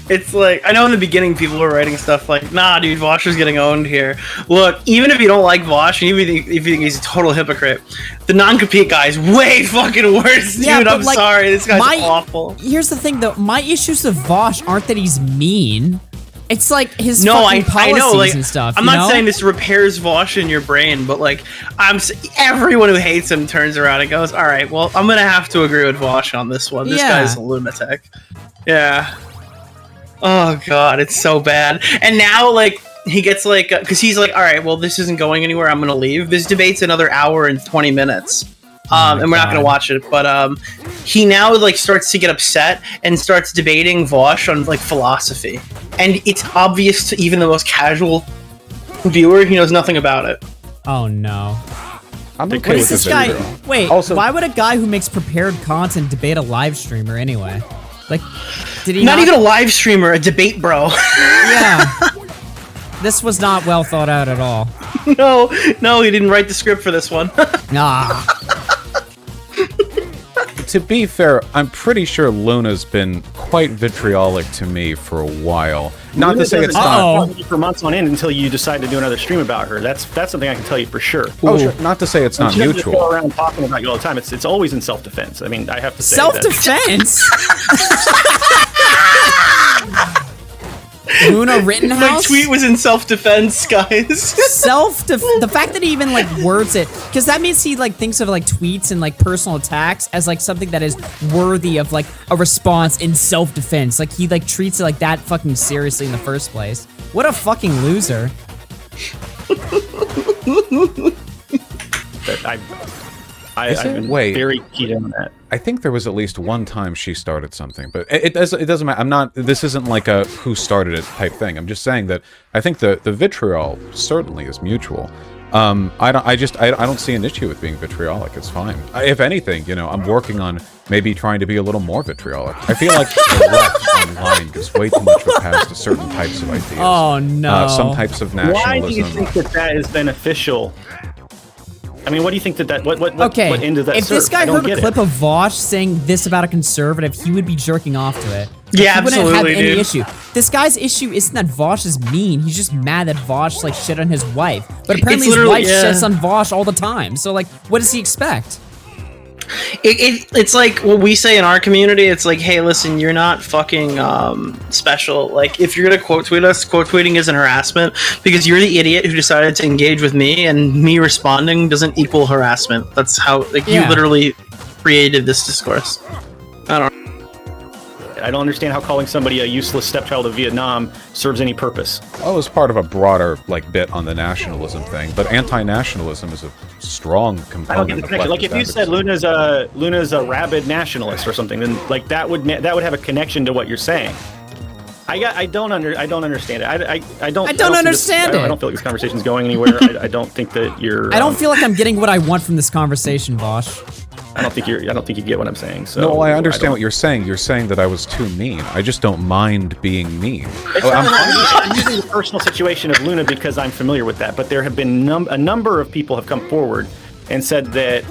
[SPEAKER 5] It's like, I know in the beginning people were writing stuff like, nah, dude, Vosh is getting owned here. Look, even if you don't like Vosh, and even if you think he's a total hypocrite, the non-compete guy is way fucking worse, dude.
[SPEAKER 1] Yeah, but,
[SPEAKER 5] I'm
[SPEAKER 1] like,
[SPEAKER 5] sorry, this guy's awful.
[SPEAKER 1] Here's the thing, though. My issues with Vosh aren't that he's mean. It's like his fucking policies
[SPEAKER 5] I know, like,
[SPEAKER 1] and stuff.
[SPEAKER 5] I'm not saying this repairs Vosh in your brain, but like, everyone who hates him turns around and goes, all right, well, I'm gonna have to agree with Vosh on this one. This guy's a lunatic. Yeah. Oh god, it's so bad. And now, like, he gets like, because he's like, all right, well, this isn't going anywhere. I'm gonna leave. This debate's another hour and 20 minutes. And we're not gonna watch it, but he now like starts to get upset and starts debating Vosh on like philosophy, and it's obvious to even the most casual viewer he knows nothing about it.
[SPEAKER 1] Oh no!
[SPEAKER 10] I'm
[SPEAKER 1] okay with this guy. Wait, also, why would a guy who makes prepared content debate a live streamer anyway? Like, did he
[SPEAKER 5] not even a live streamer, a debate bro?
[SPEAKER 1] Yeah. This was not well thought out at all.
[SPEAKER 5] No, he didn't write the script for this one.
[SPEAKER 1] Nah.
[SPEAKER 10] To be fair, I'm pretty sure Luna's been quite vitriolic to me for a while. Not
[SPEAKER 11] Luna
[SPEAKER 10] to say it's
[SPEAKER 11] not for months on end until you decide to do another stream about her. That's something I can tell you for sure.
[SPEAKER 10] Oh, sure. Not to say it's not
[SPEAKER 11] she doesn't just
[SPEAKER 10] mutual.
[SPEAKER 11] go around talking about you all the time. It's always in self-defense. I mean, I have to say
[SPEAKER 1] self-defense. Luna Rittenhouse?
[SPEAKER 5] My tweet was in self-defense, guys.
[SPEAKER 1] The fact that he even like words it, because that means he like thinks of like tweets and like personal attacks as like something that is worthy of like a response in self-defense. Like he like treats it like that fucking seriously in the first place. What a fucking loser.
[SPEAKER 11] I'm very keyed on that.
[SPEAKER 10] I think there was at least one time she started something, but it doesn't matter. I'm not. This isn't like a who started it type thing. I'm just saying that I think the vitriol certainly is mutual. I don't see an issue with being vitriolic. It's fine. If anything, you know, I'm working on maybe trying to be a little more vitriolic. I feel like the left online gives way too much of a pass to certain types of ideas.
[SPEAKER 1] Oh no!
[SPEAKER 10] Some types of nationalism.
[SPEAKER 11] Why do you think that is beneficial? I mean, what do you think that what
[SPEAKER 1] okay,
[SPEAKER 11] what end does that
[SPEAKER 1] if
[SPEAKER 11] serve?
[SPEAKER 1] this guy heard a clip of Vosh saying this about a conservative, he would be jerking off to it.
[SPEAKER 5] Yeah,
[SPEAKER 1] he wouldn't have any
[SPEAKER 5] dude.
[SPEAKER 1] issue. This guy's issue isn't that Vosh is mean. He's just mad that Vosh like shit on his wife. But apparently his wife shits on Vosh all the time. So like, what does he expect?
[SPEAKER 5] It's like what we say in our community. It's like, hey, listen, you're not fucking special. Like, if you're gonna quote tweet us, quote tweeting isn't harassment because you're the idiot who decided to engage with me, and me responding doesn't equal harassment. That's how you literally created this discourse.
[SPEAKER 11] I don't understand how calling somebody a useless stepchild of Vietnam serves any purpose.
[SPEAKER 10] Oh, it was part of a broader like bit on the nationalism thing, but anti-nationalism is a strong component.
[SPEAKER 11] I don't get the connection. Like if you said Luna's a rabid nationalist or something, then like that would have a connection to what you're saying. I don't understand it. I don't
[SPEAKER 1] understand it.
[SPEAKER 11] I don't feel like this conversation's going anywhere. I don't think that you're.
[SPEAKER 1] I don't feel like I'm getting what I want from this conversation, Vosh.
[SPEAKER 11] I don't think you get what I'm saying. So
[SPEAKER 10] no, I understand what you're saying. You're saying that I was too mean. I just don't mind being mean.
[SPEAKER 11] I'm using the personal situation of Luna because I'm familiar with that. But there have been a number of people have come forward and said that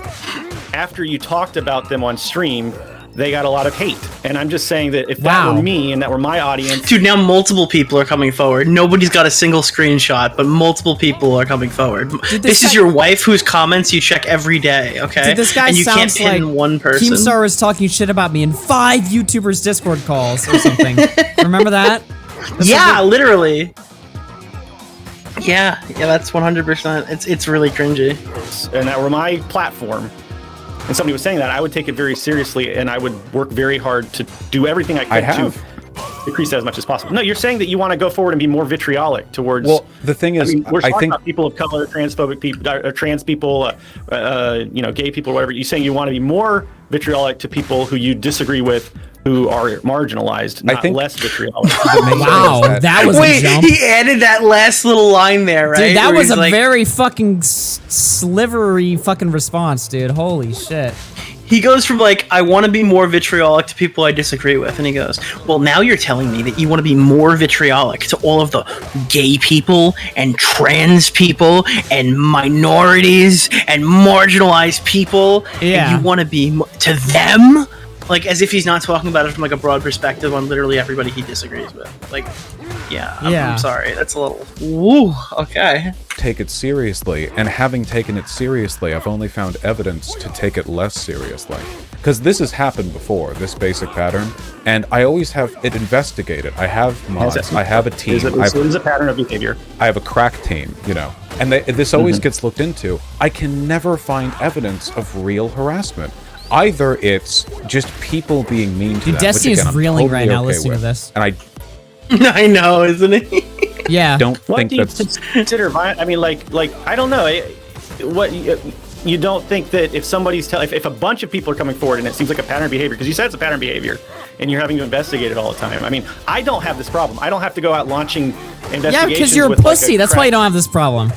[SPEAKER 11] after you talked about them on stream, they got a lot of hate. And I'm just saying that if that were me and that were my audience...
[SPEAKER 5] Dude, now multiple people are coming forward. Nobody's got a single screenshot, but multiple people are coming forward. This is your wife whose comments you check every day, okay?
[SPEAKER 1] Dude, this guy
[SPEAKER 5] and you can't
[SPEAKER 1] sounds
[SPEAKER 5] pin
[SPEAKER 1] like
[SPEAKER 5] one person.
[SPEAKER 1] Keemstar was talking shit about me in 5 YouTubers Discord calls or something. Remember that?
[SPEAKER 5] Yeah, literally. Yeah, that's 100%. It's really cringy.
[SPEAKER 11] And that were my platform, and somebody was saying that, I would take it very seriously, and I would work very hard to do everything I could to decrease that as much as possible. No, you're saying that you want to go forward and be more vitriolic towards.
[SPEAKER 10] Well, the thing is,
[SPEAKER 11] we're
[SPEAKER 10] I
[SPEAKER 11] talking
[SPEAKER 10] think
[SPEAKER 11] about people of color, transphobic people, trans people, gay people, whatever. You're saying you want to be more vitriolic to people who you disagree with, who are marginalized, not less vitriolic.
[SPEAKER 1] Wow, that was a jump.
[SPEAKER 5] He added that last little line there, right?
[SPEAKER 1] Dude, that
[SPEAKER 5] Where
[SPEAKER 1] was
[SPEAKER 5] he's
[SPEAKER 1] a
[SPEAKER 5] like,
[SPEAKER 1] very fucking slivery fucking response, dude. Holy shit.
[SPEAKER 5] He goes from like, I want to be more vitriolic to people I disagree with, and he goes, well, now you're telling me that you want to be more vitriolic to all of the gay people and trans people and minorities and marginalized people,
[SPEAKER 1] Yeah.
[SPEAKER 5] and you want to be to them? Like, as if he's not talking about it from like a broad perspective on literally everybody he disagrees with. Like, yeah, I'm sorry, that's a little, woo, okay.
[SPEAKER 10] take it seriously, and having taken it seriously, I've only found evidence to take it less seriously. Because this has happened before, this basic pattern, and I always have it investigated. I have mods, I have a team.
[SPEAKER 11] It is a pattern of behavior.
[SPEAKER 10] I have a crack team, you know, and this always gets looked into. I can never find evidence of real harassment. Either it's just people being mean to
[SPEAKER 1] Dude,
[SPEAKER 10] them,
[SPEAKER 1] Destiny
[SPEAKER 10] which,
[SPEAKER 1] is
[SPEAKER 10] again, I'm
[SPEAKER 1] reeling
[SPEAKER 10] totally
[SPEAKER 1] right now
[SPEAKER 10] okay
[SPEAKER 1] listening
[SPEAKER 10] with.
[SPEAKER 1] to this.
[SPEAKER 10] And
[SPEAKER 5] I know, isn't it?
[SPEAKER 1] Yeah.
[SPEAKER 10] don't
[SPEAKER 11] What
[SPEAKER 10] think
[SPEAKER 11] do you
[SPEAKER 10] that's...
[SPEAKER 11] consider violent? I mean, like I don't know. What you don't think that if somebody's if a bunch of people are coming forward and it seems like a pattern of behavior, because you said it's a pattern of behavior, and you're having to investigate it all the time. I mean, I don't have this problem. I don't have to go out launching investigations.
[SPEAKER 1] Yeah, because you're a
[SPEAKER 11] with,
[SPEAKER 1] pussy.
[SPEAKER 11] Like,
[SPEAKER 1] That's why you don't have this problem.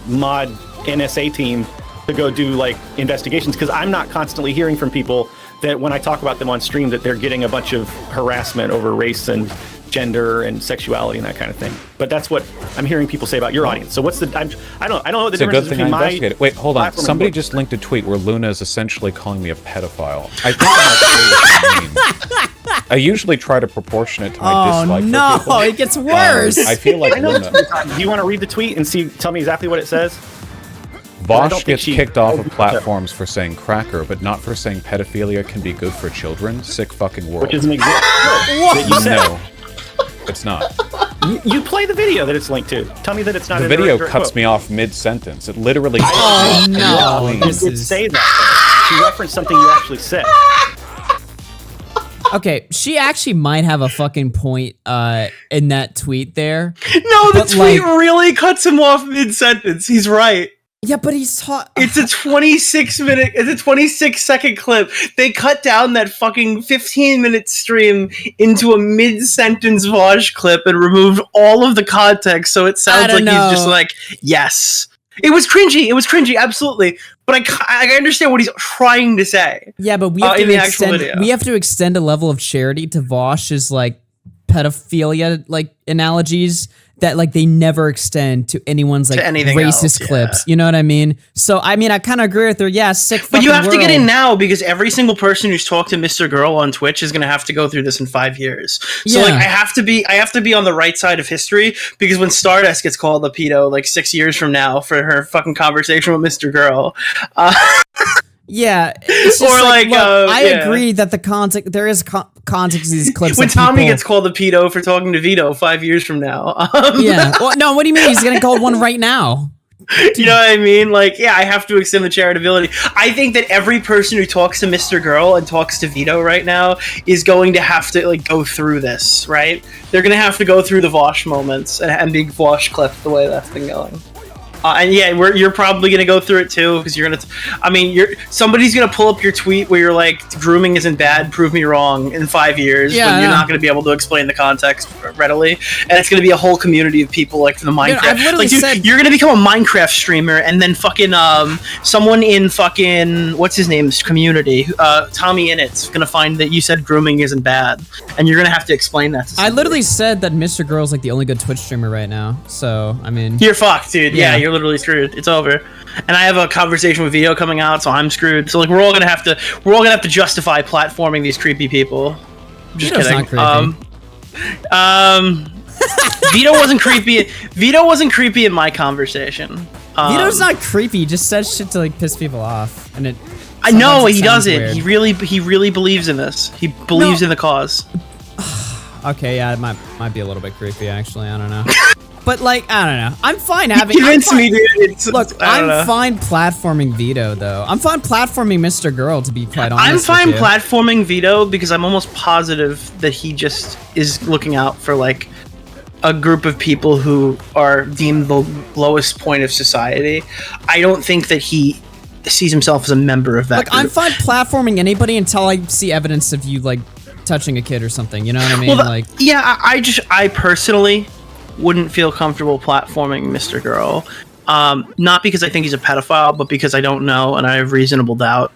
[SPEAKER 11] Mod NSA team to go do like investigations, because I'm not constantly hearing from people that when I talk about them on stream that they're getting a bunch of harassment over race and gender and sexuality and that kind of thing. But that's what I'm hearing people say about your audience. So what's the I don't know what the
[SPEAKER 10] It's a
[SPEAKER 11] difference
[SPEAKER 10] good
[SPEAKER 11] is
[SPEAKER 10] thing I
[SPEAKER 11] between my
[SPEAKER 10] investigated. Wait, hold on.
[SPEAKER 11] platform and
[SPEAKER 10] Somebody
[SPEAKER 11] yours.
[SPEAKER 10] just linked a tweet where Luna is essentially calling me a pedophile. I think I'm okay with the meme. I usually try to proportion it to my dislike
[SPEAKER 1] no,
[SPEAKER 10] for people.
[SPEAKER 1] it gets worse.
[SPEAKER 10] I feel like
[SPEAKER 11] I know
[SPEAKER 10] Luna...
[SPEAKER 11] Do you want to read the tweet and tell me exactly what it says? I don't
[SPEAKER 10] Vosh
[SPEAKER 11] think
[SPEAKER 10] gets
[SPEAKER 11] she-
[SPEAKER 10] kicked off of platforms for saying cracker, but not for saying pedophilia can be good for children. Sick fucking world.
[SPEAKER 11] Which is an example that you said.
[SPEAKER 10] No, it's not.
[SPEAKER 11] You play the video that it's linked to. Tell me that it's not
[SPEAKER 10] The
[SPEAKER 11] a
[SPEAKER 10] video
[SPEAKER 11] direct
[SPEAKER 10] cuts
[SPEAKER 11] quote.
[SPEAKER 10] me off mid-sentence. It literally...
[SPEAKER 1] Oh,
[SPEAKER 10] cuts me
[SPEAKER 1] no.
[SPEAKER 10] off
[SPEAKER 11] You
[SPEAKER 10] clean.
[SPEAKER 1] This
[SPEAKER 11] did
[SPEAKER 1] is-
[SPEAKER 11] say that. She referenced something you actually said.
[SPEAKER 1] Okay, she actually might have a fucking point in that tweet there.
[SPEAKER 5] No, the
[SPEAKER 1] But,
[SPEAKER 5] tweet
[SPEAKER 1] like-
[SPEAKER 5] really cuts him off mid-sentence. He's right.
[SPEAKER 1] Yeah, but he's
[SPEAKER 5] It's a 26-second clip. They cut down that fucking 15-minute stream into a mid-sentence Vosh clip and removed all of the context, so it sounds like he's just like, yes. It was cringy, absolutely. But I understand what he's trying to say.
[SPEAKER 1] Yeah, but we have
[SPEAKER 5] in
[SPEAKER 1] to
[SPEAKER 5] the actual video.
[SPEAKER 1] we have to extend a level of charity to Vosh's like pedophilia like analogies that like they never extend to anyone's like
[SPEAKER 5] To anything
[SPEAKER 1] racist
[SPEAKER 5] else,
[SPEAKER 1] clips. You know what I mean? So I mean I kind of agree with her. Yeah, sick.
[SPEAKER 5] But you have
[SPEAKER 1] fucking
[SPEAKER 5] to get in
[SPEAKER 1] world.
[SPEAKER 5] now because every single person who's talked to Mr. Girl on Twitch is going to have to go through this in 5 years. So
[SPEAKER 1] Yeah.
[SPEAKER 5] like I have to be on the right side of history because when Stardust gets called a pedo like 6 years from now for her fucking conversation with Mr. Girl.
[SPEAKER 1] Yeah, it's just
[SPEAKER 5] Or
[SPEAKER 1] like,
[SPEAKER 5] like,
[SPEAKER 1] look, I
[SPEAKER 5] yeah.
[SPEAKER 1] agree that the context there is context to these clips.
[SPEAKER 5] When
[SPEAKER 1] that
[SPEAKER 5] Tommy
[SPEAKER 1] people-
[SPEAKER 5] gets called a pedo for talking to Vito 5 years from now.
[SPEAKER 1] Yeah. Well, no, what do you mean? He's getting called one right now.
[SPEAKER 5] You know what I mean? Like, yeah, I have to extend the charitability. I think that every person who talks to Mr. Girl and talks to Vito right now is going to have to like go through this, right? They're going to have to go through the Vosh moments and be Vosh clipped the way that's been going. And yeah, you're probably gonna go through it too because you're gonna. Somebody's gonna pull up your tweet where you're like, "Grooming isn't bad. Prove me wrong." In 5 years,
[SPEAKER 1] Yeah,
[SPEAKER 5] when you're
[SPEAKER 1] yeah.
[SPEAKER 5] not gonna be able to explain the context readily, and it's gonna be a whole community of people like the Minecraft.
[SPEAKER 1] I've literally
[SPEAKER 5] like, dude,
[SPEAKER 1] said-
[SPEAKER 5] you're gonna become a Minecraft streamer, and then fucking someone in fucking what's his name's community, Tommy Innit's gonna find that you said grooming isn't bad, and you're gonna have to explain that to
[SPEAKER 1] I
[SPEAKER 5] somebody.
[SPEAKER 1] literally said that Mr. Girl's like the only good Twitch streamer right now. So I mean,
[SPEAKER 5] You're fucked, dude. Yeah,
[SPEAKER 1] Yeah.
[SPEAKER 5] you're literally screwed. It's over. And I have a conversation with Vito coming out, so I'm screwed. So like we're all gonna have to justify platforming these creepy people. Just
[SPEAKER 1] Vito's
[SPEAKER 5] kidding.
[SPEAKER 1] not creepy.
[SPEAKER 5] Vito wasn't creepy. Vito wasn't creepy in my conversation.
[SPEAKER 1] Vito's not creepy. He just says shit to like piss people off, and it.
[SPEAKER 5] I know
[SPEAKER 1] sometimes it
[SPEAKER 5] he
[SPEAKER 1] sounds
[SPEAKER 5] doesn't.
[SPEAKER 1] weird.
[SPEAKER 5] He really believes in this. He believes in the cause.
[SPEAKER 1] Okay, yeah, it might be a little bit creepy actually. I don't know. But like, I don't know. I'm fine having.
[SPEAKER 5] Convince me, dude.
[SPEAKER 1] Look, I'm fine platforming Vito though. I'm fine platforming Mr. Girl, to be quite honest.
[SPEAKER 5] I'm fine
[SPEAKER 1] with you.
[SPEAKER 5] platforming Vito because I'm almost positive that he just is looking out for like a group of people who are deemed the lowest point of society. I don't think that he sees himself as a member of that
[SPEAKER 1] Like,
[SPEAKER 5] group.
[SPEAKER 1] I'm fine platforming anybody until I see evidence of you like touching a kid or something. You know what I mean?
[SPEAKER 5] Well, yeah, I personally wouldn't feel comfortable platforming Mr. Girl. Not because I think he's a pedophile, but because I don't know and I have reasonable doubt.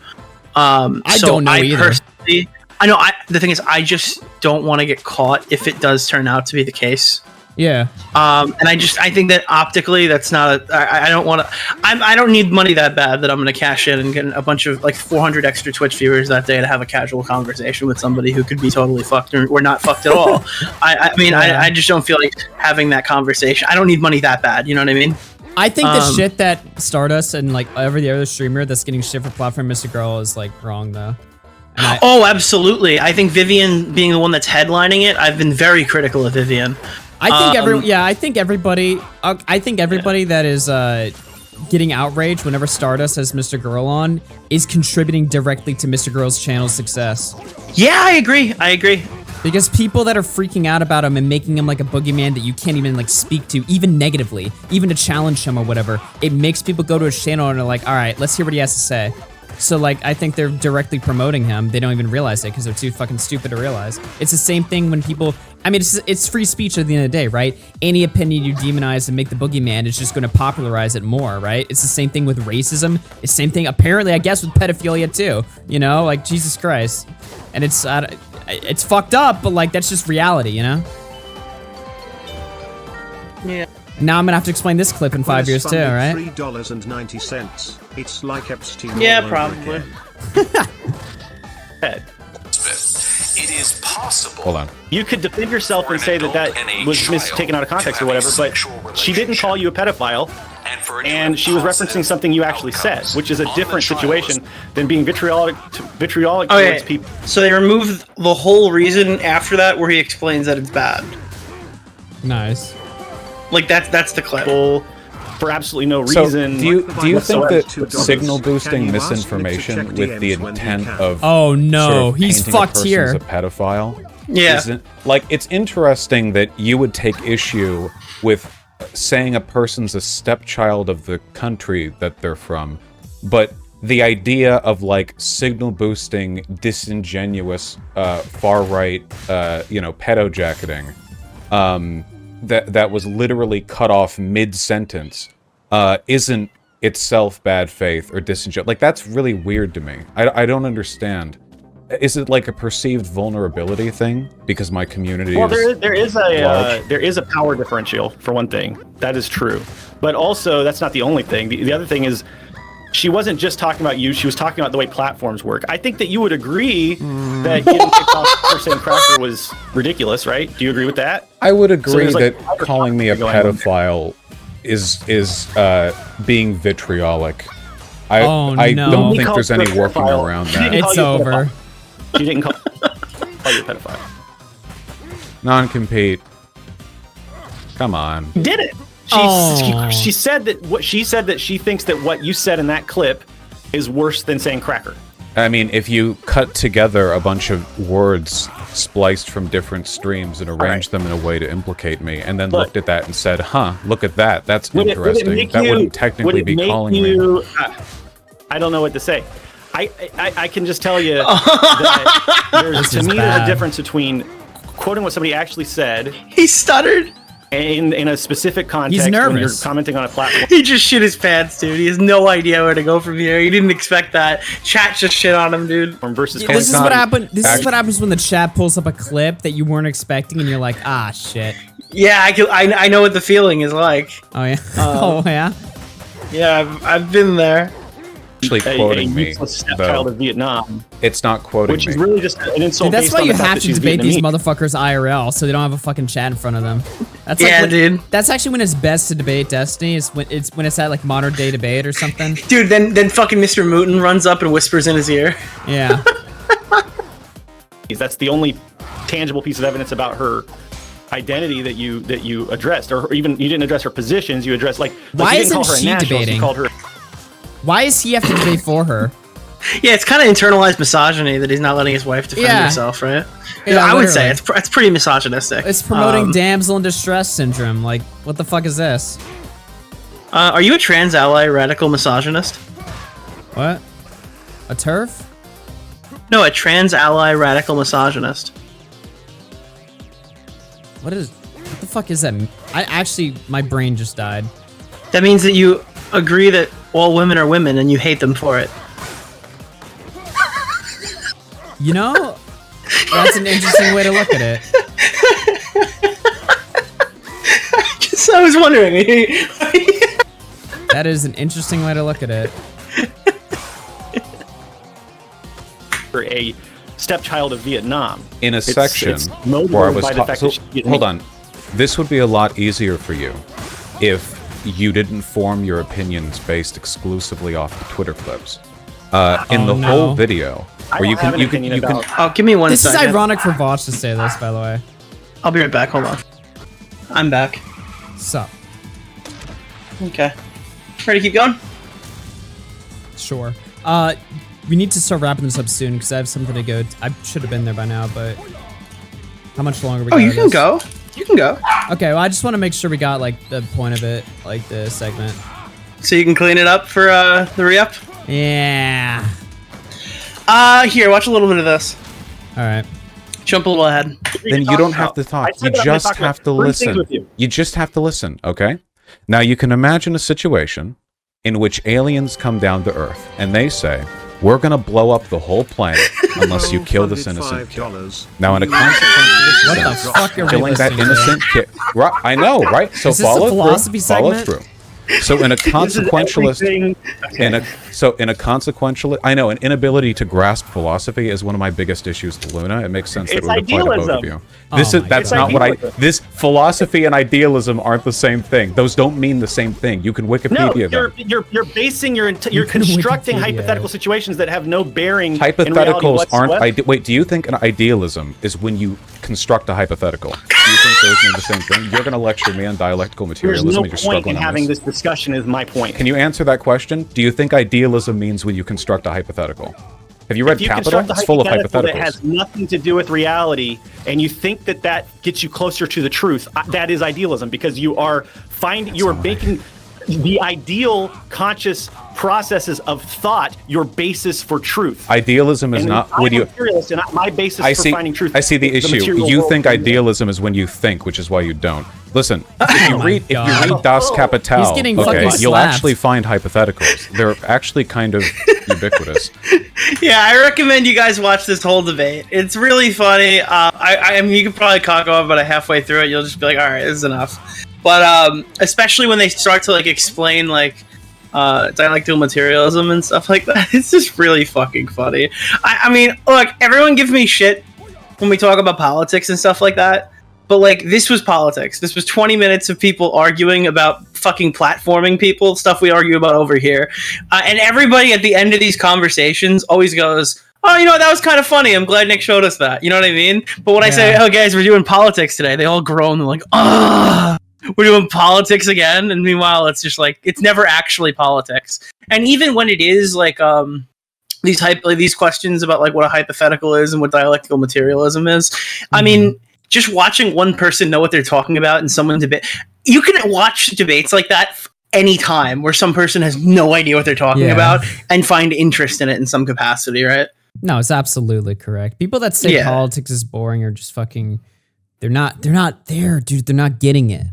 [SPEAKER 1] I don't know either.
[SPEAKER 5] The thing is, I just don't want to get caught if it does turn out to be the case.
[SPEAKER 1] Yeah.
[SPEAKER 5] And I think that optically, that's not. I don't want to. I don't need money that bad that I'm going to cash in and get a bunch of like 400 extra Twitch viewers that day to have a casual conversation with somebody who could be totally fucked or not fucked at all. I just don't feel like having that conversation. I don't need money that bad. You know what I mean?
[SPEAKER 1] I think the shit that Stardust and like every other streamer that's getting shit for platform Mr. Girl is like wrong though.
[SPEAKER 5] Oh, absolutely. I think Vivian being the one that's headlining it, I've been very critical of Vivian.
[SPEAKER 1] I think everybody that is getting outraged whenever Stardust has Mr. Girl on is contributing directly to Mr. Girl's channel's success.
[SPEAKER 5] Yeah, I agree.
[SPEAKER 1] Because people that are freaking out about him and making him like a boogeyman that you can't even like speak to, even negatively, even to challenge him or whatever, it makes people go to his channel and are like, all right, let's hear what he has to say. So like, I think they're directly promoting him. They don't even realize it because they're too fucking stupid to realize. It's the same thing when people, I mean, it's free speech at the end of the day, right? Any opinion you demonize and make the boogeyman is just going to popularize it more, right? It's the same thing with racism. It's the same thing, apparently, I guess, with pedophilia too. You know, like, Jesus Christ. And it's fucked up, but like, that's just reality, you know?
[SPEAKER 5] Yeah.
[SPEAKER 1] Now I'm gonna have to explain this clip in 5 years too, right?
[SPEAKER 7] $3.90. It's like Epstein.
[SPEAKER 5] Yeah, probably.
[SPEAKER 13] It is possible.
[SPEAKER 10] Hold on.
[SPEAKER 11] You could defend yourself and say that was taken out of context or whatever, but she didn't call you a pedophile, and she was referencing something you actually said, which is a different situation than being vitriolic towards people.
[SPEAKER 5] So they removed the whole reason after that where he explains that it's bad.
[SPEAKER 1] Nice.
[SPEAKER 5] Like that's the clip.
[SPEAKER 11] For absolutely no reason.
[SPEAKER 10] So do you think that signal boosting misinformation with the intent of
[SPEAKER 1] oh no,
[SPEAKER 10] sort of
[SPEAKER 1] he's
[SPEAKER 10] painting
[SPEAKER 1] fucked
[SPEAKER 10] a person
[SPEAKER 1] here.
[SPEAKER 10] as a pedophile?
[SPEAKER 5] Yeah.
[SPEAKER 10] Isn't, like, it's interesting that you would take issue with saying a person's a stepchild of the country that they're from, but the idea of like signal boosting disingenuous far right pedo jacketing that was literally cut off mid-sentence isn't itself bad faith or disingenuous. Like, that's really weird to me. I don't understand. Is it like a perceived vulnerability thing because my community is
[SPEAKER 11] there is a power differential for one thing. That is true. But also, that's not the only thing. The other thing is, she wasn't just talking about you, she was talking about the way platforms work. I think that you would agree that getting kicked off for saying cracker was ridiculous, right? Do you agree with that?
[SPEAKER 10] I would agree
[SPEAKER 11] So
[SPEAKER 10] that calling me a pedophile is being vitriolic. I don't think there's any working around that.
[SPEAKER 1] It's over.
[SPEAKER 11] She didn't call you a pedophile.
[SPEAKER 10] Non-compete. Come on.
[SPEAKER 11] Did it? She said that she thinks that what you said in that clip is worse than saying cracker.
[SPEAKER 10] I mean, if you cut together a bunch of words spliced from different streams and arranged them in a way to implicate me, and then looked at that and said, huh, look at that, that's interesting. That wouldn't technically be calling me.
[SPEAKER 11] I don't know what to say. I can just tell you that there's a difference between quoting what somebody actually said.
[SPEAKER 5] He stuttered.
[SPEAKER 11] In a specific context,
[SPEAKER 1] He's nervous.
[SPEAKER 11] when you're commenting on a platform.
[SPEAKER 5] He just shit his pants, dude. He has no idea where to go from here. He didn't expect that. Chat just shit on him, dude.
[SPEAKER 11] Versus
[SPEAKER 1] this is what happened. This is what happens when the chat pulls up a clip that you weren't expecting, and you're like, ah, shit.
[SPEAKER 5] Yeah, I know what the feeling is like.
[SPEAKER 1] Oh yeah. Oh yeah.
[SPEAKER 5] Yeah, I've been there.
[SPEAKER 10] Actually quoting me,
[SPEAKER 11] stepchild of Vietnam.
[SPEAKER 10] It's not quoting
[SPEAKER 11] which
[SPEAKER 10] me.
[SPEAKER 11] is really just an insult.
[SPEAKER 1] Dude, that's
[SPEAKER 11] based
[SPEAKER 1] why
[SPEAKER 11] on
[SPEAKER 1] you
[SPEAKER 11] the fact
[SPEAKER 1] have
[SPEAKER 11] that
[SPEAKER 1] to
[SPEAKER 11] she's
[SPEAKER 1] debate these
[SPEAKER 11] Vietnamese.
[SPEAKER 1] motherfuckers IRL, so they don't have a fucking chat in front of them. That's
[SPEAKER 5] yeah,
[SPEAKER 1] like
[SPEAKER 5] dude.
[SPEAKER 1] That's actually when it's best to debate Destiny. Is when it's at like modern day debate or something.
[SPEAKER 5] Dude, then fucking Mr. Mooten runs up and whispers in his ear.
[SPEAKER 1] Yeah.
[SPEAKER 11] That's the only tangible piece of evidence about her identity that you addressed, or even you didn't address her positions. You addressed
[SPEAKER 1] why
[SPEAKER 11] you didn't
[SPEAKER 1] isn't
[SPEAKER 11] call her a
[SPEAKER 1] she
[SPEAKER 11] nationalist,
[SPEAKER 1] debating?
[SPEAKER 11] You called her.
[SPEAKER 1] Why does he have to debate for her?
[SPEAKER 5] Yeah, it's kind of internalized misogyny that he's not letting his wife defend herself, right?
[SPEAKER 1] Yeah,
[SPEAKER 5] I would say
[SPEAKER 1] literally.
[SPEAKER 5] it's pretty misogynistic.
[SPEAKER 1] It's promoting damsel in distress syndrome. Like, what the fuck is this?
[SPEAKER 5] Are you a trans ally radical misogynist?
[SPEAKER 1] What? A TERF?
[SPEAKER 5] No, a trans ally radical misogynist.
[SPEAKER 1] What the fuck is that? My brain just died.
[SPEAKER 5] That means that you agree that all women are women and you hate them for it.
[SPEAKER 1] You know, that's an interesting way to look at it.
[SPEAKER 5] I was wondering.
[SPEAKER 1] That is an interesting way to look at it.
[SPEAKER 11] For a stepchild of Vietnam.
[SPEAKER 10] In a section where I was hold on. This would be a lot easier for you if you didn't form your opinions based exclusively off the Twitter clips. In the whole video, where you can
[SPEAKER 5] Oh, give me one
[SPEAKER 1] This
[SPEAKER 5] second.
[SPEAKER 1] is ironic for Vosh to say this, by the way.
[SPEAKER 5] I'll be right back. Hold on. I'm back.
[SPEAKER 1] Sup?
[SPEAKER 5] Okay. Ready to keep going?
[SPEAKER 1] Sure. We need to start wrapping this up soon because I have something to go. I should have been there by now, but how much longer we got?
[SPEAKER 5] Oh, you can go. You can go.
[SPEAKER 1] Okay, well, I just want to make sure we got like the point of it, like the segment.
[SPEAKER 5] So you can clean it up for the re-up?
[SPEAKER 1] Yeah.
[SPEAKER 5] Here, watch a little bit of this.
[SPEAKER 1] All right.
[SPEAKER 5] Jump a little ahead.
[SPEAKER 10] Then you don't have to talk. You just have to listen. You just have to listen, okay? Now you can imagine a situation in which aliens come down to Earth and they say, we're gonna blow up the whole planet unless you kill this innocent kid. Now in a consequence
[SPEAKER 1] What the fuck are we
[SPEAKER 10] killing that
[SPEAKER 1] listening to?
[SPEAKER 10] innocent kid. Right, I know, right? So
[SPEAKER 1] Is this a
[SPEAKER 10] follow
[SPEAKER 1] philosophy
[SPEAKER 10] through. Follow
[SPEAKER 1] segment?
[SPEAKER 10] through. So in a consequentialist, I know an inability to grasp philosophy is one of my biggest issues to Luna. It makes sense that it would apply to both of you. That's not what I. This philosophy and idealism aren't the same thing. Those don't mean the same thing. You can Wikipedia them.
[SPEAKER 11] You're basing you're constructing hypothetical situations that have no bearing.
[SPEAKER 10] Hypotheticals
[SPEAKER 11] in reality
[SPEAKER 10] aren't. Wait, do you think an idealism is when you construct a hypothetical? Do you think those mean the same thing? You're going to lecture me on dialectical materialism.
[SPEAKER 11] There's no
[SPEAKER 10] and you're
[SPEAKER 11] point
[SPEAKER 10] struggling
[SPEAKER 11] in
[SPEAKER 10] on
[SPEAKER 11] having
[SPEAKER 10] this.
[SPEAKER 11] this discussion. Is my point.
[SPEAKER 10] Can you answer that question? Do you think idealism means when you construct a hypothetical? Have you read
[SPEAKER 11] If you
[SPEAKER 10] Capital?
[SPEAKER 11] construct a
[SPEAKER 10] It's full of
[SPEAKER 11] hypothetical
[SPEAKER 10] hypotheticals.
[SPEAKER 11] that has nothing to do with reality, and you think that that gets you closer to the truth, that is idealism, because you are making the ideal conscious processes of thought your basis for truth.
[SPEAKER 10] Idealism is not when you.
[SPEAKER 11] Materialist, and my basis for finding truth.
[SPEAKER 10] I see the
[SPEAKER 11] is
[SPEAKER 10] issue.
[SPEAKER 11] material
[SPEAKER 10] You
[SPEAKER 11] world.
[SPEAKER 10] think idealism is when you think, which is why you don't. Listen, if you read Das Kapital,
[SPEAKER 1] He's getting
[SPEAKER 10] okay,
[SPEAKER 1] fucking
[SPEAKER 10] you'll
[SPEAKER 1] slapped.
[SPEAKER 10] actually find hypotheticals. They're actually kind of ubiquitous.
[SPEAKER 5] Yeah, I recommend you guys watch this whole debate. It's really funny. I mean, you can probably cock off about halfway through it. You'll just be like, all right, this is enough. But especially when they start to like explain like dialectical materialism and stuff like that, it's just really fucking funny. I mean, look, everyone gives me shit when we talk about politics and stuff like that. But like, this was politics. This was 20 minutes of people arguing about fucking platforming people, stuff we argue about over here. And everybody at the end of these conversations always goes, oh, you know, that was kind of funny. I'm glad Nick showed us that. You know what I mean? But when I say, oh, guys, we're doing politics today, they all groan. They're like, ah, we're doing politics again. And meanwhile, it's just like, it's never actually politics. And even when it is like, these questions about like what a hypothetical is and what dialectical materialism is, I mean, just watching one person know what they're talking about and someone debate, you can watch debates like that anytime where some person has no idea what they're talking about and find interest in it in some capacity, right?
[SPEAKER 1] No, it's absolutely correct. People that say politics is boring are just fucking, they're not there, dude. They're not getting it.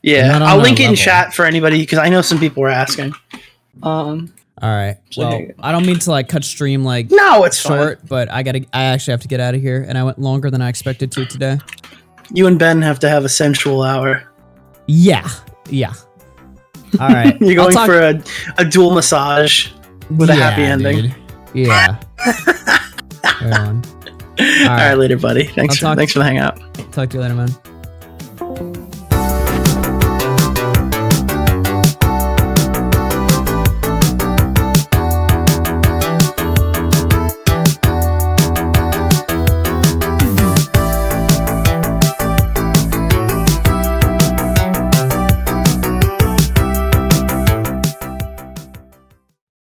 [SPEAKER 5] Yeah, I'll link it in chat for anybody because I know some people were asking.
[SPEAKER 1] All right. Well, I don't mean to like cut stream like
[SPEAKER 5] it's
[SPEAKER 1] short,
[SPEAKER 5] fine.
[SPEAKER 1] but I actually have to get out of here, and I went longer than I expected to today.
[SPEAKER 5] You and Ben have to have a sensual hour.
[SPEAKER 1] Yeah. All right.
[SPEAKER 5] You're going for a dual massage with a happy ending.
[SPEAKER 1] Dude. Yeah. All right,
[SPEAKER 5] later, buddy. Thanks for the hangout.
[SPEAKER 1] Talk to you later, man.